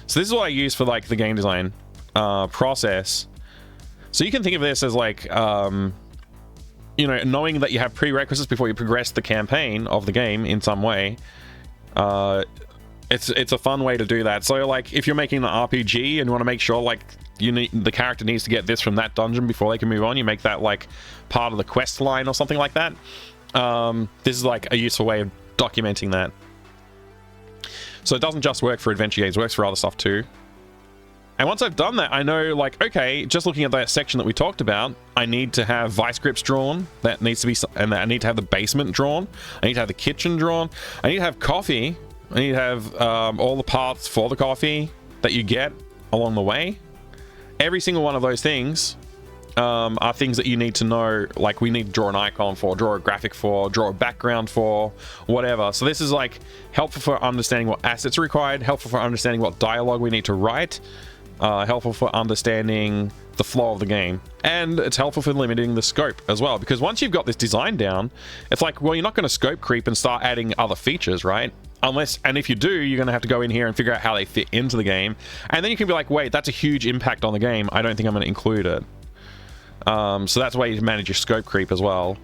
So this is what I use for like the game design process. So you can think of this as like, knowing that you have prerequisites before you progress the campaign of the game in some way. It's a fun way to do that. So like, if you're making an RPG and you want to make sure like the character needs to get this from that dungeon before they can move on, you make that like part of the quest line or something like that. This is like a useful way of documenting that. So it doesn't just work for adventure games, it works for other stuff too. And once I've done that, I know, like, okay, just looking at that section that we talked about, I need to have vice grips drawn. That needs to be, and I need to have the basement drawn. I need to have the kitchen drawn. I need to have coffee. I need to have all the parts for the coffee that you get along the way. Every single one of those things are things that you need to know, like we need to draw an icon for, draw a graphic for, draw a background for, whatever. So this is like helpful for understanding what assets are required, helpful for understanding what dialogue we need to write, helpful for understanding the flow of the game, and it's helpful for limiting the scope as well, because once you've got this design down, it's like, well, you're not going to scope creep and start adding other features, right? Unless, and if you do, you're going to have to go in here and figure out how they fit into the game, and then you can be like, wait, that's a huge impact on the game, I don't think I'm going to include it. So that's why you manage your scope creep as well.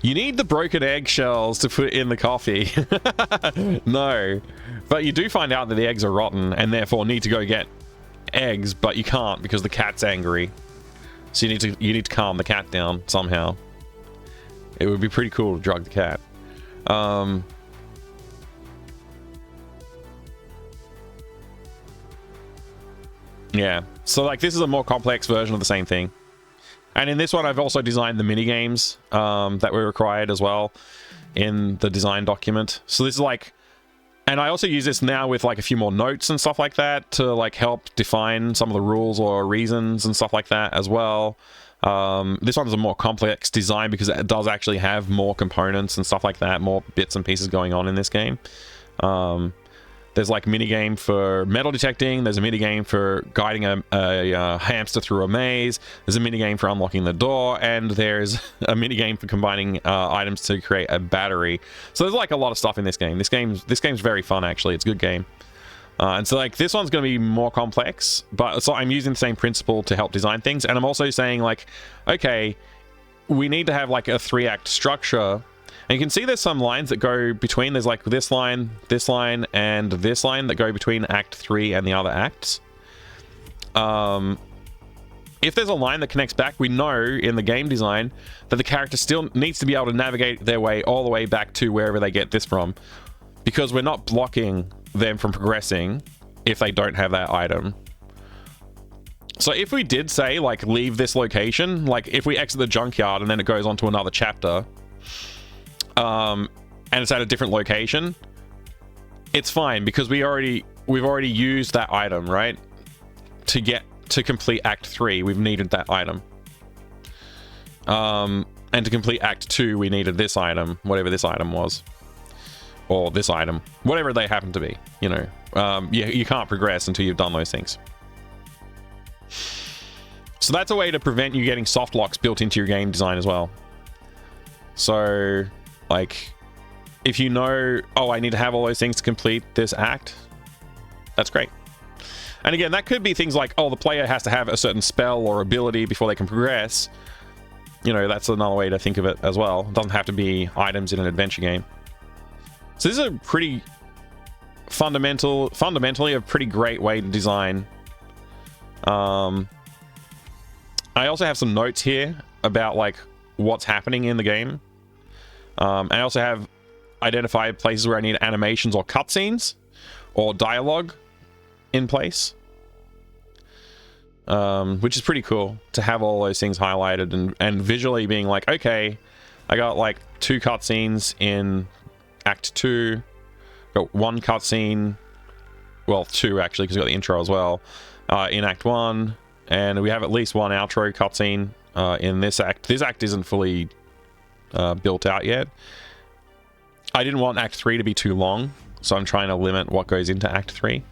You need the broken eggshells to put in the coffee. No, but you do find out that the eggs are rotten and therefore need to go get eggs, but you can't because the cat's angry. So you need to calm the cat down somehow. It would be pretty cool to drug the cat. Yeah, so like this is a more complex version of the same thing. And in this one, I've also designed the mini games that were required as well in the design document. So this is like, and I also use this now with like a few more notes and stuff like that to like help define some of the rules or reasons and stuff like that as well. This one is a more complex design because it does actually have more components and stuff like that, more bits and pieces going on in this game. There's like a mini game for metal detecting. There's a mini game for guiding a hamster through a maze. There's a mini game for unlocking the door, and there's a mini game for combining items to create a battery. So there's like a lot of stuff in this game. This game's very fun actually. It's a good game. And so like this one's going to be more complex, but so I'm using the same principle to help design things. And I'm also saying like, okay, we need to have like a 3-act structure. And you can see there's some lines that go between, there's like this line, and this line that go between Act 3 and the other acts. If there's a line that connects back, we know in the game design that the character still needs to be able to navigate their way all the way back to wherever they get this from. Because we're not blocking them from progressing if they don't have that item. So if we did say, like, leave this location, like if we exit the junkyard and then it goes on to another chapter, and it's at a different location, it's fine because we've already used that item, right? To complete Act 3, we've needed that item. And to complete Act 2, we needed this item, whatever this item was. Or this item, whatever they happen to be, you know. You can't progress until you've done those things. So that's a way to prevent you getting soft locks built into your game design as well. So, like, if you know, oh, I need to have all those things to complete this act, that's great. And again, that could be things like, oh, the player has to have a certain spell or ability before they can progress. You know, that's another way to think of it as well. It doesn't have to be items in an adventure game. So this is a pretty fundamentally a pretty great way to design. I also have some notes here about like what's happening in the game. I also have identified places where I need animations or cutscenes or dialogue in place, which is pretty cool to have all those things highlighted and visually being like, okay, I got like 2 cutscenes in Act 2, got 1 cutscene, well 2 actually because we got the intro as well, in Act 1, and we have at least 1 outro cutscene in this act. This act isn't fully built out yet. I didn't want Act 3 to be too long, so I'm trying to limit what goes into Act 3.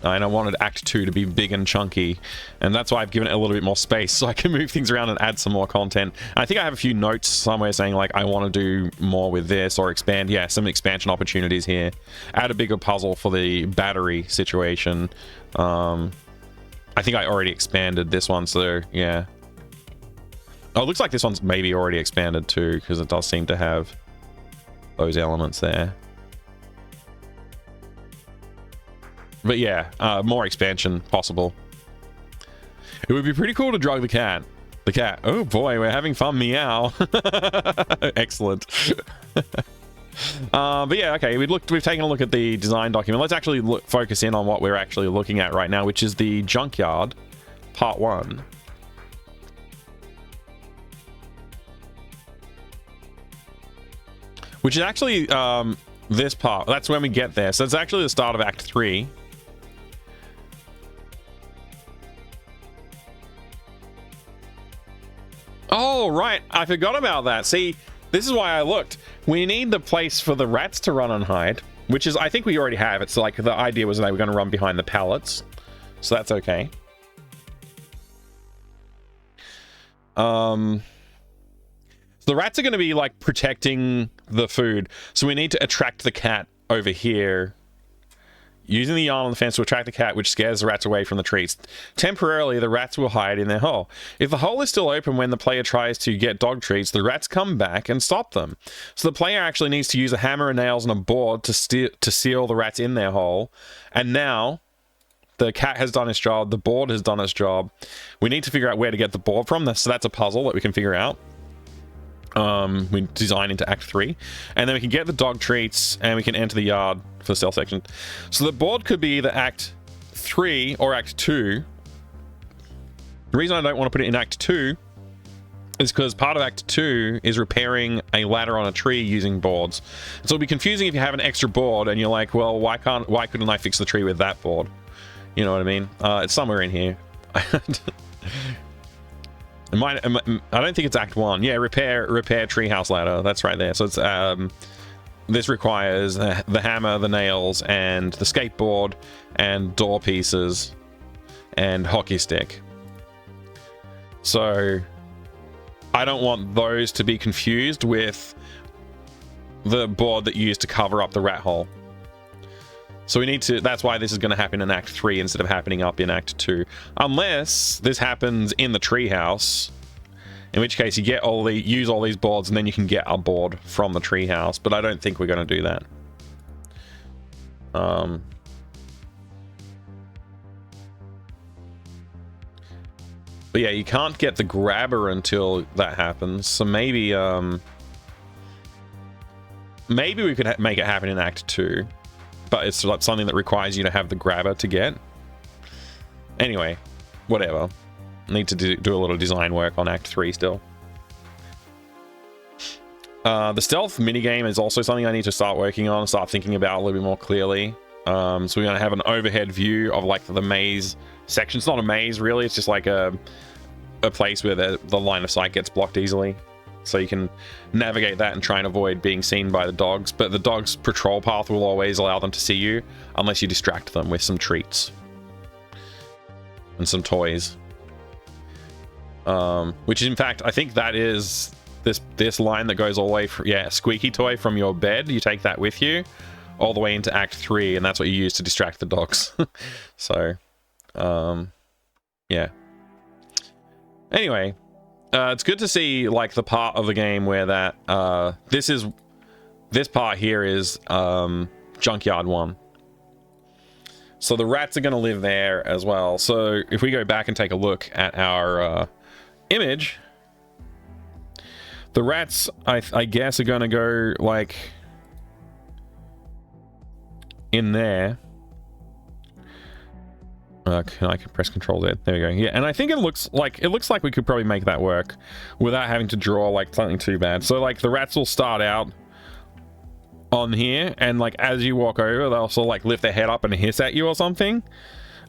And I wanted Act 2 to be big and chunky, and that's why I've given it a little bit more space so I can move things around and add some more content. And I think I have a few notes somewhere saying like I want to do more with this or expand. Yeah, some expansion opportunities here. Add a bigger puzzle for the battery situation. I think I already expanded this one, so yeah. Oh, it looks like this one's maybe already expanded too, because it does seem to have those elements there. But yeah, more expansion possible. It would be pretty cool to drug the cat. The cat. Oh boy, we're having fun. Meow. Excellent. But yeah, okay, we've taken a look at the design document. Let's actually focus in on what we're actually looking at right now, which is the junkyard part 1. Which is actually this part. That's when we get there. So it's actually the start of Act 3. Oh, right. I forgot about that. See, this is why I looked. We need the place for the rats to run and hide, which is, I think we already have. It's like the idea was they were going to run behind the pallets. So that's okay. So the rats are going to be like protecting the food. So we need to attract the cat over here. Using the yarn on the fence to attract the cat, which scares the rats away from the trees. Temporarily, the rats will hide in their hole. If the hole is still open when the player tries to get dog treats, the rats come back and stop them. So the player actually needs to use a hammer and nails and a board to seal the rats in their hole. And now, the cat has done its job. The board has done its job. We need to figure out where to get the board from. So that's a puzzle that we can figure out. We design into Act 3, and then we can get the dog treats and we can enter the yard for the stealth section. So the board could be either Act 3 or Act 2. The reason I don't want to put it in Act 2 is because part of Act 2 is repairing a ladder on a tree using boards. So it'll be confusing if you have an extra board and you're like, well, why couldn't I fix the tree with that board? You know what I mean? It's somewhere in here. I don't think it's Act 1. Yeah, repair treehouse ladder. That's right there. So it's this requires the hammer, the nails, and the skateboard, and door pieces, and hockey stick. So I don't want those to be confused with the board that you use to cover up the rat hole. So we need to, that's why this is going to happen in Act 3 instead of happening up in Act 2. Unless this happens in the treehouse, in which case you use all these boards and then you can get a board from the treehouse, but I don't think we're going to do that. But yeah, you can't get the grabber until that happens, so maybe maybe we could make it happen in Act 2. But it's like something that requires you to have the grabber to get. Anyway, whatever. Need to do a little design work on Act 3 still. The stealth minigame is also something I need to start working on, start thinking about a little bit more clearly. So we're going to have an overhead view of like the maze section. It's not a maze really, it's just like a place where the line of sight gets blocked easily. So you can navigate that and try and avoid being seen by the dogs. But the dog's patrol path will always allow them to see you unless you distract them with some treats. And some toys. Which in fact, I think that is this line that goes all the way from, yeah, squeaky toy from your bed. You take that with you all the way into Act 3 and that's what you use to distract the dogs. So, yeah. Anyway. It's good to see like the part of the game where that this part here is junkyard 1. So the rats are going to live there as well. So if we go back and take a look at our image, the rats I guess are going to go like in there. I can press Control Z. There we go. Yeah, and I think it looks like we could probably make that work without having to draw like something too bad. So like the rats will start out on here, and like as you walk over, they'll sort of like lift their head up and hiss at you or something.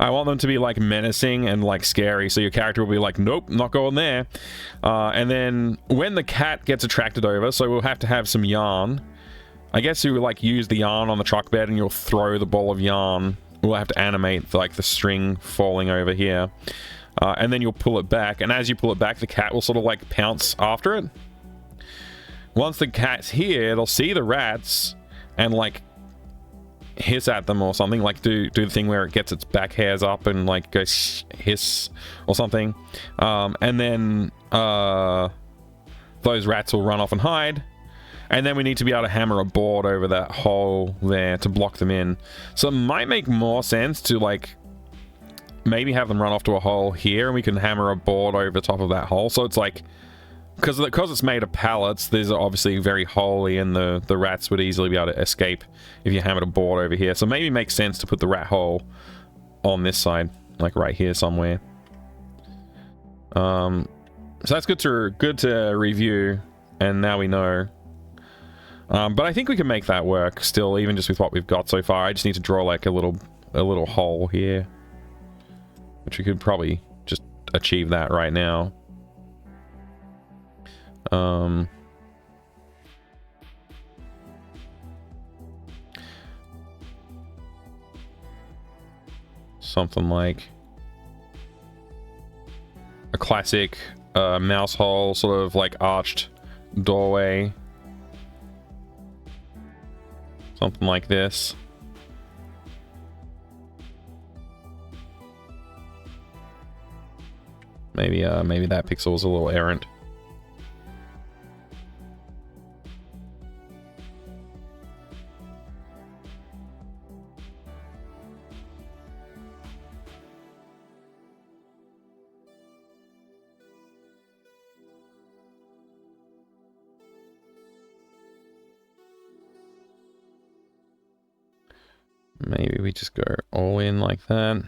I want them to be like menacing and like scary, so your character will be like, nope, not going there. And then when the cat gets attracted over, so we'll have to have some yarn. I guess you like use the yarn on the truck bed, and you'll throw the ball of yarn. We'll have to animate like the string falling over here, and then you'll pull it back, and as you pull it back the cat will sort of like pounce after it. Once the cat's here, it'll see the rats and like hiss at them or something, like do the thing where it gets its back hairs up and like goes hiss or something, and then those rats will run off and hide. And then we need to be able to hammer a board over that hole there to block them in. So it might make more sense to like maybe have them run off to a hole here, and we can hammer a board over the top of that hole. So it's like because it's made of pallets, there's obviously very holy, and the rats would easily be able to escape if you hammered a board over here. So maybe it makes sense to put the rat hole on this side, like right here somewhere. So that's good to review, and now we know. But I think we can make that work still, even just with what we've got so far. I just need to draw like a little hole here, which we could probably just achieve that right now. Something like a classic mouse hole, sort of like arched doorway. Something like this. Maybe that pixel was a little errant. Maybe we just go all in like that.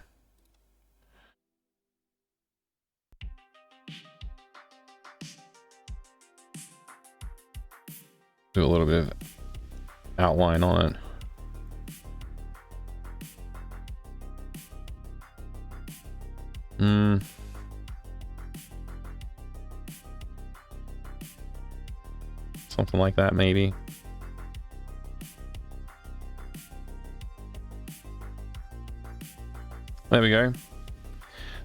Do a little bit of outline on it. Something like that, maybe. There we go.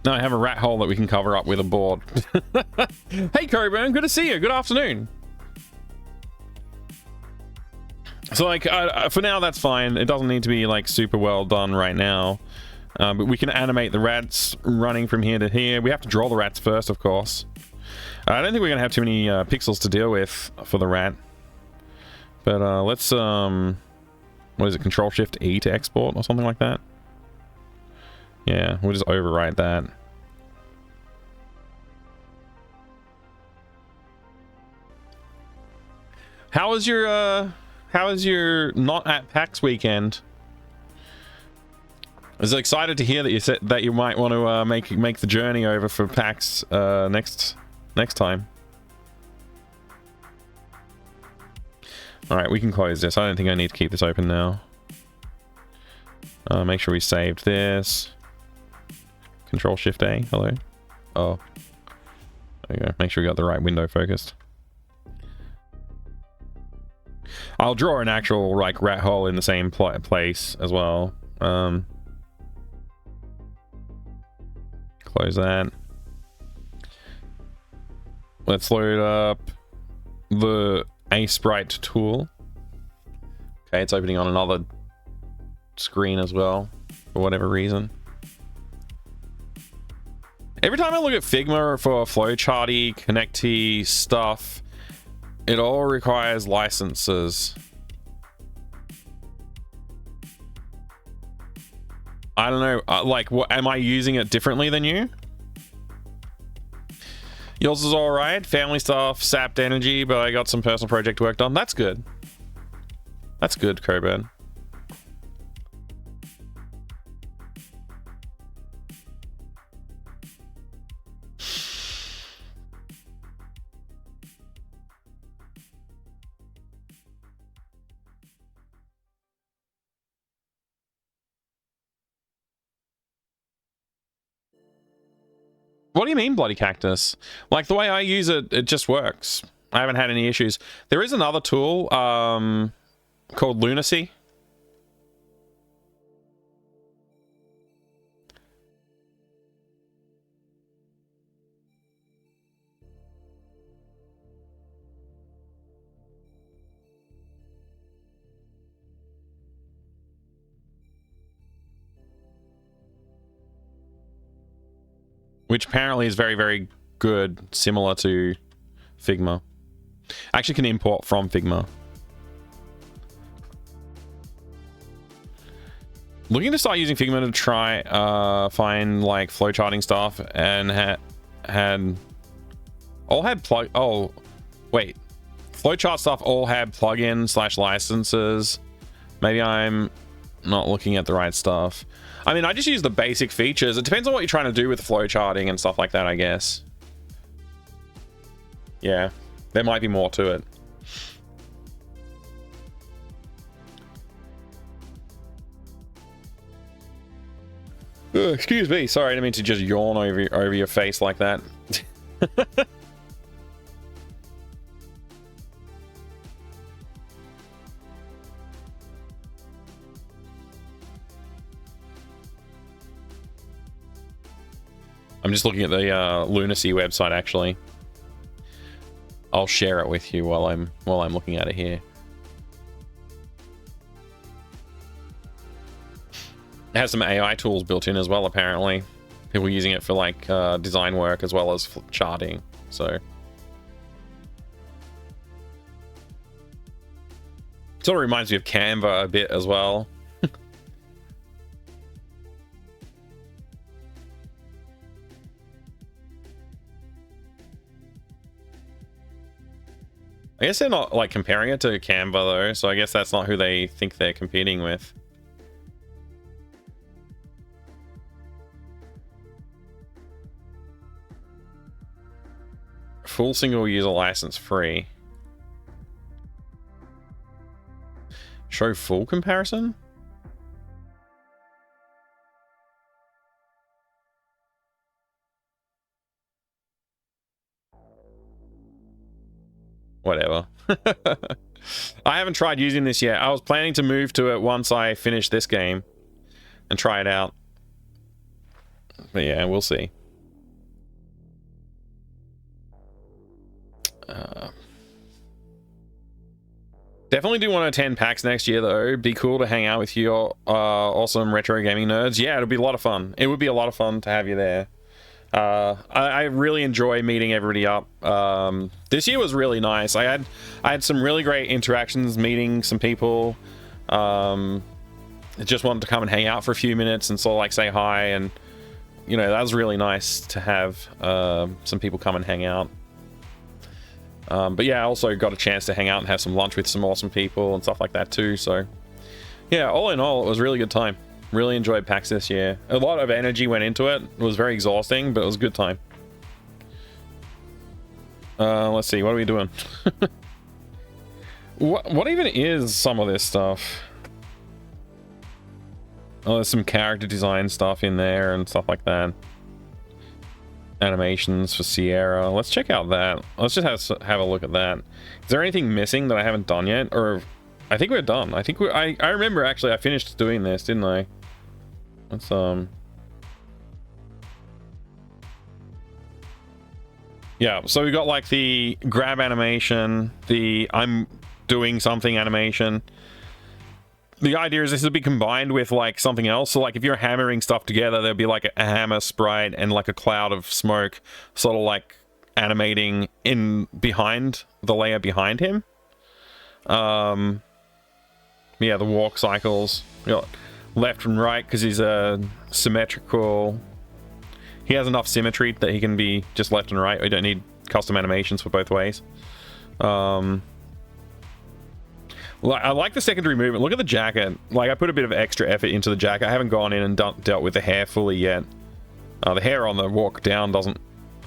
Now I have a rat hole that we can cover up with a board. Hey, Coburn, good to see you. Good afternoon. So, like, for now, that's fine. It doesn't need to be, like, super well done right now. But we can animate the rats running from here to here. We have to draw the rats first, of course. I don't think we're going to have too many pixels to deal with for the rat. But let's, what is it, Control-Shift-E to export or something like that? Yeah, we'll just overwrite that. How was your not at PAX weekend? I was excited to hear that you said that you might want to make the journey over for PAX next time. All right, we can close this. I don't think I need to keep this open now. Make sure we saved this. Control-Shift-A. Hello. Oh. There you go. Make sure we got the right window focused. I'll draw an actual, like, rat hole in the same place as well. Close that. Let's load up the A-Sprite tool. Okay, it's opening on another screen as well, for whatever reason. Every time I look at Figma for flowcharty, connecty stuff, it all requires licenses. I don't know, like, what, am I using it differently than you? Yours is all right. Family stuff, sapped energy, but I got some personal project work done. That's good. That's good, Coburn. What do you mean, bloody cactus? Like, the way I use it, it just works. I haven't had any issues. There is another tool called Lunacy. Which apparently is very, very good, similar to Figma. Actually can import from Figma. Looking to start using Figma to try find like flowcharting stuff, and had All had plug. Oh, wait. Flowchart stuff all had plugins / licenses. Maybe I'm not looking at the right stuff. I mean, I just use the basic features. It depends on what you're trying to do with flowcharting and stuff like that, I guess. Yeah, there might be more to it. Ugh, excuse me. Sorry, I didn't mean to just yawn over your face like that. I'm just looking at the Lunacy website, actually. I'll share it with you while I'm looking at it here. It has some AI tools built in as well, apparently. People using it for like design work as well as charting. So sort of reminds me of Canva a bit as well. I guess they're not like comparing it to Canva though, so I guess that's not who they think they're competing with. Full single user license free. Show full comparison? Whatever. I haven't tried using this yet. I was planning to move to it once I finish this game and try it out. But yeah, we'll see. Definitely do want to attend PAX next year though. It'd be cool to hang out with you awesome retro gaming nerds. Yeah, it'll be a lot of fun. It would be a lot of fun to have you there. I really enjoy meeting everybody up. This year was really nice. I had some really great interactions meeting some people. Just wanted to come and hang out for a few minutes and sort of like say hi, and you know, that was really nice to have some people come and hang out. But yeah, I also got a chance to hang out and have some lunch with some awesome people and stuff like that too. So yeah, all in all, it was a really good time. Really enjoyed PAX this year. A lot of energy went into it. It was very exhausting, but it was a good time. Let's see, what are we doing? What even is some of this stuff? Oh, there's some character design stuff in there and stuff like that. Animations for Sierra. Let's check out that. Let's just have a look at that. Is there anything missing that I haven't done yet? Or I think we're done. I think I remember actually I finished doing this, didn't I? Let's yeah, so we got like the grab animation, the I'm doing something animation. The idea is this will be combined with like something else. So like if you're hammering stuff together, there'll be like a hammer sprite and like a cloud of smoke sort of like animating in behind the layer behind him. Yeah, the walk cycles. We got left and right because he's symmetrical. He has enough symmetry that he can be just left and right. We don't need custom animations for both ways. I like the secondary movement. Look at the jacket. Like, I put a bit of extra effort into the jacket. I haven't gone in and dealt with the hair fully yet. The hair on the walk down doesn't,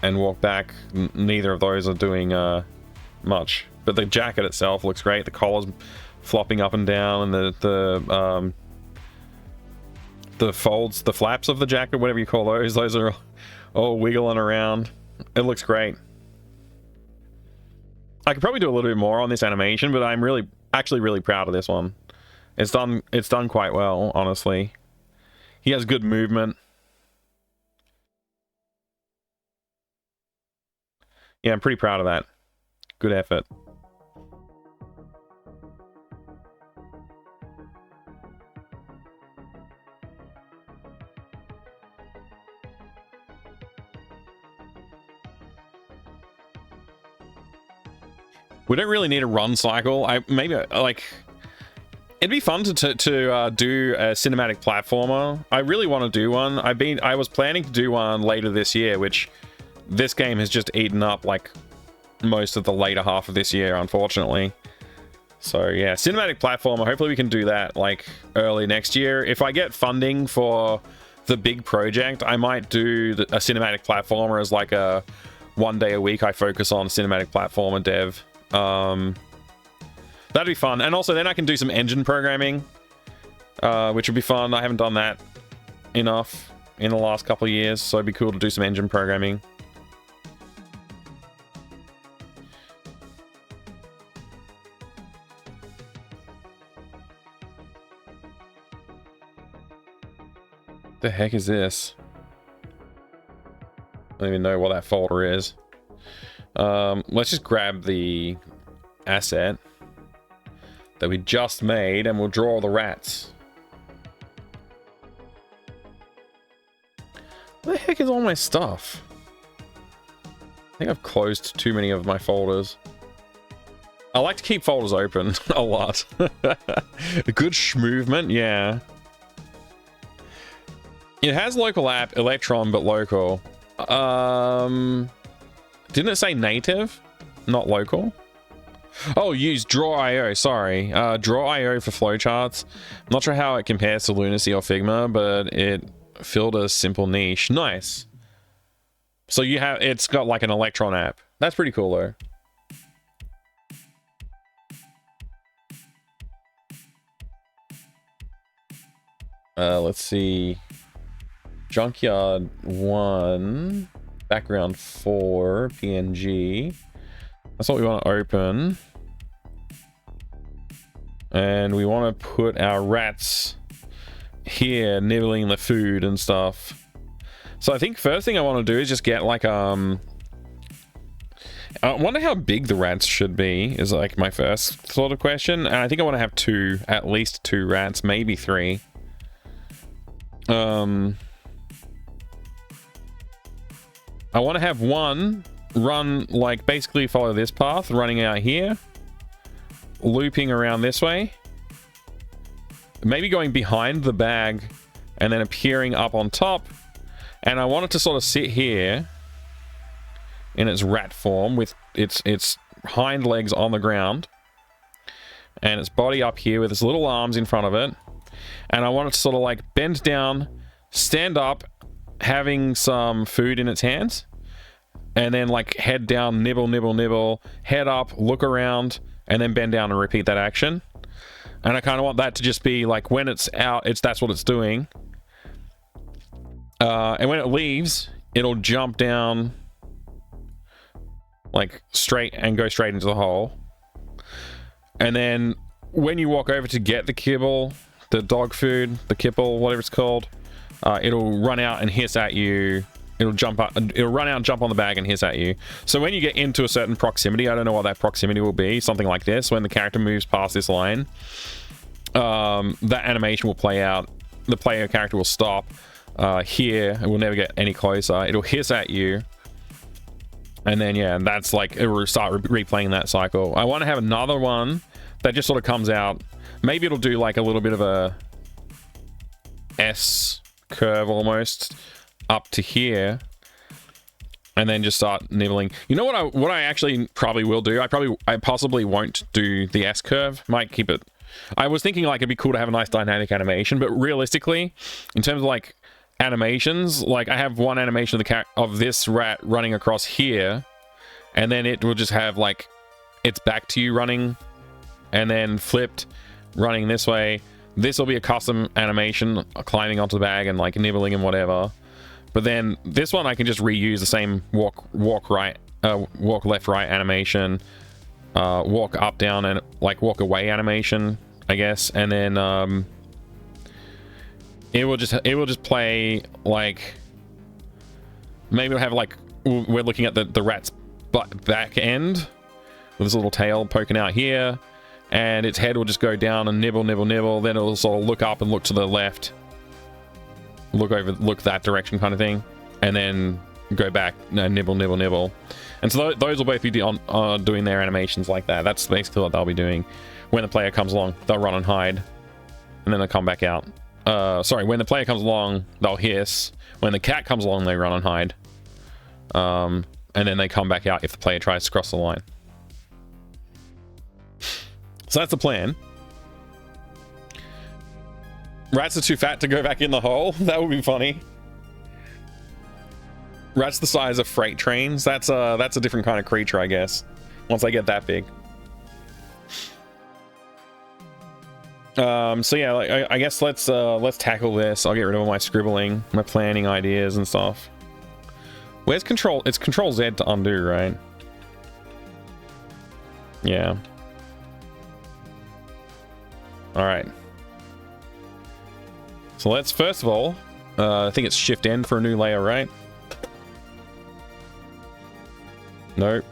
and walk back, neither of those are doing much. But the jacket itself looks great. The collar's flopping up and down, and the folds, the flaps of the jacket, whatever you call those are all wiggling around. It looks great. I could probably do a little bit more on this animation, but I'm actually really proud of this one. It's done quite well, honestly. He has good movement. Yeah, I'm pretty proud of that. Good effort. We don't really need a run cycle. Maybe like it'd be fun to do a cinematic platformer. I really want to do one. I was planning to do one later this year, which this game has just eaten up like most of the later half of this year, unfortunately. So yeah, cinematic platformer. Hopefully we can do that like early next year. If I get funding for the big project, I might do a cinematic platformer as like a 1 day a week I focus on cinematic platformer dev. That'd be fun. And also then I can do some engine programming, which would be fun. I haven't done that enough in the last couple of years, so it'd be cool to do some engine programming. The heck is this? I don't even know what that folder is. Let's just grab the asset that we just made and we'll draw the rats. Where the heck is all my stuff? I think I've closed too many of my folders. I like to keep folders open a lot. Good movement, yeah. It has local app, Electron, but local. Didn't it say native? Not local? Oh, use Draw.io, sorry. Draw.io for flowcharts. I'm not sure how it compares to Lunacy or Figma, but it filled a simple niche. Nice. So you have, it's got like an Electron app. That's pretty cool though. Let's see. Junkyard 1, background 4, PNG. That's what we want to open. And we want to put our rats here, nibbling the food and stuff. So I think first thing I want to do is just get like, I wonder how big the rats should be, is like my first sort of question. And I think I want to have at least two rats, maybe 3. I want to have one run, like basically follow this path, running out here, looping around this way, maybe going behind the bag and then appearing up on top. And I want it to sort of sit here in its rat form with its hind legs on the ground and its body up here with its little arms in front of it. And I want it to sort of like bend down, stand up, having some food in its hands, and then like head down, nibble, nibble, nibble, head up, look around, and then bend down and repeat that action. And I kind of want that to just be like when it's out, that's what it's doing. And when it leaves, it'll jump down like straight and go straight into the hole. And then when you walk over to get the kibble, the dog food, the kibble, whatever it's called, it'll run out and hiss at you. It'll jump up, it'll run out and jump on the bag and hiss at you. So when you get into a certain proximity, I don't know what that proximity will be, something like this, when the character moves past this line, that animation will play out. The player character will stop here, and will never get any closer. It'll hiss at you. And then, yeah, that's like, it will start replaying that cycle. I want to have another one that just sort of comes out. Maybe it'll do like a little bit of a S curve almost up to here, and then just start nibbling. You know what I actually probably will do? I possibly won't do the S curve. Might keep it. I was thinking like it'd be cool to have a nice dynamic animation, but realistically, in terms of like animations, like I have one animation of this rat running across here, and then it will just have like its back to you running, and then flipped running this way. This will be a custom animation, climbing onto the bag and like nibbling and whatever. But then this one I can just reuse the same walk left right animation, walk up down and like walk away animation, I guess, and then it will just play like, maybe it'll have like, we're looking at the rat's back end with this little tail poking out here, and its head will just go down and nibble, nibble, nibble. Then it'll sort of look up and look to the left, look that direction kind of thing, and then go back, nibble, nibble, nibble. And so those will both be doing their animations like that. That's basically what they'll be doing. When the player comes along, they'll run and hide, and then they'll come back out. Sorry, when the player comes along, they'll hiss. When the cat comes along, they run and hide. and then they come back out if the player tries to cross the line. So that's the plan. Rats are too fat to go back in the hole. That would be funny. Rats the size of freight trains. That's a different kind of creature, I guess. Once they get that big. So yeah, like, I guess let's tackle this. I'll get rid of all my scribbling, my planning ideas and stuff. Where's control? It's Control Z to undo, right? Yeah. All right. So let's first of all, I think it's Shift N for a new layer, right? Nope.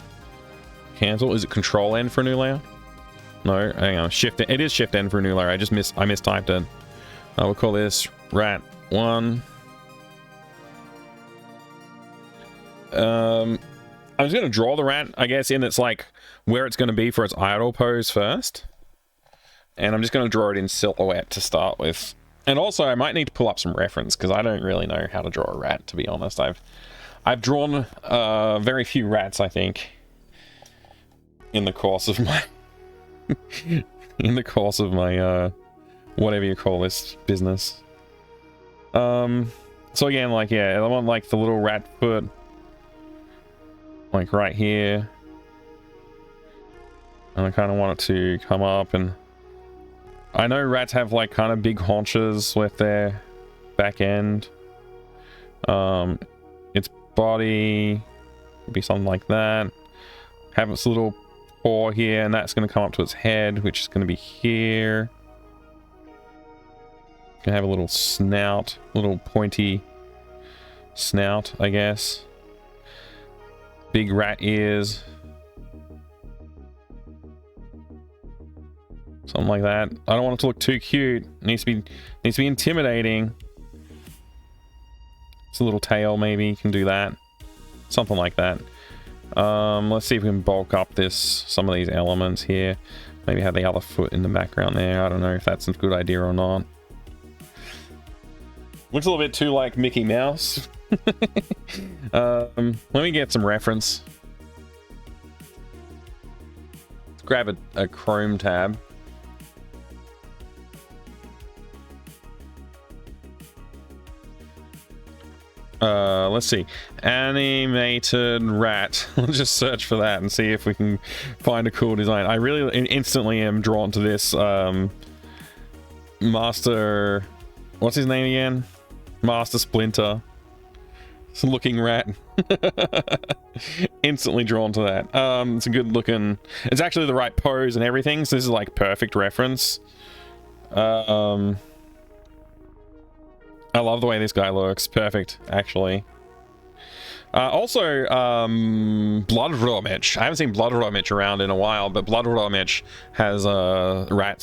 Cancel. Is it Control N for a new layer? No, hang on. Shift. It is Shift N for a new layer. I mistyped it. We'll call this Rat 1. I'm just gonna draw the rat, I guess, in its like where it's gonna be for its idle pose first, and I'm just gonna draw it in silhouette to start with. And also, I might need to pull up some reference because I don't really know how to draw a rat, to be honest. I've drawn very few rats, I think, in the course of my whatever you call this business. So again, like, yeah, I want like the little rat foot like right here, and I kind of want it to come up. And I know rats have like kind of big haunches with their back end. Its body would be something like that. Have its little paw here, and that's going to come up to its head, which is going to be here. Gonna have a little snout, little pointy snout, I guess. Big rat ears. Something like that. I don't want it to look too cute. It needs to be intimidating. It's a little tail, maybe. You can do that. Something like that. Let's see if we can bulk up some of these elements here. Maybe have the other foot in the background there. I don't know if that's a good idea or not. Looks a little bit too like Mickey Mouse. Let me get some reference. Let's grab a Chrome tab. Let's see. Animated rat. Let's just search for that and see if we can find a cool design. I really instantly am drawn to this Master... What's his name again? Master Splinter. It's a looking rat. Instantly drawn to that. It's a good looking... It's actually the right pose and everything, so this is like perfect reference. I love the way this guy looks. Perfect, actually. Also, Blood Romich. I haven't seen Blood Romich around in a while, but Blood Romich has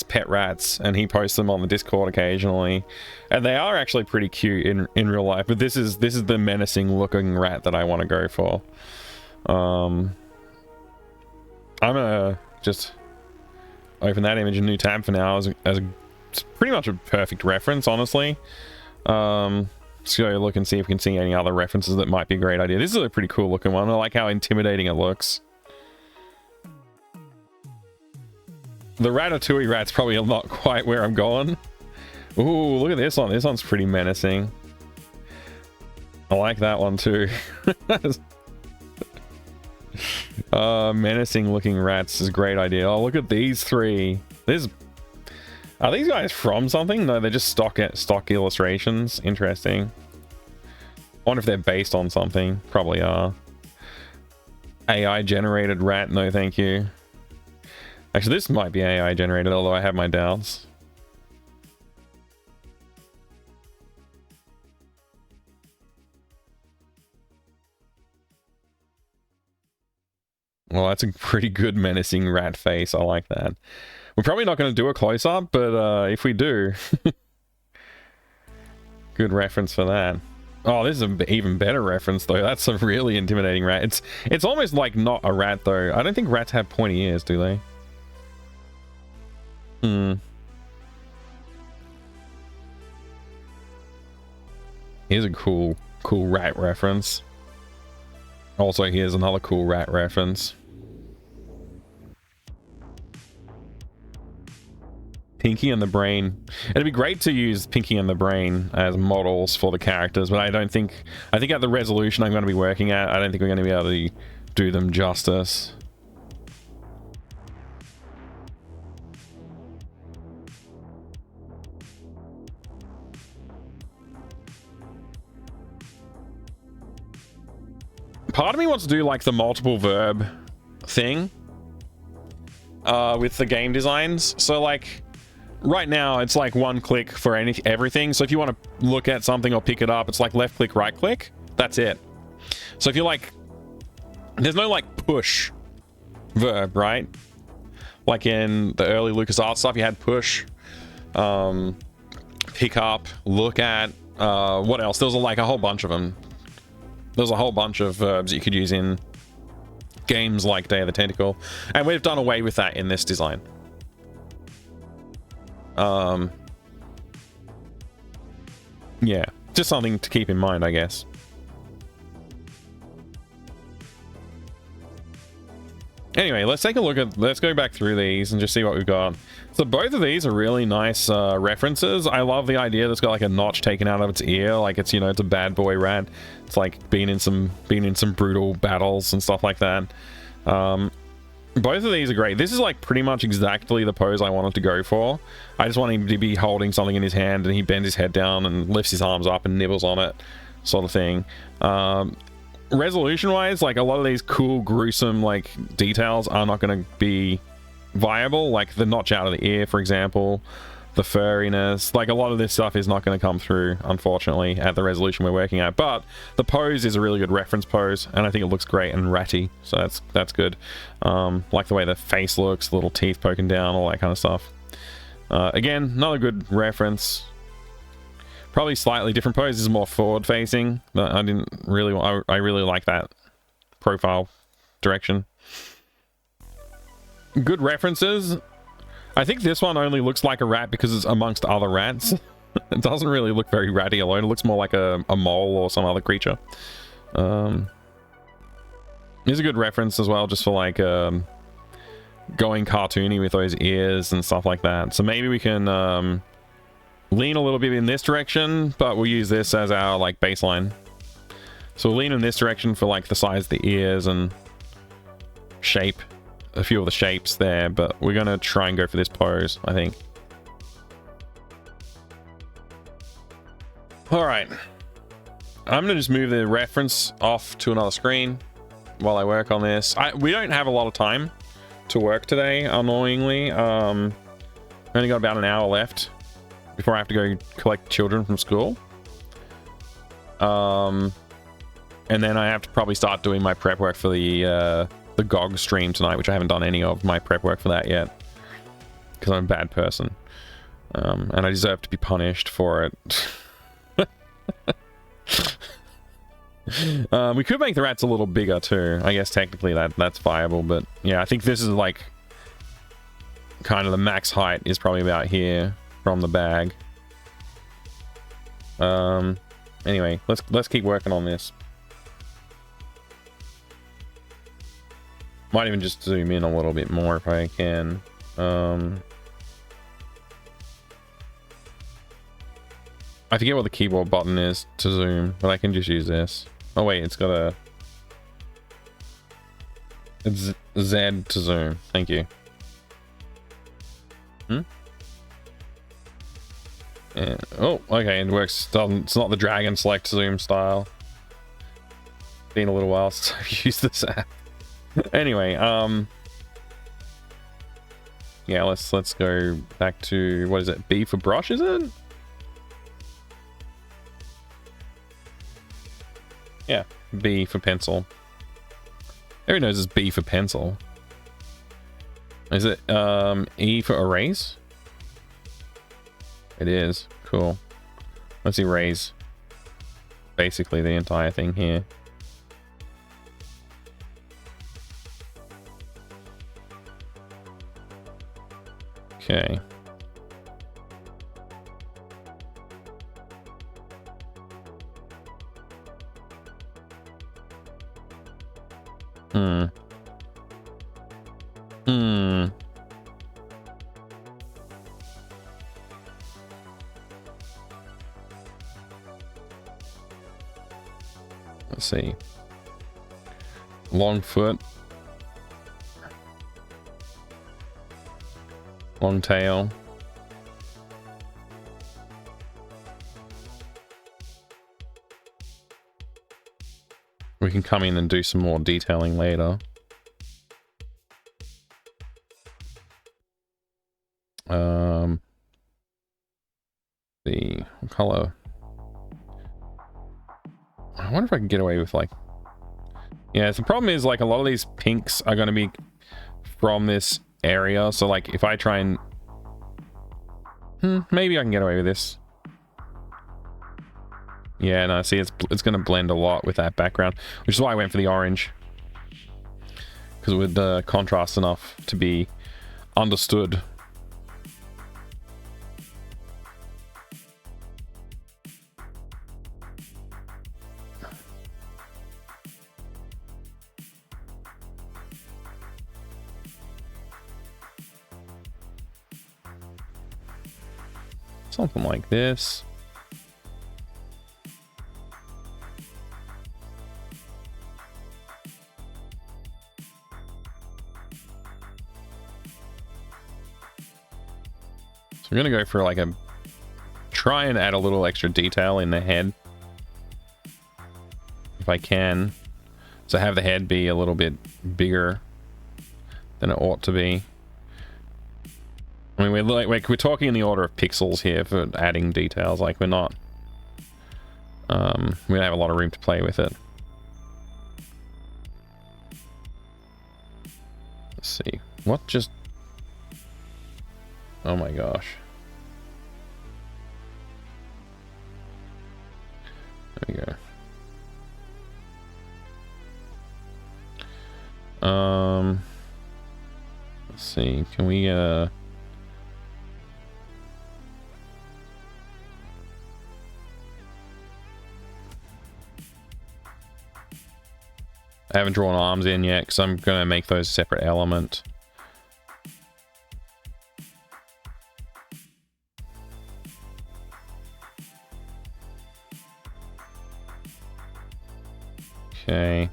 pet rats, and he posts them on the Discord occasionally. And they are actually pretty cute in real life, but this is the menacing looking rat that I want to go for. I'm gonna just open that image in a new tab for now it's pretty much a perfect reference, honestly. Let's go look and see if we can see any other references that might be a great idea. This is a pretty cool looking one. I like how intimidating it looks. The Ratatouille rat's probably not quite where I'm going. Ooh, look at this one. This one's pretty menacing. I like that one too. Menacing looking rats is a great idea. Oh, look at these three. Are these guys from something? No, they're just stock illustrations. Interesting. I wonder if they're based on something. Probably are. AI generated rat. No, thank you. Actually, this might be AI generated, although I have my doubts. Well, that's a pretty good menacing rat face. I like that. We're probably not going to do a close-up, but if we do... Good reference for that. Oh, this is an even better reference, though. That's a really intimidating rat. It's almost like not a rat, though. I don't think rats have pointy ears, do they? Here's a cool rat reference. Also, here's another cool rat reference. Pinky and the Brain. It'd be great to use Pinky and the Brain as models for the characters, but I think at the resolution I'm going to be working at, I don't think we're going to be able to do them justice. Part of me wants to do like the multiple verb thing with the game designs. So like right now it's like one click for everything. So if you want to look at something or pick it up, it's like left click, right click. That's it. So if you're like, there's no like push verb, right? Like in the early LucasArts stuff, you had push, pick up, look at, what else? There was like a whole bunch of them. There's a whole bunch of verbs you could use in games like Day of the Tentacle, and we've done away with that in this design. Yeah, just something to keep in mind, I guess. Anyway, let's take a look at, let's go back through these and just see what we've got. So both of these are really nice references. I love the idea that it's got like a notch taken out of its ear, like it's, you know, it's a bad boy rat. It's like been in some brutal battles and stuff like that. Both of these are great. This is like pretty much exactly the pose I wanted to go for. I just want him to be holding something in his hand and he bends his head down and lifts his arms up and nibbles on it, sort of thing. Resolution wise, like a lot of these cool gruesome like details are not going to be viable, like the notch out of the ear, for example, the furriness, like a lot of this stuff is not going to come through, unfortunately, at the resolution we're working at. But the pose is a really good reference pose, and I think it looks great and ratty, so that's good. Like the way the face looks, little teeth poking down, all that kind of stuff. Again, another good reference. Probably slightly different pose. This is more forward facing. I really like that profile direction. Good references. I think this one only looks like a rat because it's amongst other rats. It doesn't really look very ratty alone. It looks more like a mole or some other creature. Here's a good reference as well, just for like going cartoony with those ears and stuff like that. So maybe we can lean a little bit in this direction, but we'll use this as our like baseline. So we'll lean in this direction for like the size of the ears and shape, a few of the shapes there, but we're gonna try and go for this pose, I think. All right, I'm gonna just move the reference off to another screen while I work on this. We don't have a lot of time to work today, annoyingly. Only got about an hour left before I have to go collect children from school. And then I have to probably start doing my prep work for the GOG stream tonight, which I haven't done any of my prep work for that yet, because I'm a bad person. And I deserve to be punished for it. We could make the rats a little bigger too. I guess technically that's viable, but yeah, I think this is like kind of the max height is probably about here from the bag. Anyway, let's keep working on this. Might even just zoom in a little bit more if I can. I forget what the keyboard button is to zoom, but I can just use this. Oh wait, it's got it's Z to zoom. Thank you. Yeah. Oh, okay, it works. It's not the drag and select zoom style. Been a little while since I've used this app. Anyway, yeah, let's go back to, what is it? B for brush, is it? Yeah, B for pencil. Everyone knows it's B for pencil. Is it E for erase? It is. Cool. Let's erase basically the entire thing here. Okay. Let's see. Long foot. Long tail. We can come in and do some more detailing later. The color. I wonder if I can get away with like... Yeah, the problem is like a lot of these pinks are going to be from this area. So like if I try and... maybe I can get away with this. Yeah, no, see, it's going to blend a lot with that background, which is why I went for the orange. Because with the contrast enough to be understood. Something like this. So we're gonna go for like a... Try and add a little extra detail in the head. If I can. So have the head be a little bit bigger than it ought to be. I mean, we're talking in the order of pixels here for adding details. Like, we're not... we don't have a lot of room to play with it. Let's see. What just... Oh my gosh. There we go. Let's see. Can we, I haven't drawn arms in yet because I'm going to make those a separate element. Okay.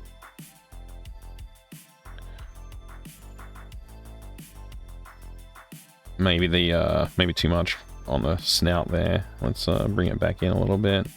Maybe the, maybe too much on the snout there. Let's bring it back in a little bit.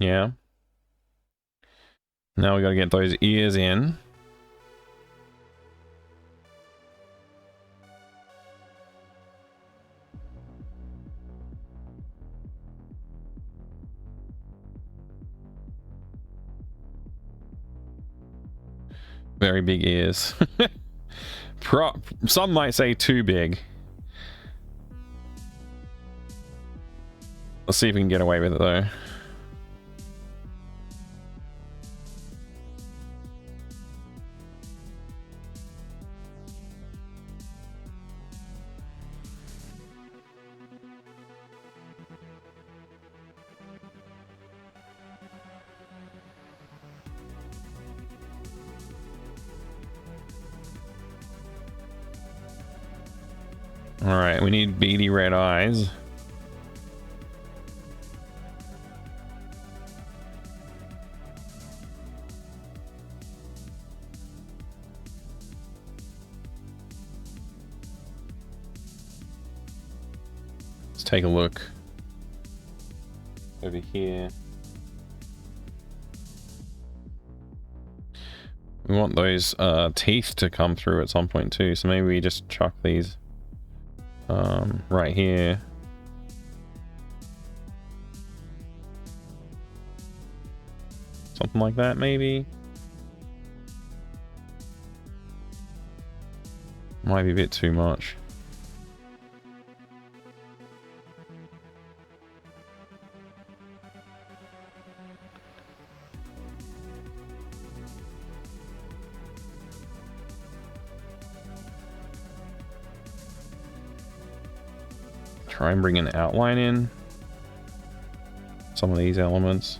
Yeah. Now we gotta get those ears in. Very big ears. Some might say too big. Let's see if we can get away with it though. Alright, we need beady red eyes. Let's take a look over here. We want those teeth to come through at some point too, so maybe we just chuck these right here. Something like that, maybe. Might be a bit too much. try and bring an outline in some of these elements.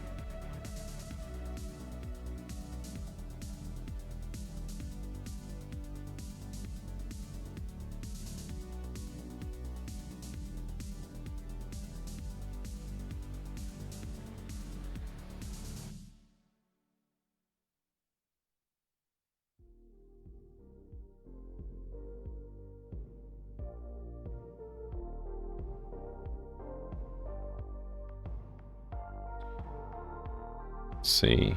See.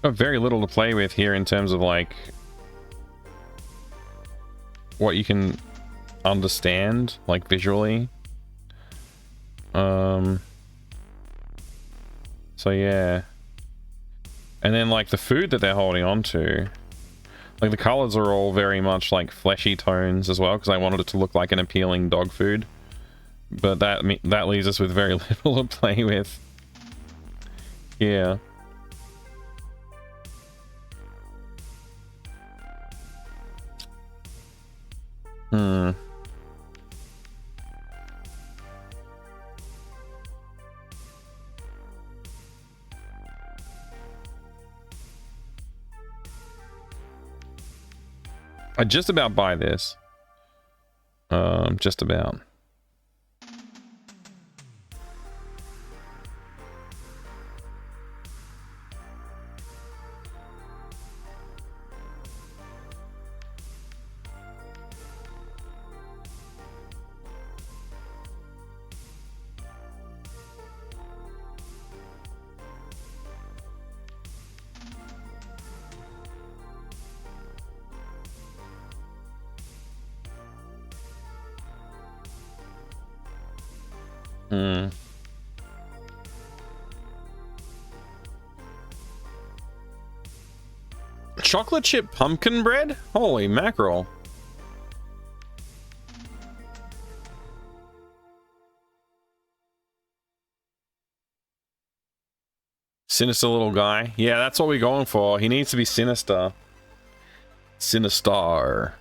Got very little to play with here in terms of like what you can understand, like visually. So yeah. And then like the food that they're holding on to, like the colors are all very much like fleshy tones as well, because I wanted it to look like an appealing dog food. But that leaves us with very little to play with. Yeah. I just about buy this. Just about. Chocolate chip pumpkin bread? Holy mackerel. Sinister little guy. Yeah, that's what we're going for. He needs to be sinister. Sinistar.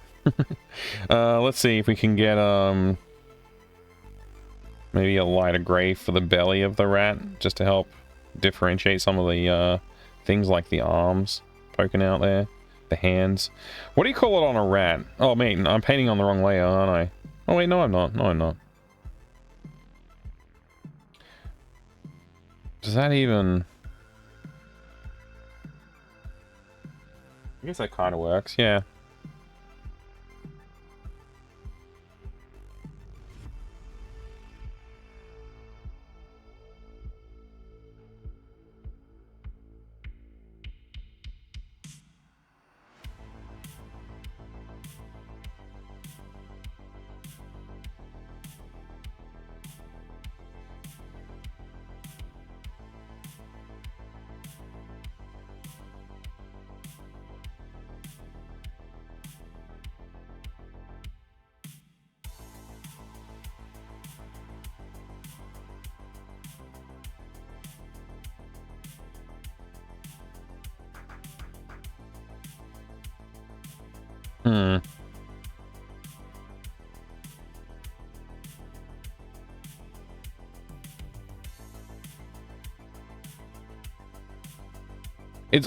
Let's see if we can get maybe a lighter gray for the belly of the rat, just to help differentiate some of the things like the arms poking out there, the hands. What do you call it on a rat? Oh, mate, I'm painting on the wrong layer, aren't I? Oh, wait, no, I'm not. No, I'm not. Does that even... I guess that kind of works, yeah.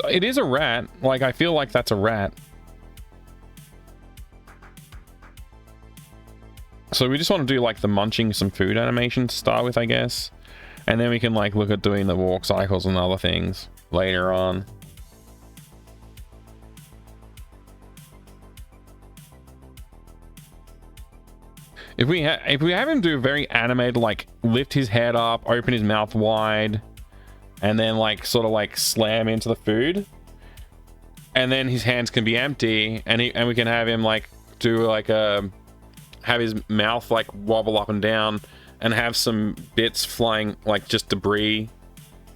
It is a rat. Like, I feel like that's a rat. So we just want to do like the munching some food animation to start with, I guess. And then we can like look at doing the walk cycles and other things later on. If we have him do very animated, like lift his head up, open his mouth wide, and then like sort of like slam into the food, and then his hands can be empty, and we can have him like do like have his mouth like wobble up and down, and have some bits flying, like just debris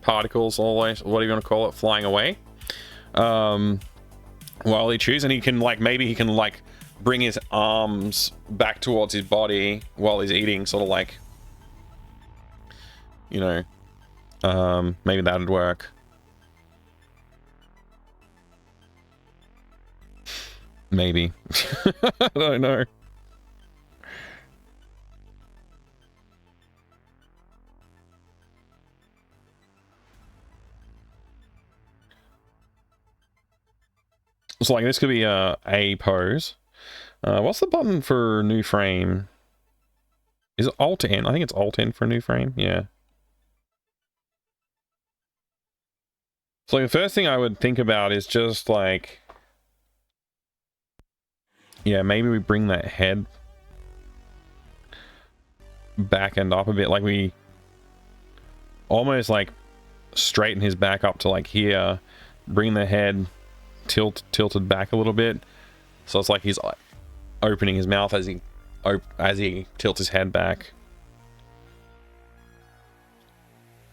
particles, always, what are you going to call it, flying away. while he chews, and he can like, maybe he can like bring his arms back towards his body while he's eating, sort of like, you know, maybe that'd work. Maybe. I don't know. So like this could be a pose. What's the button for new frame? Is it Alt N? I think it's Alt N for new frame. Yeah. So the first thing I would think about is just like, yeah, maybe we bring that head back and up a bit, like we almost like straighten his back up to like here, bring the head tilted back a little bit, so it's like he's opening his mouth as he tilts his head back.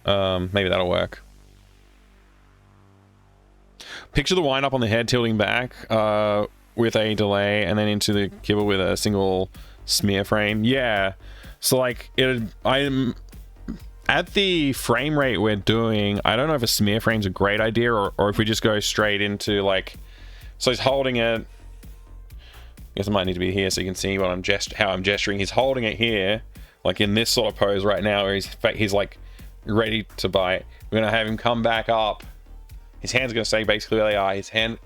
Maybe that'll work. Picture the wind up on the head tilting back with a delay, and then into the kibble with a single smear frame. Yeah, so like I'm at the frame rate we're doing, I don't know if a smear frame's a great idea, or if we just go straight into like, so he's holding it. I guess it might need to be here so you can see what how I'm gesturing. He's holding it here, like in this sort of pose right now, where he's like ready to bite. We're gonna have him come back up. His hands are gonna stay basically where they are. His hand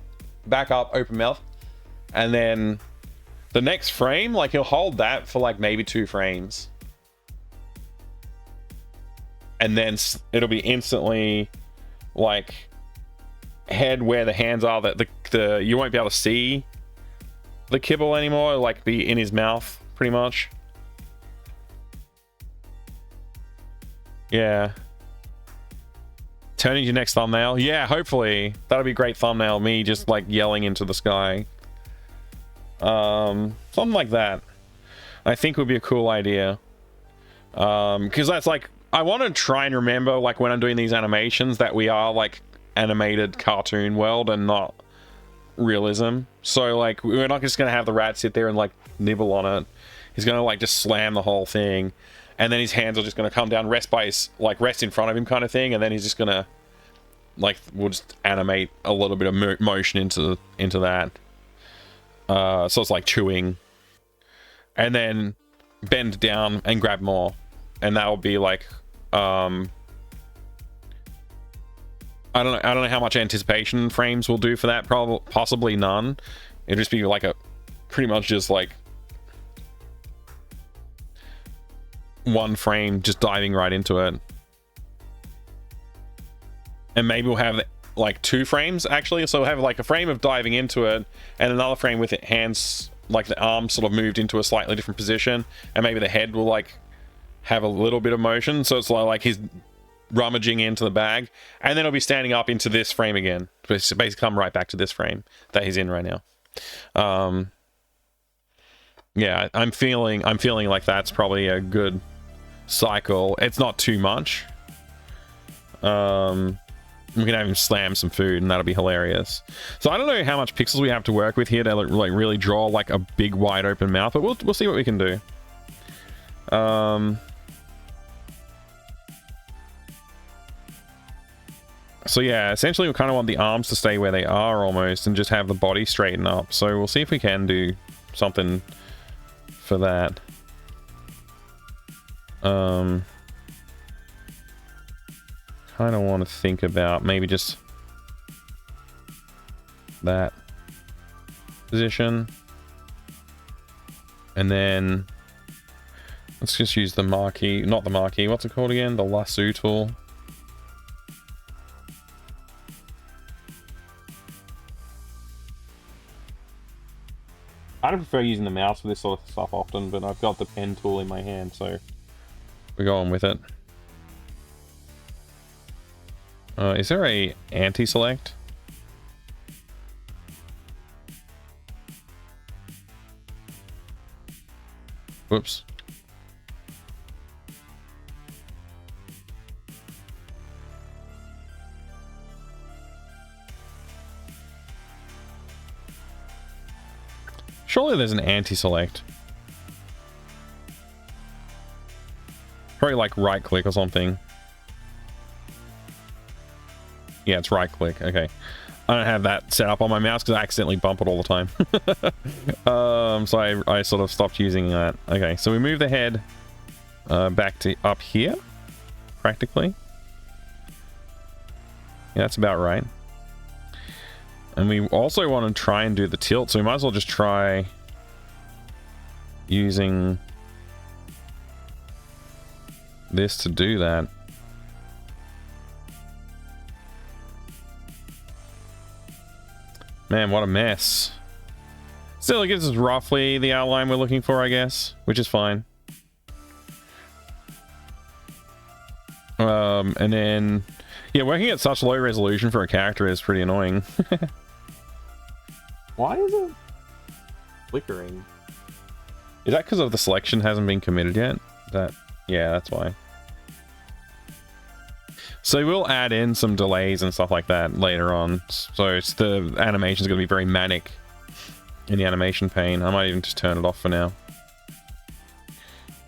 back up, open mouth, and then the next frame, like he'll hold that for like maybe 2 frames. And then it'll be instantly like head where the hands are, that the you won't be able to see the kibble anymore, like be in his mouth pretty much. Yeah. Turning your next thumbnail. Yeah, hopefully. That'll be a great thumbnail. Me just like yelling into the sky. Something like that. I think would be a cool idea. Because that's like, I want to try and remember, like, when I'm doing these animations, that we are, like, animated cartoon world and not realism. So, like, we're not just going to have the rat sit there and, like, nibble on it. He's going to, like, just slam the whole thing. And then his hands are just going to come down, rest in front of him kind of thing. And then he's just going to, like, we'll just animate a little bit of motion into that. So it's, like, chewing. And then bend down and grab more. And that will be, like... I don't know how much anticipation frames will do for that. Possibly none. It'll just be like pretty much just like 1 frame just diving right into it. And maybe we'll have like 2 frames actually. So we'll have like a frame of diving into it and another frame with it hands, like the arms sort of moved into a slightly different position, and maybe the head will like have a little bit of motion, so it's like he's rummaging into the bag, and then he'll be standing up into this frame again. Basically come right back to this frame that he's in right now. Yeah, I'm feeling like that's probably a good cycle. It's not too much. We can have him slam some food, and that'll be hilarious. So I don't know how much pixels we have to work with here to like really draw like a big wide open mouth, but we'll see what we can do. So yeah, essentially we kind of want the arms to stay where they are almost, and just have the body straighten up. So we'll see if we can do something for that. Kind of want to think about maybe just that position. And then let's just use the marquee, not the marquee, what's it called again? The lasso tool. I don't prefer using the mouse for this sort of stuff often, but I've got the pen tool in my hand, so we're going with it. Is there a anti-select? Whoops. Surely there's an anti-select. Probably like right click or something. Yeah, it's right click. Okay. I don't have that set up on my mouse because I accidentally bump it all the time. So I sort of stopped using that. Okay, so we move the head back to up here, practically. Yeah, that's about right. And we also want to try and do the tilt, so we might as well just try using this to do that. Man, what a mess. Still, it gives us roughly the outline we're looking for, I guess, which is fine. And then, yeah, working at such low resolution for a character is pretty annoying. Why is it flickering? Is that because of the selection hasn't been committed yet? Yeah, that's why. So we'll add in some delays and stuff like that later on. So the animation's going to be very manic in the animation pane. I might even just turn it off for now.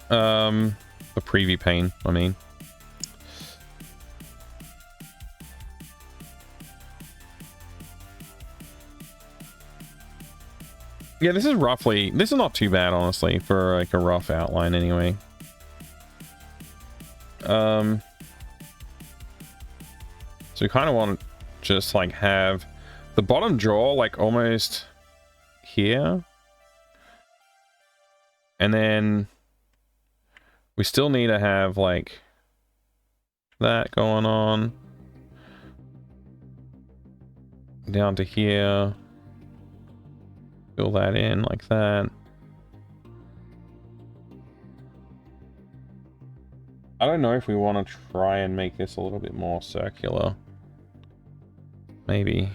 The preview pane, I mean. Yeah, this is not too bad, honestly, for like a rough outline anyway. So we kind of want to just like have the bottom jaw like almost here. And then we still need to have like that going on. Down to here. Fill that in like that. I don't know if we want to try and make this a little bit more circular. Maybe.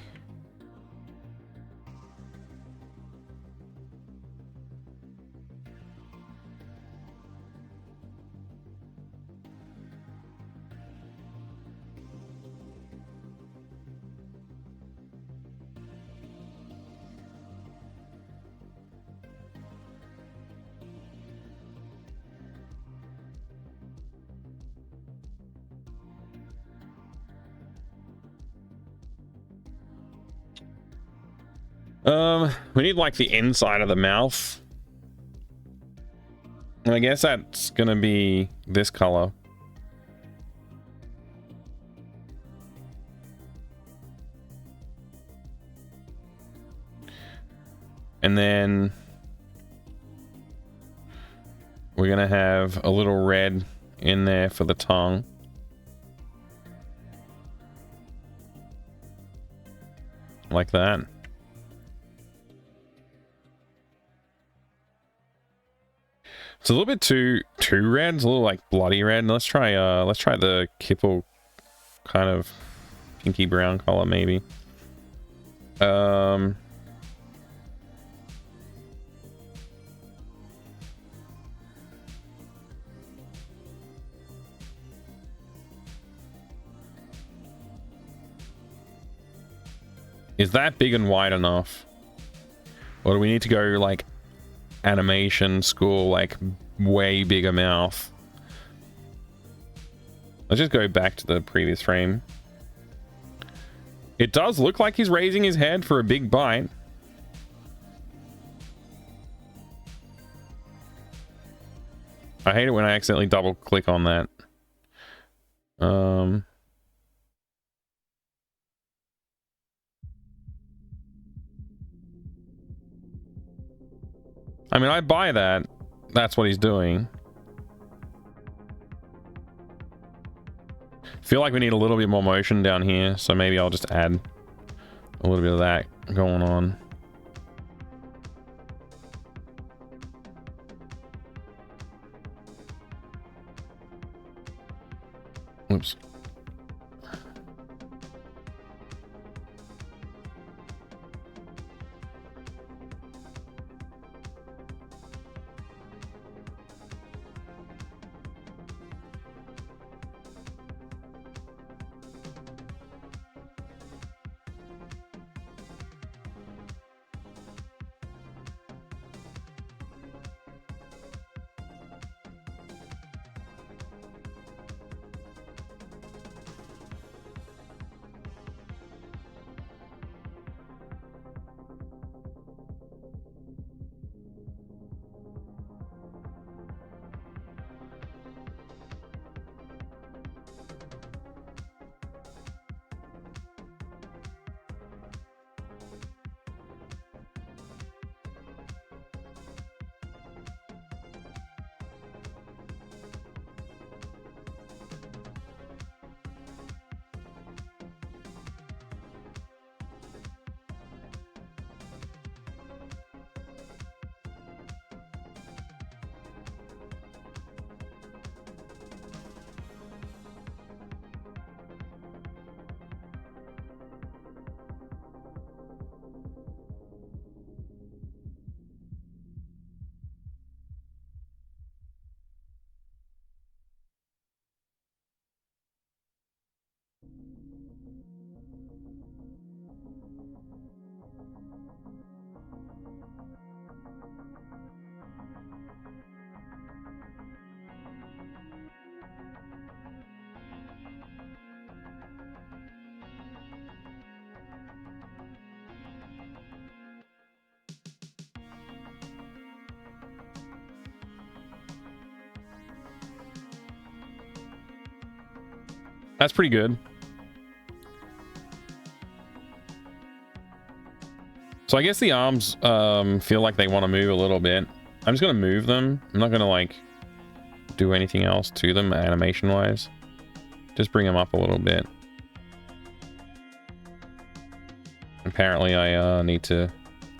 We need like the inside of the mouth. And I guess that's gonna be this color. And then we're gonna have a little red in there for the tongue. Like that. It's a little bit too red. It's a little like bloody red. Let's try the Kipple kind of pinky brown color maybe. Is that big and wide enough? Or do we need to go like animation school, like way bigger mouth? Let's just go back to the previous frame. It does look like he's raising his head for a big bite. I hate it when I accidentally double click on that. I mean, I buy that. That's what he's doing. Feel like we need a little bit more motion down here, so maybe I'll just add a little bit of that going on. Oops. That's pretty good. So I guess the arms feel like they want to move a little bit. I'm just going to move them. I'm not going to like do anything else to them animation wise. Just bring them up a little bit. Apparently I need to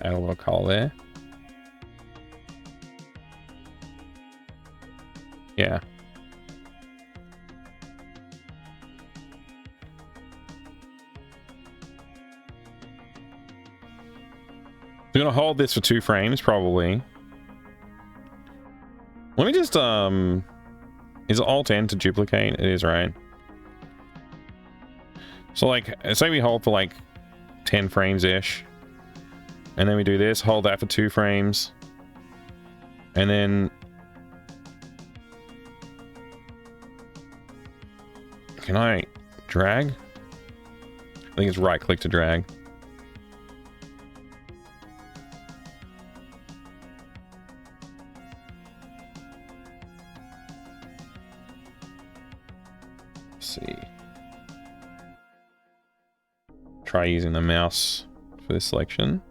add a little color there. Yeah. We're gonna hold this for 2 frames, probably. Let me just, is it Alt-N to duplicate? It is, right? So, like, say we hold for, like, 10 frames-ish. And then we do this, hold that for 2 frames. And then... Can I drag? I think it's right-click to drag. See. Try using the mouse for this selection.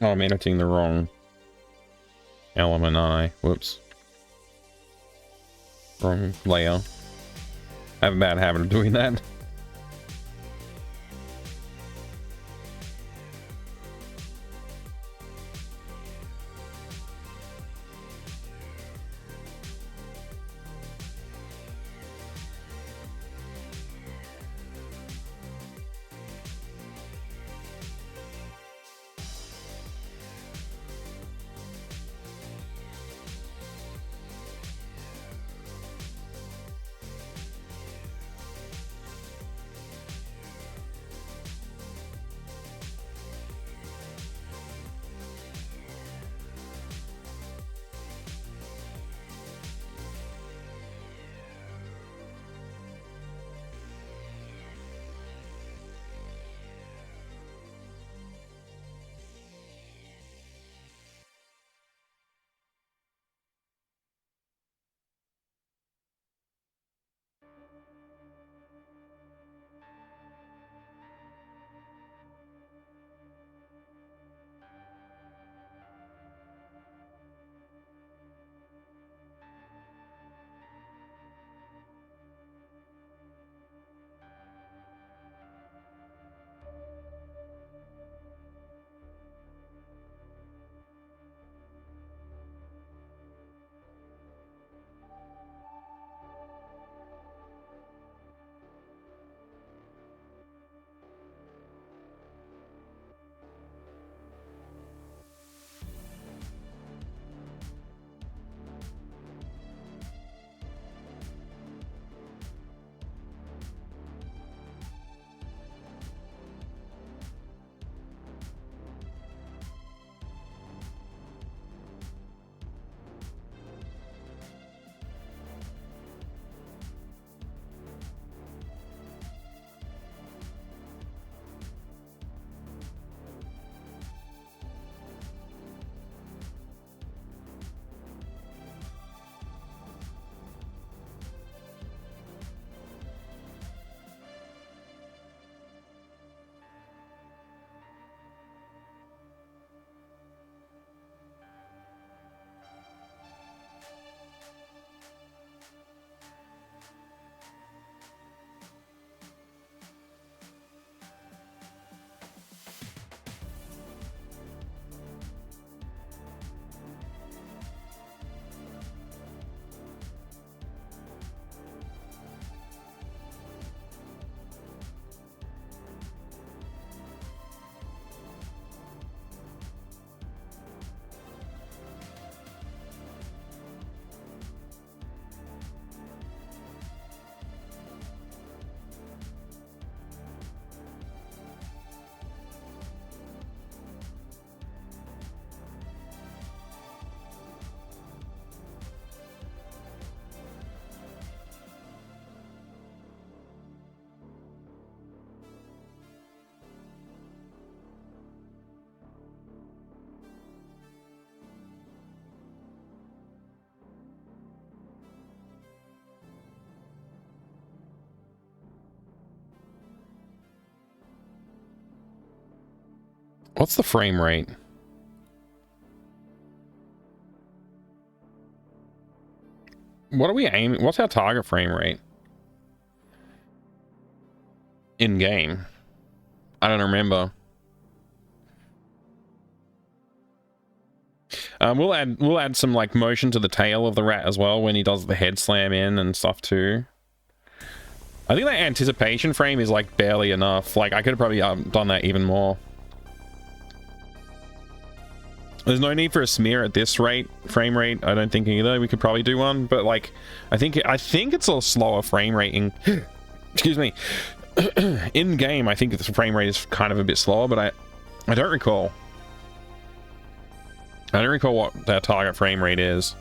Oh, I'm editing the wrong element, aren't I? Whoops. Wrong layer. I have a bad habit of doing that. What's the frame rate? What are we aiming? What's our target frame rate? In game? I don't remember. We'll add some like motion to the tail of the rat as well when he does the head slam in and stuff too. I think that anticipation frame is like barely enough. Like I could have probably done that even more. There's no need for a smear at this frame rate. I don't think either. We could probably do one, but like I think it's a slower frame rate in excuse me. In game, I think the frame rate is kind of a bit slower, but I don't recall. I don't recall what their target frame rate is.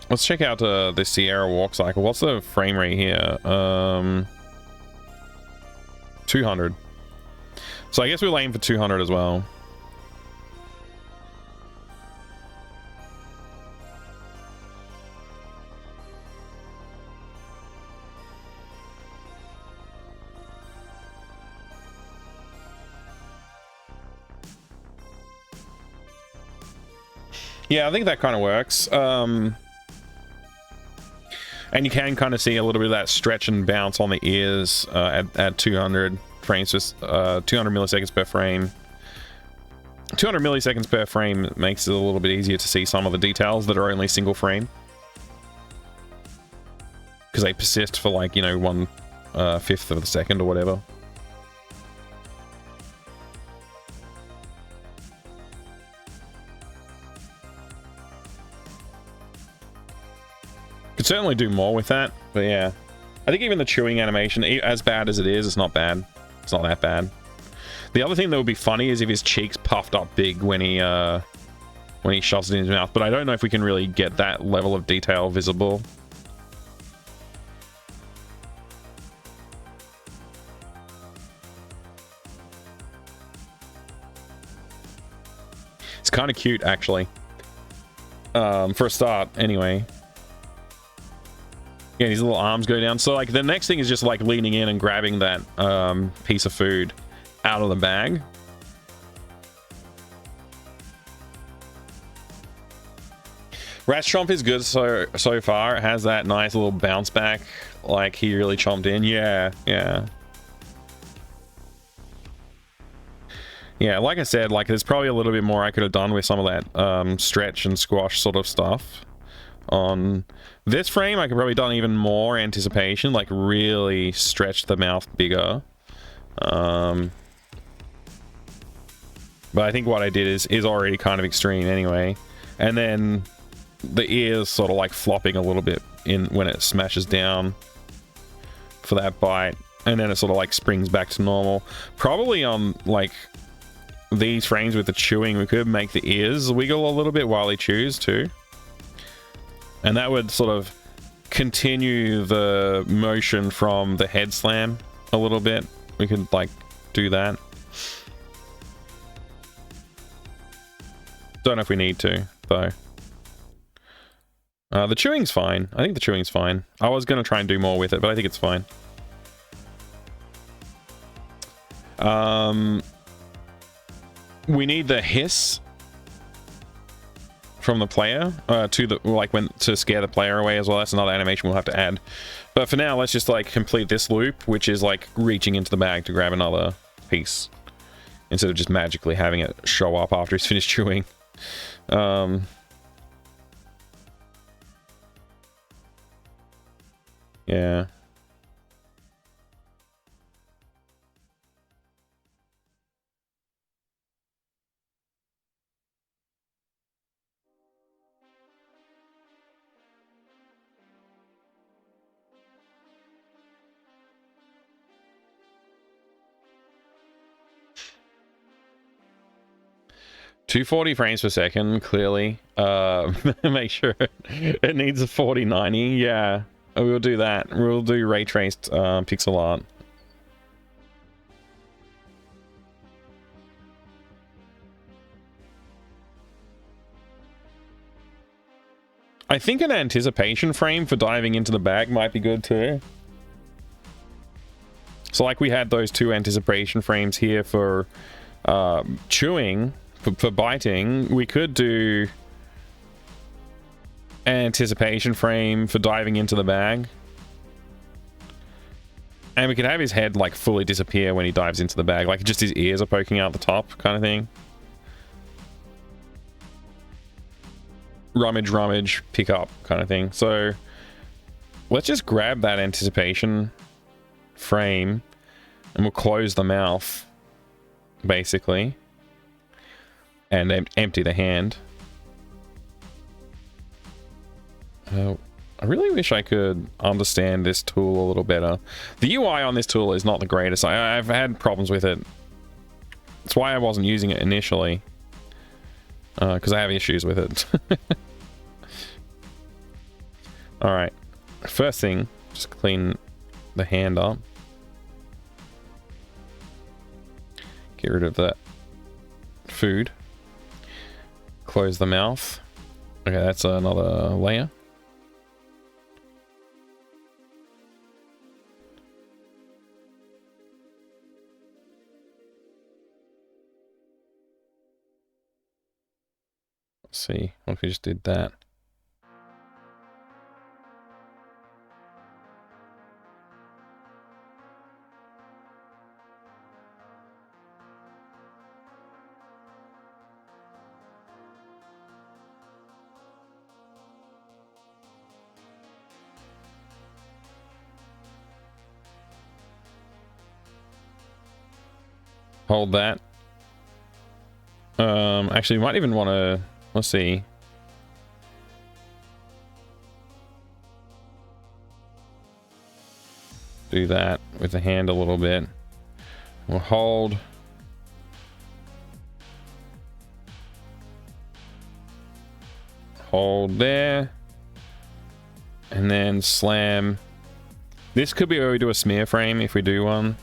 Let's check out the Sierra walk cycle. What's the frame rate here? 200. So I guess we'll aim for 200 as well. Yeah, I think that kind of works. And you can kind of see a little bit of that stretch and bounce on the ears at 200 frames, just 200 milliseconds per frame. 200 milliseconds per frame makes it a little bit easier to see some of the details that are only single frame. Because they persist for like, you know, 1/5 of a second or whatever. Could certainly do more with that, but yeah. I think even the chewing animation, as bad as it is, it's not bad. It's not that bad. The other thing that would be funny is if his cheeks puffed up big when he shoves it in his mouth, but I don't know if we can really get that level of detail visible. It's kind of cute, actually. For a start, anyway. Yeah, his little arms go down. So like the next thing is just like leaning in and grabbing that piece of food out of the bag. Rat Chomp is good so far. It has that nice little bounce back, like he really chomped in. Yeah. Yeah, like I said, like there's probably a little bit more I could have done with some of that stretch and squash sort of stuff. On this frame, I could probably done even more anticipation, like really stretch the mouth bigger. But I think what I did is already kind of extreme anyway. And then the ears sort of like flopping a little bit in when it smashes down for that bite. And then it sort of like springs back to normal. Probably on like these frames with the chewing, we could make the ears wiggle a little bit while he chews too. And that would sort of continue the motion from the head slam a little bit. We could like do that. Don't know if we need to though. The chewing's fine. I think the chewing's fine. I was going to try and do more with it, but I think it's fine. We need the hiss from the player to scare the player away as well. That's another animation we'll have to add. But for now, let's just like complete this loop, which is like reaching into the bag to grab another piece instead of just magically having it show up after he's finished chewing. Yeah. $240 frames per second, clearly. Make sure it needs a 4090. Yeah, we'll do that. We'll do ray traced pixel art. I think an anticipation frame for diving into the bag might be good too. So like we had those 2 anticipation frames here for chewing, for biting. We could do an anticipation frame for diving into the bag. And we could have his head like fully disappear when he dives into the bag. Like just his ears are poking out the top kind of thing. Rummage, rummage, pick up kind of thing. So let's just grab that anticipation frame and we'll close the mouth basically and empty the hand. I really wish I could understand this tool a little better. The UI on this tool is not the greatest. I've had problems with it. That's why I wasn't using it initially, because I have issues with it. Alright, first thing, just clean the hand up. Get rid of that food. Close the mouth. Okay, that's another layer. Let's see, what if we just did that? Hold that. Actually, you might even want to, let's see. Do that with the hand a little bit. We'll hold. Hold there. And then slam. This could be where we do a smear frame if we do one.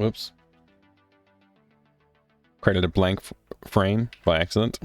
Whoops. Created a blank frame by accident.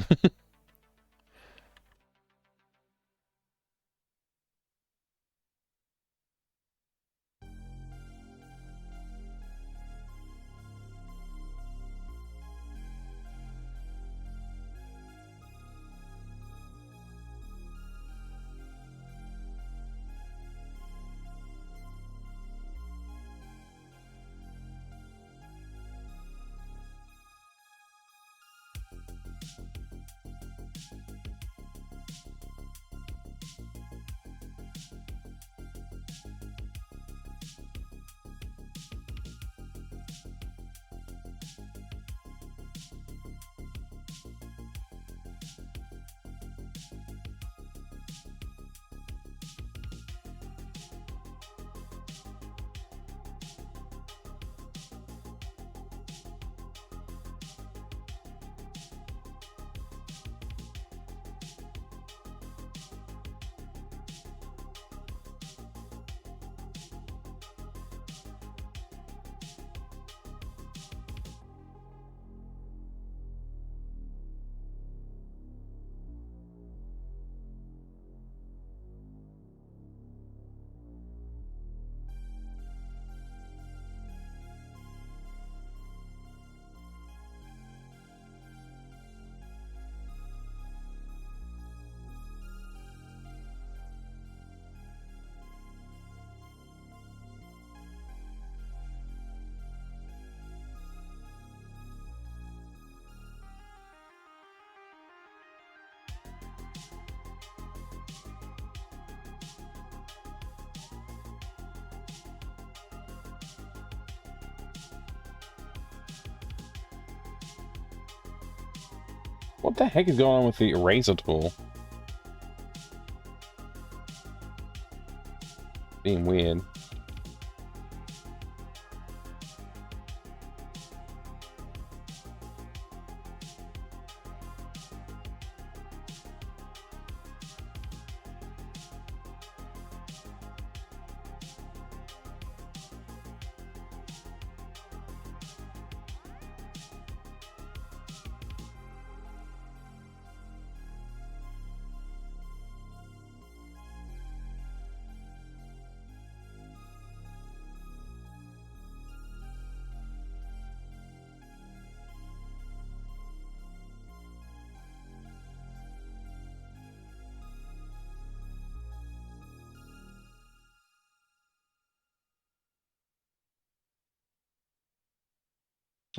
What the heck is going on with the eraser tool? Being weird.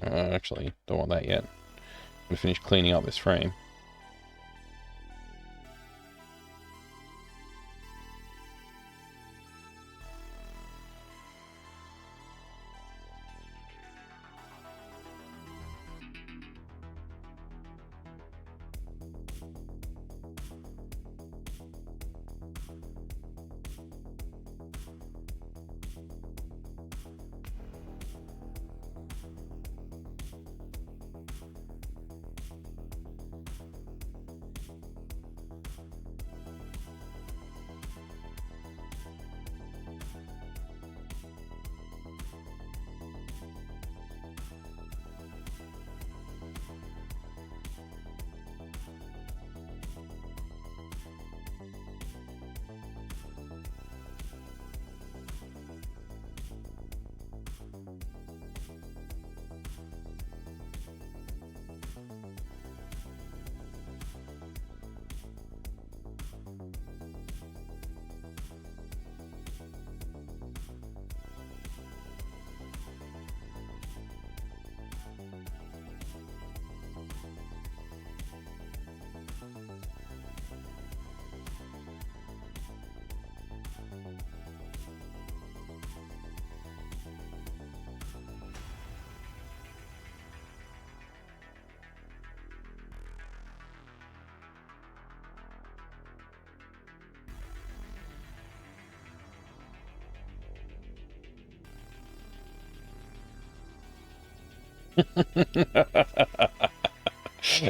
Actually, don't want that yet. I'm gonna finish cleaning up this frame.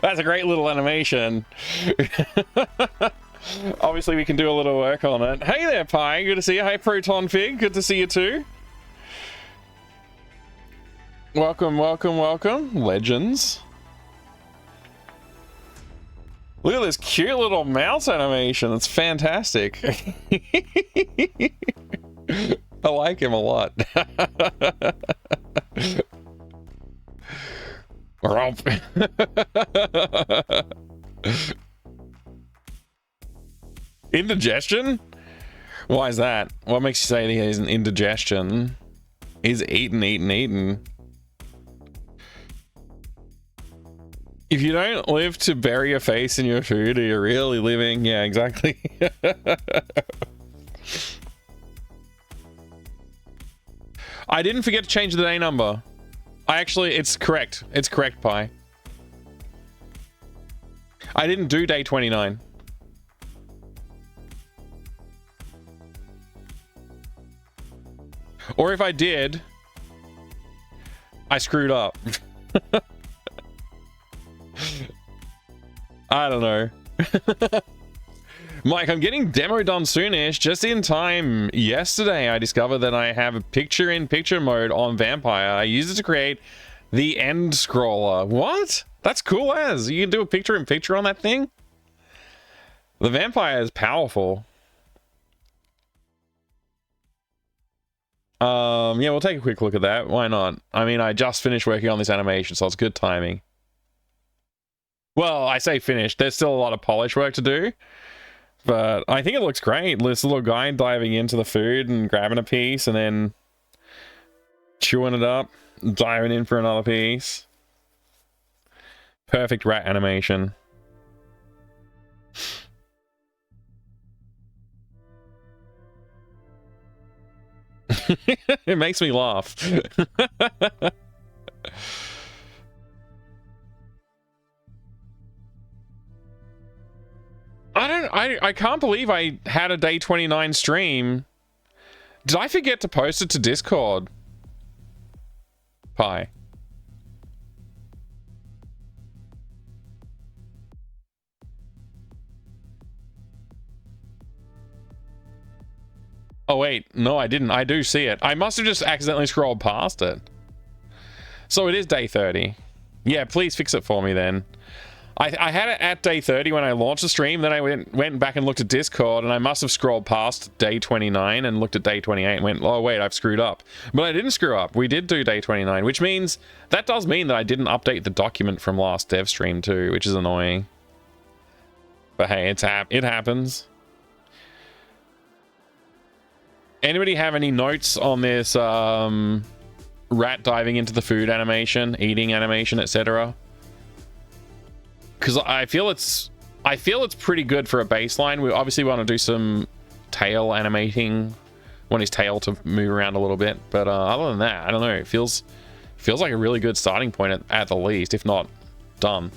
That's a great little animation. Obviously, we can do a little work on it. Hey there, Pi. Good to see you. Hey, Proton Fig. Good to see you too. Welcome, welcome, welcome, legends. Look at this cute little mouse animation. It's fantastic. I like him a lot. Indigestion? Why is that? What makes you say that he has an indigestion? He's eating. If you don't live to bury your face in your food, are you really living? Yeah, exactly. I didn't forget to change the day number. It's correct. It's correct, Pi. I didn't do day 29. Or if I did, I screwed up. I don't know. Mike, I'm getting demo done soonish. Just in time. Yesterday, I discovered that I have a picture-in-picture mode on Vampire. I use it to create the end scroller. What? That's cool as. You can do a picture-in-picture on that thing? The Vampire is powerful. Yeah, we'll take a quick look at that. Why not? I mean, I just finished working on this animation, so it's good timing. Well, I say finished. There's still a lot of polish work to do. But I think it looks great. This little guy diving into the food and grabbing a piece and then chewing it up, diving in for another piece. Perfect rat animation. It makes me laugh. I can't believe I had a day 29 stream. Did I forget to post it to Discord? Pi. Oh wait, no I didn't. I do see it. I must have just accidentally scrolled past it. So it is day 30. Yeah, please fix it for me then. I had it at day 30 when I launched the stream, then I went back and looked at Discord, and I must have scrolled past day 29 and looked at day 28 and went, oh wait, I've screwed up. But I didn't screw up. We did do day 29, which means, that does mean that I didn't update the document from last dev stream too, which is annoying. But hey, it happens. Anybody have any notes on this rat diving into the food animation, eating animation, etc.? Because I feel it's pretty good for a baseline. We obviously want to do some tail animating. Want his tail to move around a little bit, but other than that, I don't know. It feels like a really good starting point at the least, if not done.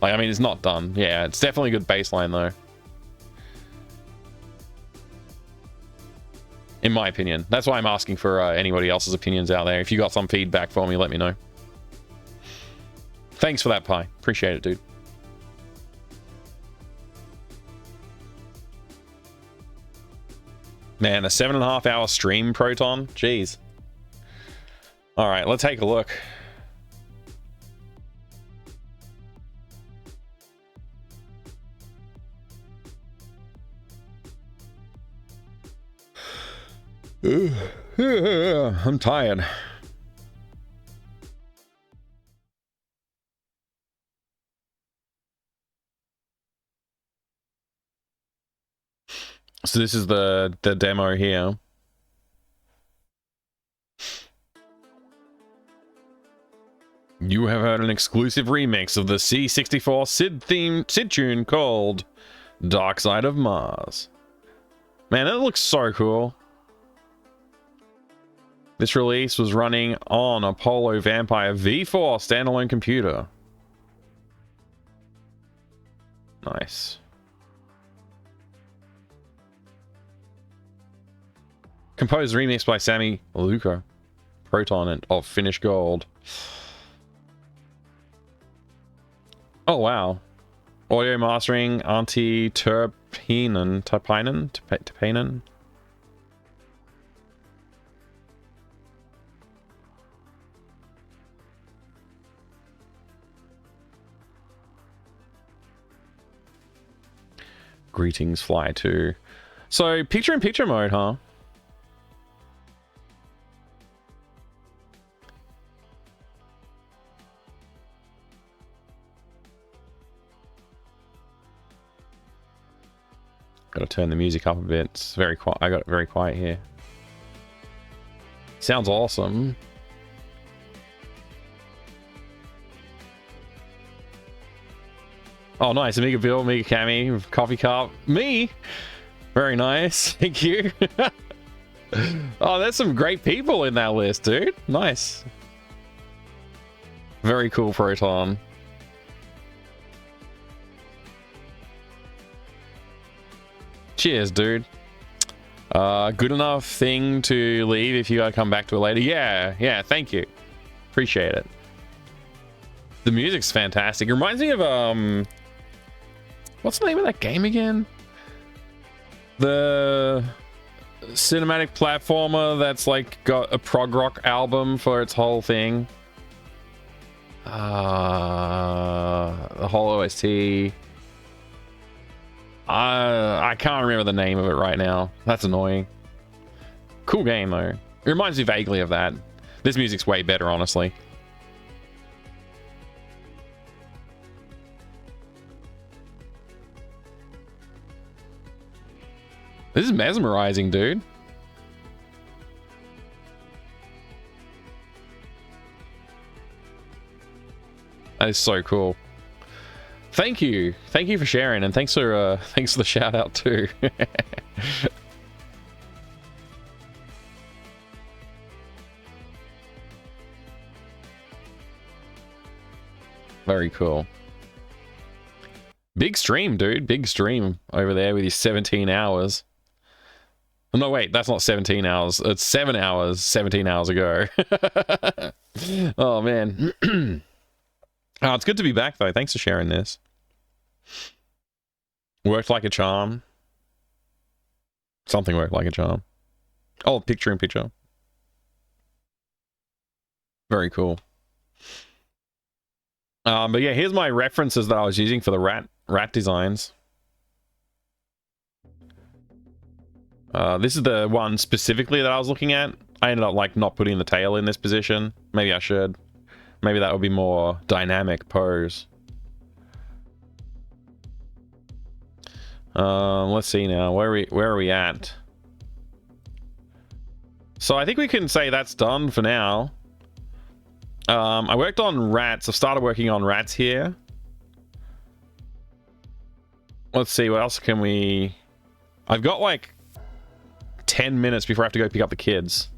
Like, I mean, it's not done. Yeah, it's definitely a good baseline though. In my opinion. That's why I'm asking for anybody else's opinions out there. If you got some feedback for me, let me know. Thanks for that, Pi. Appreciate it, dude. Man, a 7.5 hour stream, Proton? Jeez. Alright, let's take a look. I'm tired. So this is the demo here. You have heard an exclusive remix of the C64 Sid tune called Dark Side of Mars. Man, that looks so cool. This release was running on Apollo Vampire V4 standalone computer. Nice. Composed remix by Sammy Luca, Proton and of Finnish Gold. Oh wow. Audio mastering Antti Terpainen. Greetings fly too. So picture-in-picture mode, huh? Gotta turn the music up a bit. It's very quiet. I got it very quiet here. Sounds awesome. Oh, nice. Amiga Bill, Amiga Cammy, Coffee Cup. Me? Very nice. Thank you. Oh, there's some great people in that list, dude. Nice. Very cool, Proton. Cheers, dude. Good enough thing to leave if you gotta come back to it later. Yeah, thank you. Appreciate it. The music's fantastic. It reminds me of, what's the name of that game again? The cinematic platformer that's like got a prog rock album for its whole thing. The whole OST. I can't remember the name of it right now. That's annoying. Cool game though. It reminds me vaguely of that. This music's way better, honestly. This is mesmerizing, dude. That is so cool. Thank you for sharing, and thanks for the shout out too. Very cool. Big stream, dude. Big stream over there with your 17 hours. No, wait, that's not 17 hours. It's 7 hours, 17 hours ago. Oh, man. Oh, it's good to be back, though. Thanks for sharing this. Worked like a charm. Something worked like a charm. Oh, picture-in-picture. Very cool. But yeah, here's my references that I was using for the rat designs. This is the one specifically that I was looking at. I ended up like not putting the tail in this position. Maybe I should. Maybe that would be more dynamic pose. Let's see now. Where are we at? So I think we can say that's done for now. I worked on rats. I've started working on rats here. Let's see, what else can we... I've got like 10 minutes before I have to go pick up the kids.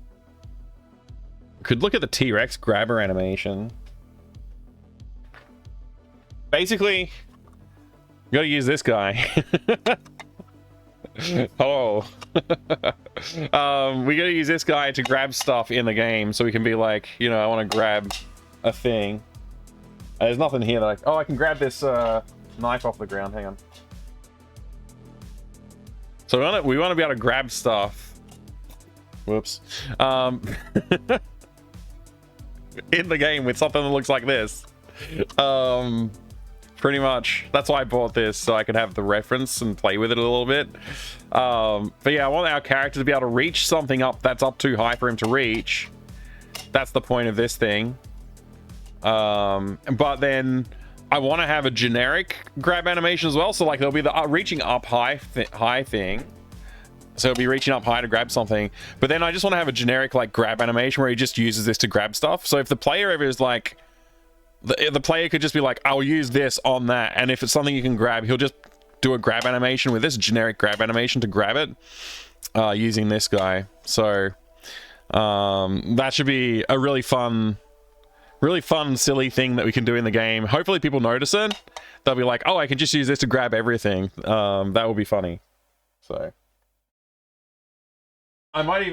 Could look at the T-Rex grabber animation. Basically, you gotta use this guy. Hello. We gotta use this guy to grab stuff in the game, so we can be like, you know, I want to grab a thing. There's nothing here that I can grab this knife off the ground. Hang on. So we want to be able to grab stuff. Whoops. In the game with something that looks like this. Pretty much. That's why I bought this, so I could have the reference and play with it a little bit. But yeah, I want our character to be able to reach something up that's up too high for him to reach. That's the point of this thing. But then I want to have a generic grab animation as well. So like there'll be the reaching up high thing. So it'll be reaching up high to grab something. But then I just want to have a generic like grab animation where he just uses this to grab stuff. So if the player ever is like... The player could just be like, I'll use this on that. And if it's something you can grab, he'll just do a grab animation with this generic grab animation to grab it using this guy. So that should be a really fun, silly thing that we can do in the game. Hopefully people notice it. They'll be like, oh, I can just use this to grab everything. That will be funny. So I might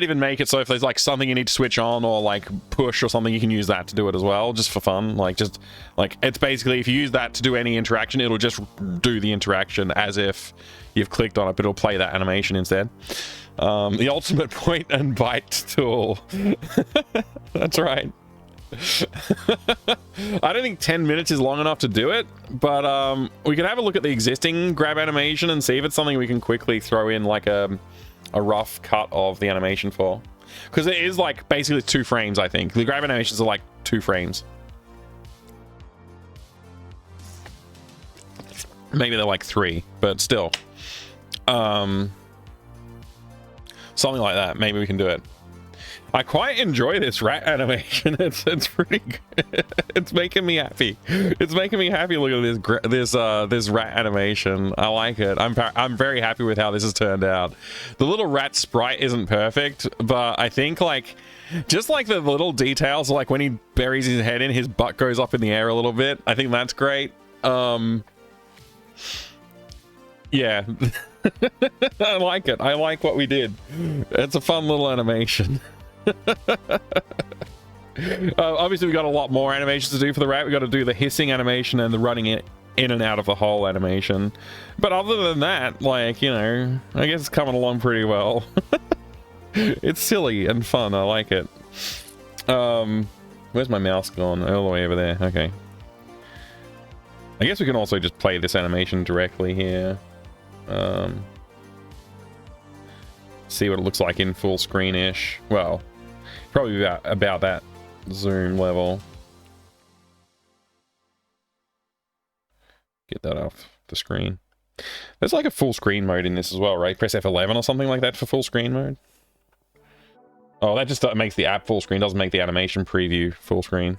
even make it so if there's like something you need to switch on or like push or something, you can use that to do it as well, just for fun. Like it's basically, if you use that to do any interaction, it'll just do the interaction as if you've clicked on it, but it'll play that animation instead. The ultimate point and bite tool. That's right. I don't think 10 minutes is long enough to do it, but we could have a look at the existing grab animation and see if it's something we can quickly throw in like a rough cut of the animation for. Because it is like basically 2 frames, I think. The grab animations are like 2 frames. Maybe they're like 3, but still. Something like that. Maybe we can do it. I quite enjoy this rat animation. It's pretty good. It's making me happy. It's making me happy looking at this rat animation. I like it. I'm very happy with how this has turned out. The little rat sprite isn't perfect, but I think like just like the little details, like when he buries his head in, his butt goes up in the air a little bit. I think that's great. Yeah. I like it. I like what we did. It's a fun little animation. Obviously we got a lot more animations to do for the rat. We got to do the hissing animation and the running it in and out of the hole animation, but other than that, like, you know, I guess it's coming along pretty well. It's silly and fun. I like it. Where's my mouse gone? All the way over there. Okay, I guess we can also just play this animation directly here. See what it looks like in full screen-ish. Well, probably about that zoom level. Get that off the screen. There's like a full screen mode in this as well, right? Press F11 or something like that for full screen mode. Oh, that just makes the app full screen, doesn't make the animation preview full screen.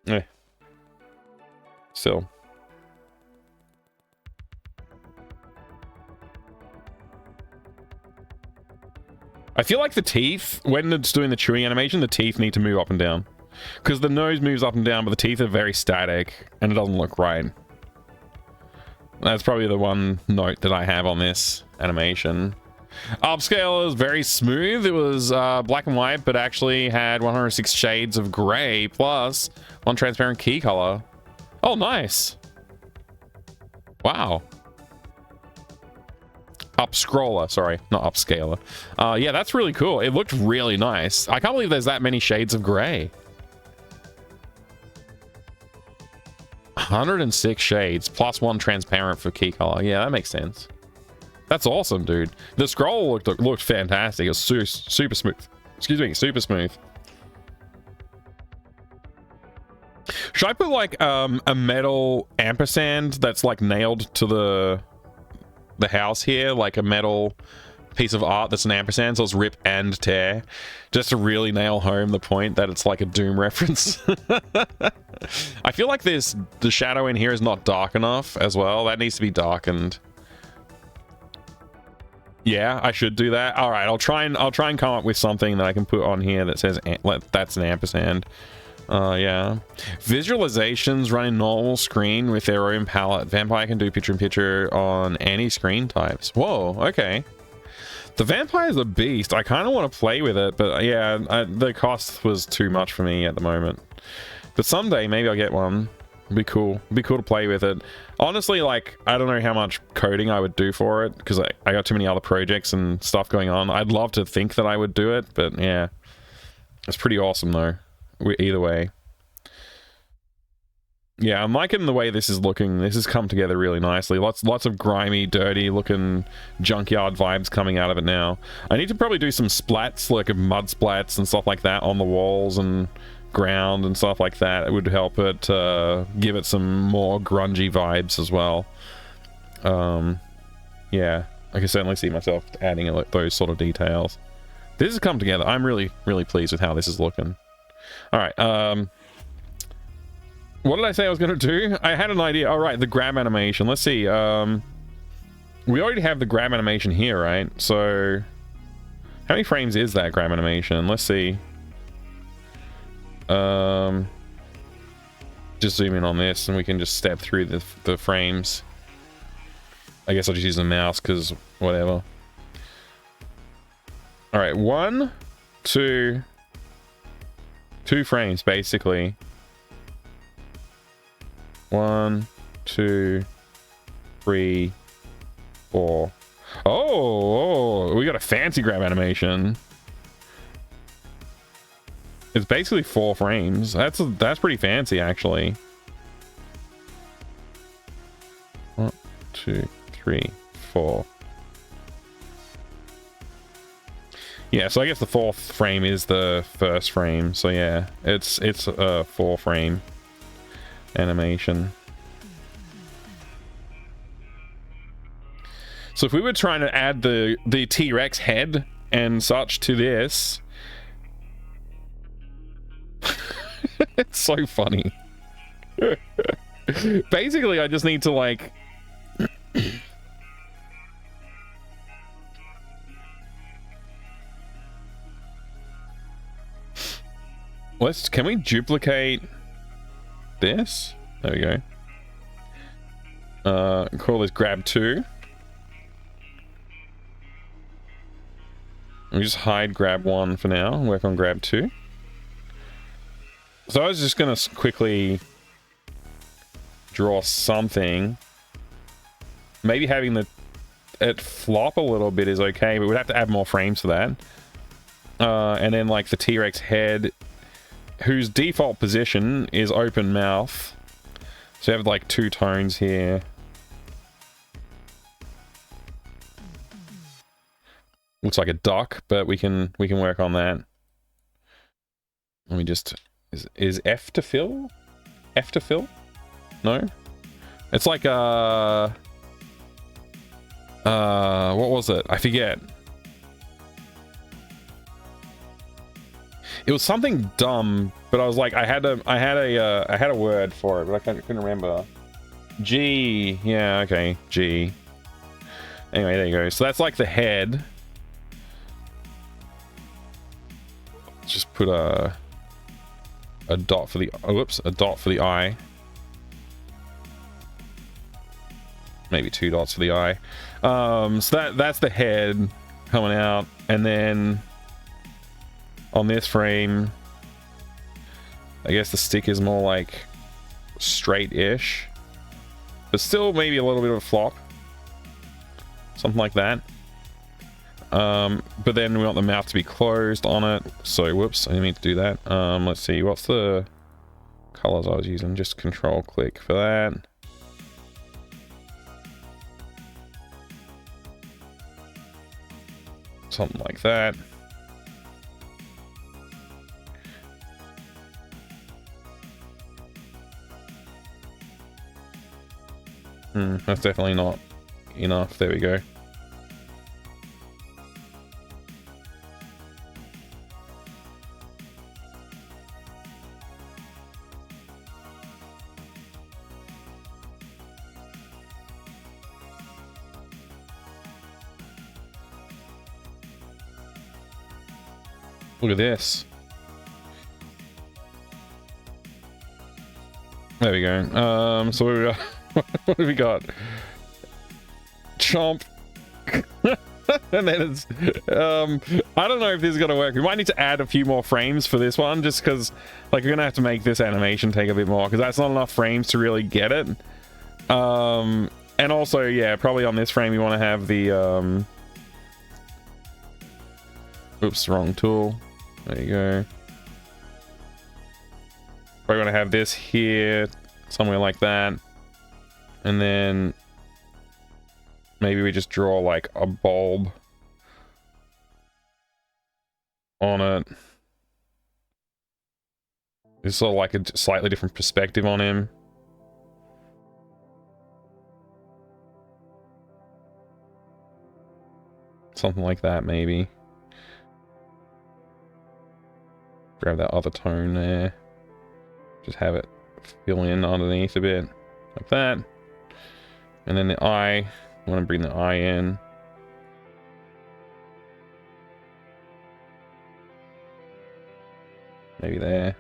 Eh. Still. I feel like the teeth, when it's doing the chewing animation, the teeth need to move up and down. Because the nose moves up and down, but the teeth are very static, and it doesn't look right. That's probably the one note that I have on this animation. Upscale is very smooth. It was black and white, but actually had 106 shades of gray, plus 1 transparent key color. Oh, nice. Wow. Upscroller, sorry, not upscaler. Yeah, that's really cool. It looked really nice. I can't believe there's that many shades of gray. 106 shades, plus 1 transparent for key color. Yeah, that makes sense. That's awesome, dude. The scroll looked fantastic. It was super smooth. Excuse me, super smooth. Should I put like a metal ampersand that's like nailed to the house here, like a metal piece of art that's an ampersand, so it's rip and tear, just to really nail home the point that it's like a Doom reference. I feel like the shadow in here is not dark enough as well. That needs to be darkened. Yeah, I should do that. All right, I'll try and come up with something that I can put on here that says that's an ampersand. Yeah. Visualizations run in normal screen with their own palette. Vampire can do picture-in-picture on any screen types. Whoa, okay. The Vampire's a beast. I kind of want to play with it, but yeah, the cost was too much for me at the moment. But someday, maybe I'll get one. It'd be cool. It'd be cool to play with it. Honestly, like, I don't know how much coding I would do for it, because I got too many other projects and stuff going on. I'd love to think that I would do it, but yeah. It's pretty awesome, though. Either way. Yeah, I'm liking the way this is looking. This has come together really nicely. Lots of grimy, dirty looking junkyard vibes coming out of it now. I need to probably do some splats, like mud splats and stuff like that on the walls and ground and stuff like that. It would help it give it some more grungy vibes as well. Yeah, I can certainly see myself adding those sort of details. This has come together. I'm really pleased with how this is looking. All right, what did I say I was going to do? I had an idea. All right, the grab animation. Let's see. We already have the grab animation here, right? So how many frames is that grab animation? Let's see. Just zoom in on this and we can just step through the frames. I guess I'll just use the mouse because whatever. All right, 1, 2 frames basically. 1, 2, 3, 4. Oh, we got a fancy grab animation. It's basically 4 frames. That's pretty fancy, actually. 1, 2, 3, 4. Yeah, so I guess the 4th frame is the first frame. So yeah, it's a 4 frame animation. So if we were trying to add the T-Rex head and such to this, it's so funny. Basically, I just need to like can we duplicate this? There we go. Call this grab 2. We just hide grab 1 for now, work on grab 2. So I was just gonna quickly draw something. Maybe having it flop a little bit is okay, but we'd have to add more frames for that. And then like the T-Rex head, whose default position is open mouth. So you have like 2 tones here. Looks like a duck, but we can work on that. Let me just is F to fill? F to fill? No? It's like what was it? I forget. It was something dumb, but I was like, I had a word for it, but I couldn't remember. G, yeah, okay, G. Anyway, there you go. So that's like the head. Just put a dot for the a dot for the eye. Maybe 2 dots for the eye. So that's the head coming out, and then on this frame, I guess the stick is more like straight-ish, but still maybe a little bit of a flop, something like that. But then we want the mouth to be closed on it. So whoops, I didn't mean to do that. Let's see, what's the colors I was using? Just control click for that. Something like that. That's definitely not enough. There we go. Look at this. There we go. So what have we got? What have we got? Chomp. And then it's I don't know if this is gonna work. We might need to add a few more frames for this one, just because like we're gonna have to make this animation take a bit more, because that's not enough frames to really get it. And also, yeah, probably on this frame you want to have the oops, wrong tool. There you go. Probably want to have this here, somewhere like that. And then maybe we just draw like a bulb on it. It's sort of like a slightly different perspective on him. Something like that, maybe. Grab that other tone there. Just have it fill in underneath a bit. Like that. And then the eye. I want to bring the eye in. Maybe there.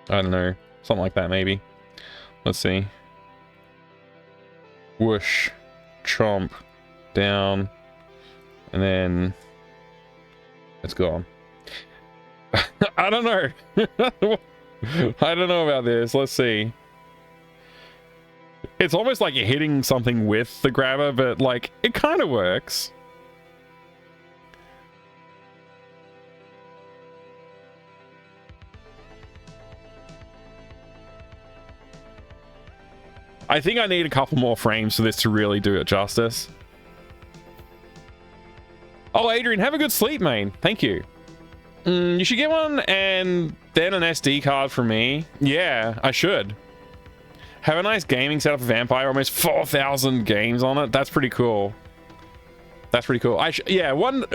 I don't know. Something like that, maybe. Let's see. Whoosh. Chomp. Down. And then it's gone. I don't know. I don't know about this. Let's see. It's almost like you're hitting something with the grabber, but like it kind of works. I think I need a couple more frames for this to really do it justice. Oh, Adrian, have a good sleep, mate. Thank you. You should get one and then an SD card from me. Yeah, I should. Have a nice gaming setup for Vampire. Almost 4,000 games on it. That's pretty cool. That's pretty cool. Yeah, one...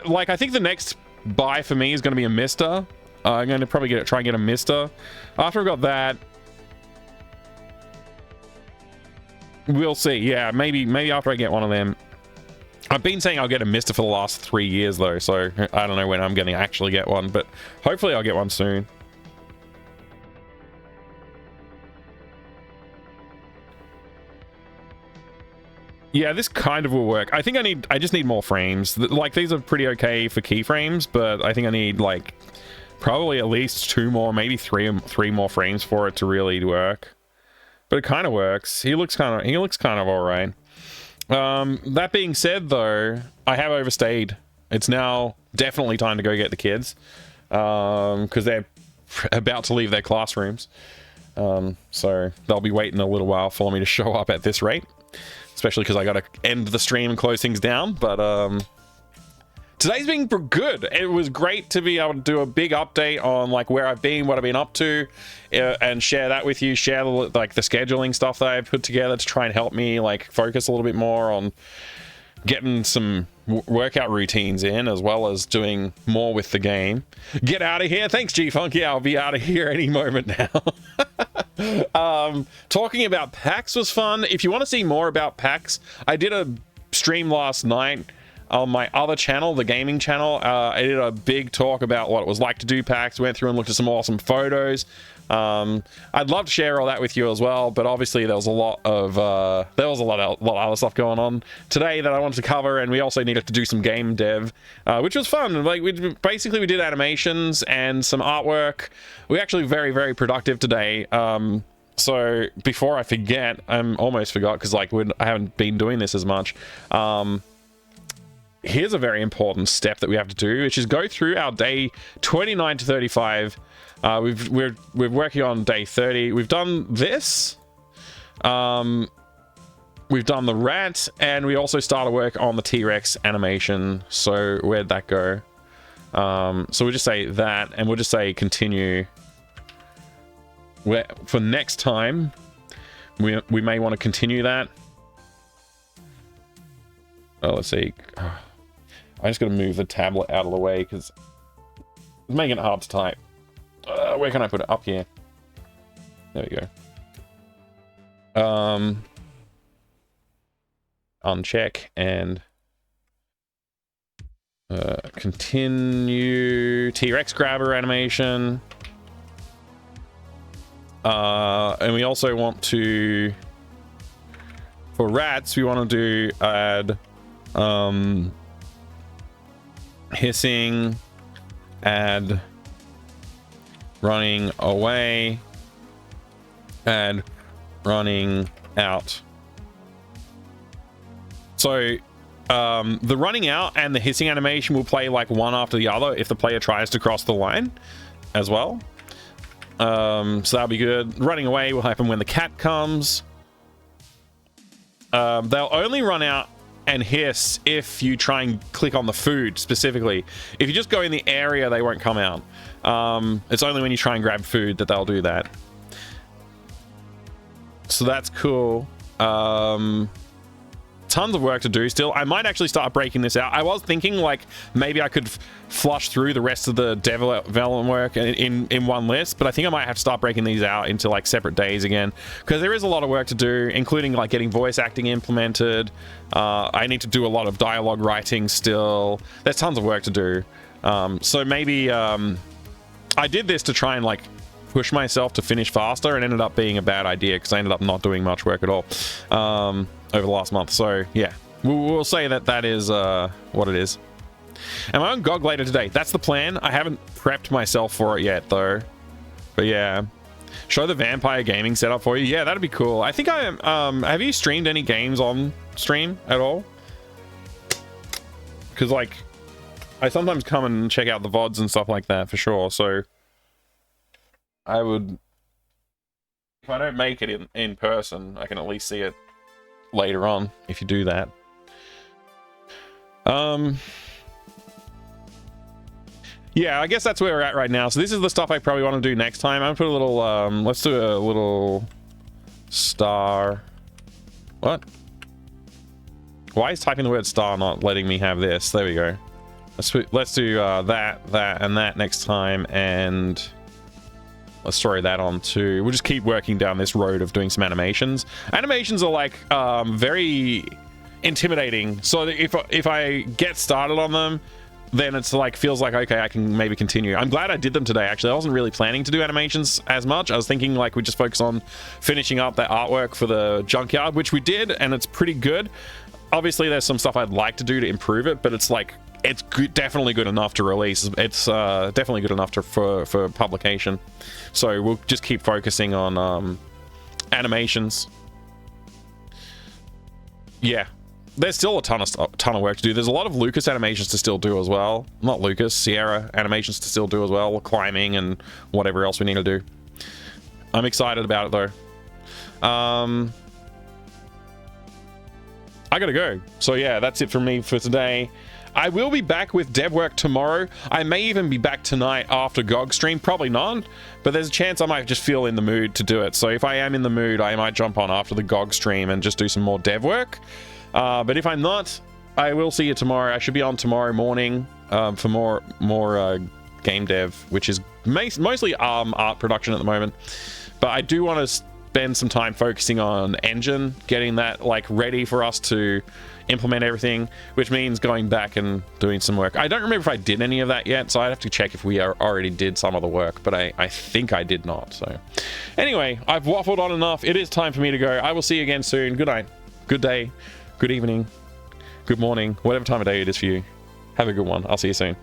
like, I think the next buy for me is going to be a Mister. I'm going to probably try and get a Mister. After I've got that... We'll see. Yeah, maybe after I get one of them. I've been saying I'll get a Mister for the last 3 years, though, so I don't know when I'm going to actually get one, but hopefully I'll get one soon. Yeah, this kind of will work. I think I just need more frames. Like, these are pretty okay for keyframes, but I think I need, like, probably at least 2 more, maybe three more frames for it to really work. But it kind of works. He looks kind of all right. That being said, though, I have overstayed. It's now definitely time to go get the kids, because they're about to leave their classrooms. So they'll be waiting a little while for me to show up at this rate. Especially because I got to end the stream and close things down. But today's been good. It was great to be able to do a big update on like where I've been, what I've been up to, and share that with you. Share like the scheduling stuff that I've put together to try and help me like focus a little bit more on getting some workout routines in, as well as doing more with the game. Get out of here. Thanks, G-Funk. Yeah, I'll be out of here any moment now. Talking about PAX was fun. If you want to see more about PAX, I did a stream last night on my other channel, the gaming channel. I did a big talk about what it was like to do PAX. Went through and looked at some awesome photos. I'd love to share all that with you as well, but obviously there was a lot of other stuff going on today that I wanted to cover, and we also needed to do some game dev, which was fun. Like we did animations and some artwork. We actually very, very productive today. So before I forget, I'm almost forgot because like I haven't been doing this as much. Here's a very important step that we have to do, which is go through our day 29 to 35. We're working on day 30. We've done this. We've done the rat, and we also started work on the T-Rex animation. So where'd that go? So we'll just say that, and we'll just say continue. For next time, we may want to continue that. Oh, let's see. I just got to move the tablet out of the way because it's making it hard to type. Where can I put it? Up here. There we go. Uncheck and continue T-Rex grabber animation. And we also want to, for rats, we want to do add hissing, add running away, add running out. So the running out and the hissing animation will play like one after the other if the player tries to cross the line as well. So that'll be good. Running away will happen when the cat comes. They'll only run out and hiss if you try and click on the food specifically. If you just go in the area, they won't come out. It's only when you try and grab food that they'll do that. So that's cool. Tons of work to do still. I might actually start breaking this out. I was thinking like maybe I could flush through the rest of the development work in one list, but I think I might have to start breaking these out into like separate days again, because there is a lot of work to do, including like getting voice acting implemented. I need to do a lot of dialogue writing still. There's tons of work to do. So maybe I did this to try and like push myself to finish faster, and ended up being a bad idea because I ended up not doing much work at all over the last month. So yeah, we'll say that is what it is. Am I on GOG later today? That's the plan. I haven't prepped myself for it yet though, but yeah, show the Vampire gaming setup for you. Yeah, that'd be cool. I think I am. Have you streamed any games on stream at all? Because like I sometimes come and check out the VODs and stuff like that for sure, so I would If I don't make it in person, I can at least see it later on if you do that. Yeah, I guess that's where we're at right now. So this is the stuff I probably want to do next time. I'm gonna put a little let's do a little star. What? Why is typing the word star not letting me have this? There we go. Let's do that and that next time, and let's throw that on too. We'll just keep working down this road of doing some animations. Animations are like very intimidating. So if I get started on them, then it's like feels like okay, I can maybe continue. I'm glad I did them today. Actually, I wasn't really planning to do animations as much. I was thinking like we just focus on finishing up that artwork for the junkyard, which we did, and it's pretty good. Obviously, there's some stuff I'd like to do to improve it, but it's like it's good, definitely good enough to release. It's definitely good enough for publication. So we'll just keep focusing on animations. Yeah. There's still a ton of work to do. There's a lot of Lucas animations to still do as well. Not Lucas, Sierra animations to still do as well. Climbing and whatever else we need to do. I'm excited about it though. I gotta go. So yeah, that's it from me for today. I will be back with dev work tomorrow. I may even be back tonight after GOG stream. Probably not, but there's a chance I might just feel in the mood to do it. So if I am in the mood, I might jump on after the GOG stream and just do some more dev work. But if I'm not, I will see you tomorrow. I should be on tomorrow morning for more game dev, which is mostly art production at the moment. But I do want to spend some time focusing on engine, getting that like ready for us to implement everything, which means going back and doing some work. I don't remember if I did any of that yet, so I'd have to check if we already did some of the work, but I think I did not. So anyway, I've waffled on enough. It is time for me to go. I will see you again soon. Good night, good day, good evening, good morning, whatever time of day it is for you. Have a good one. I'll see you soon.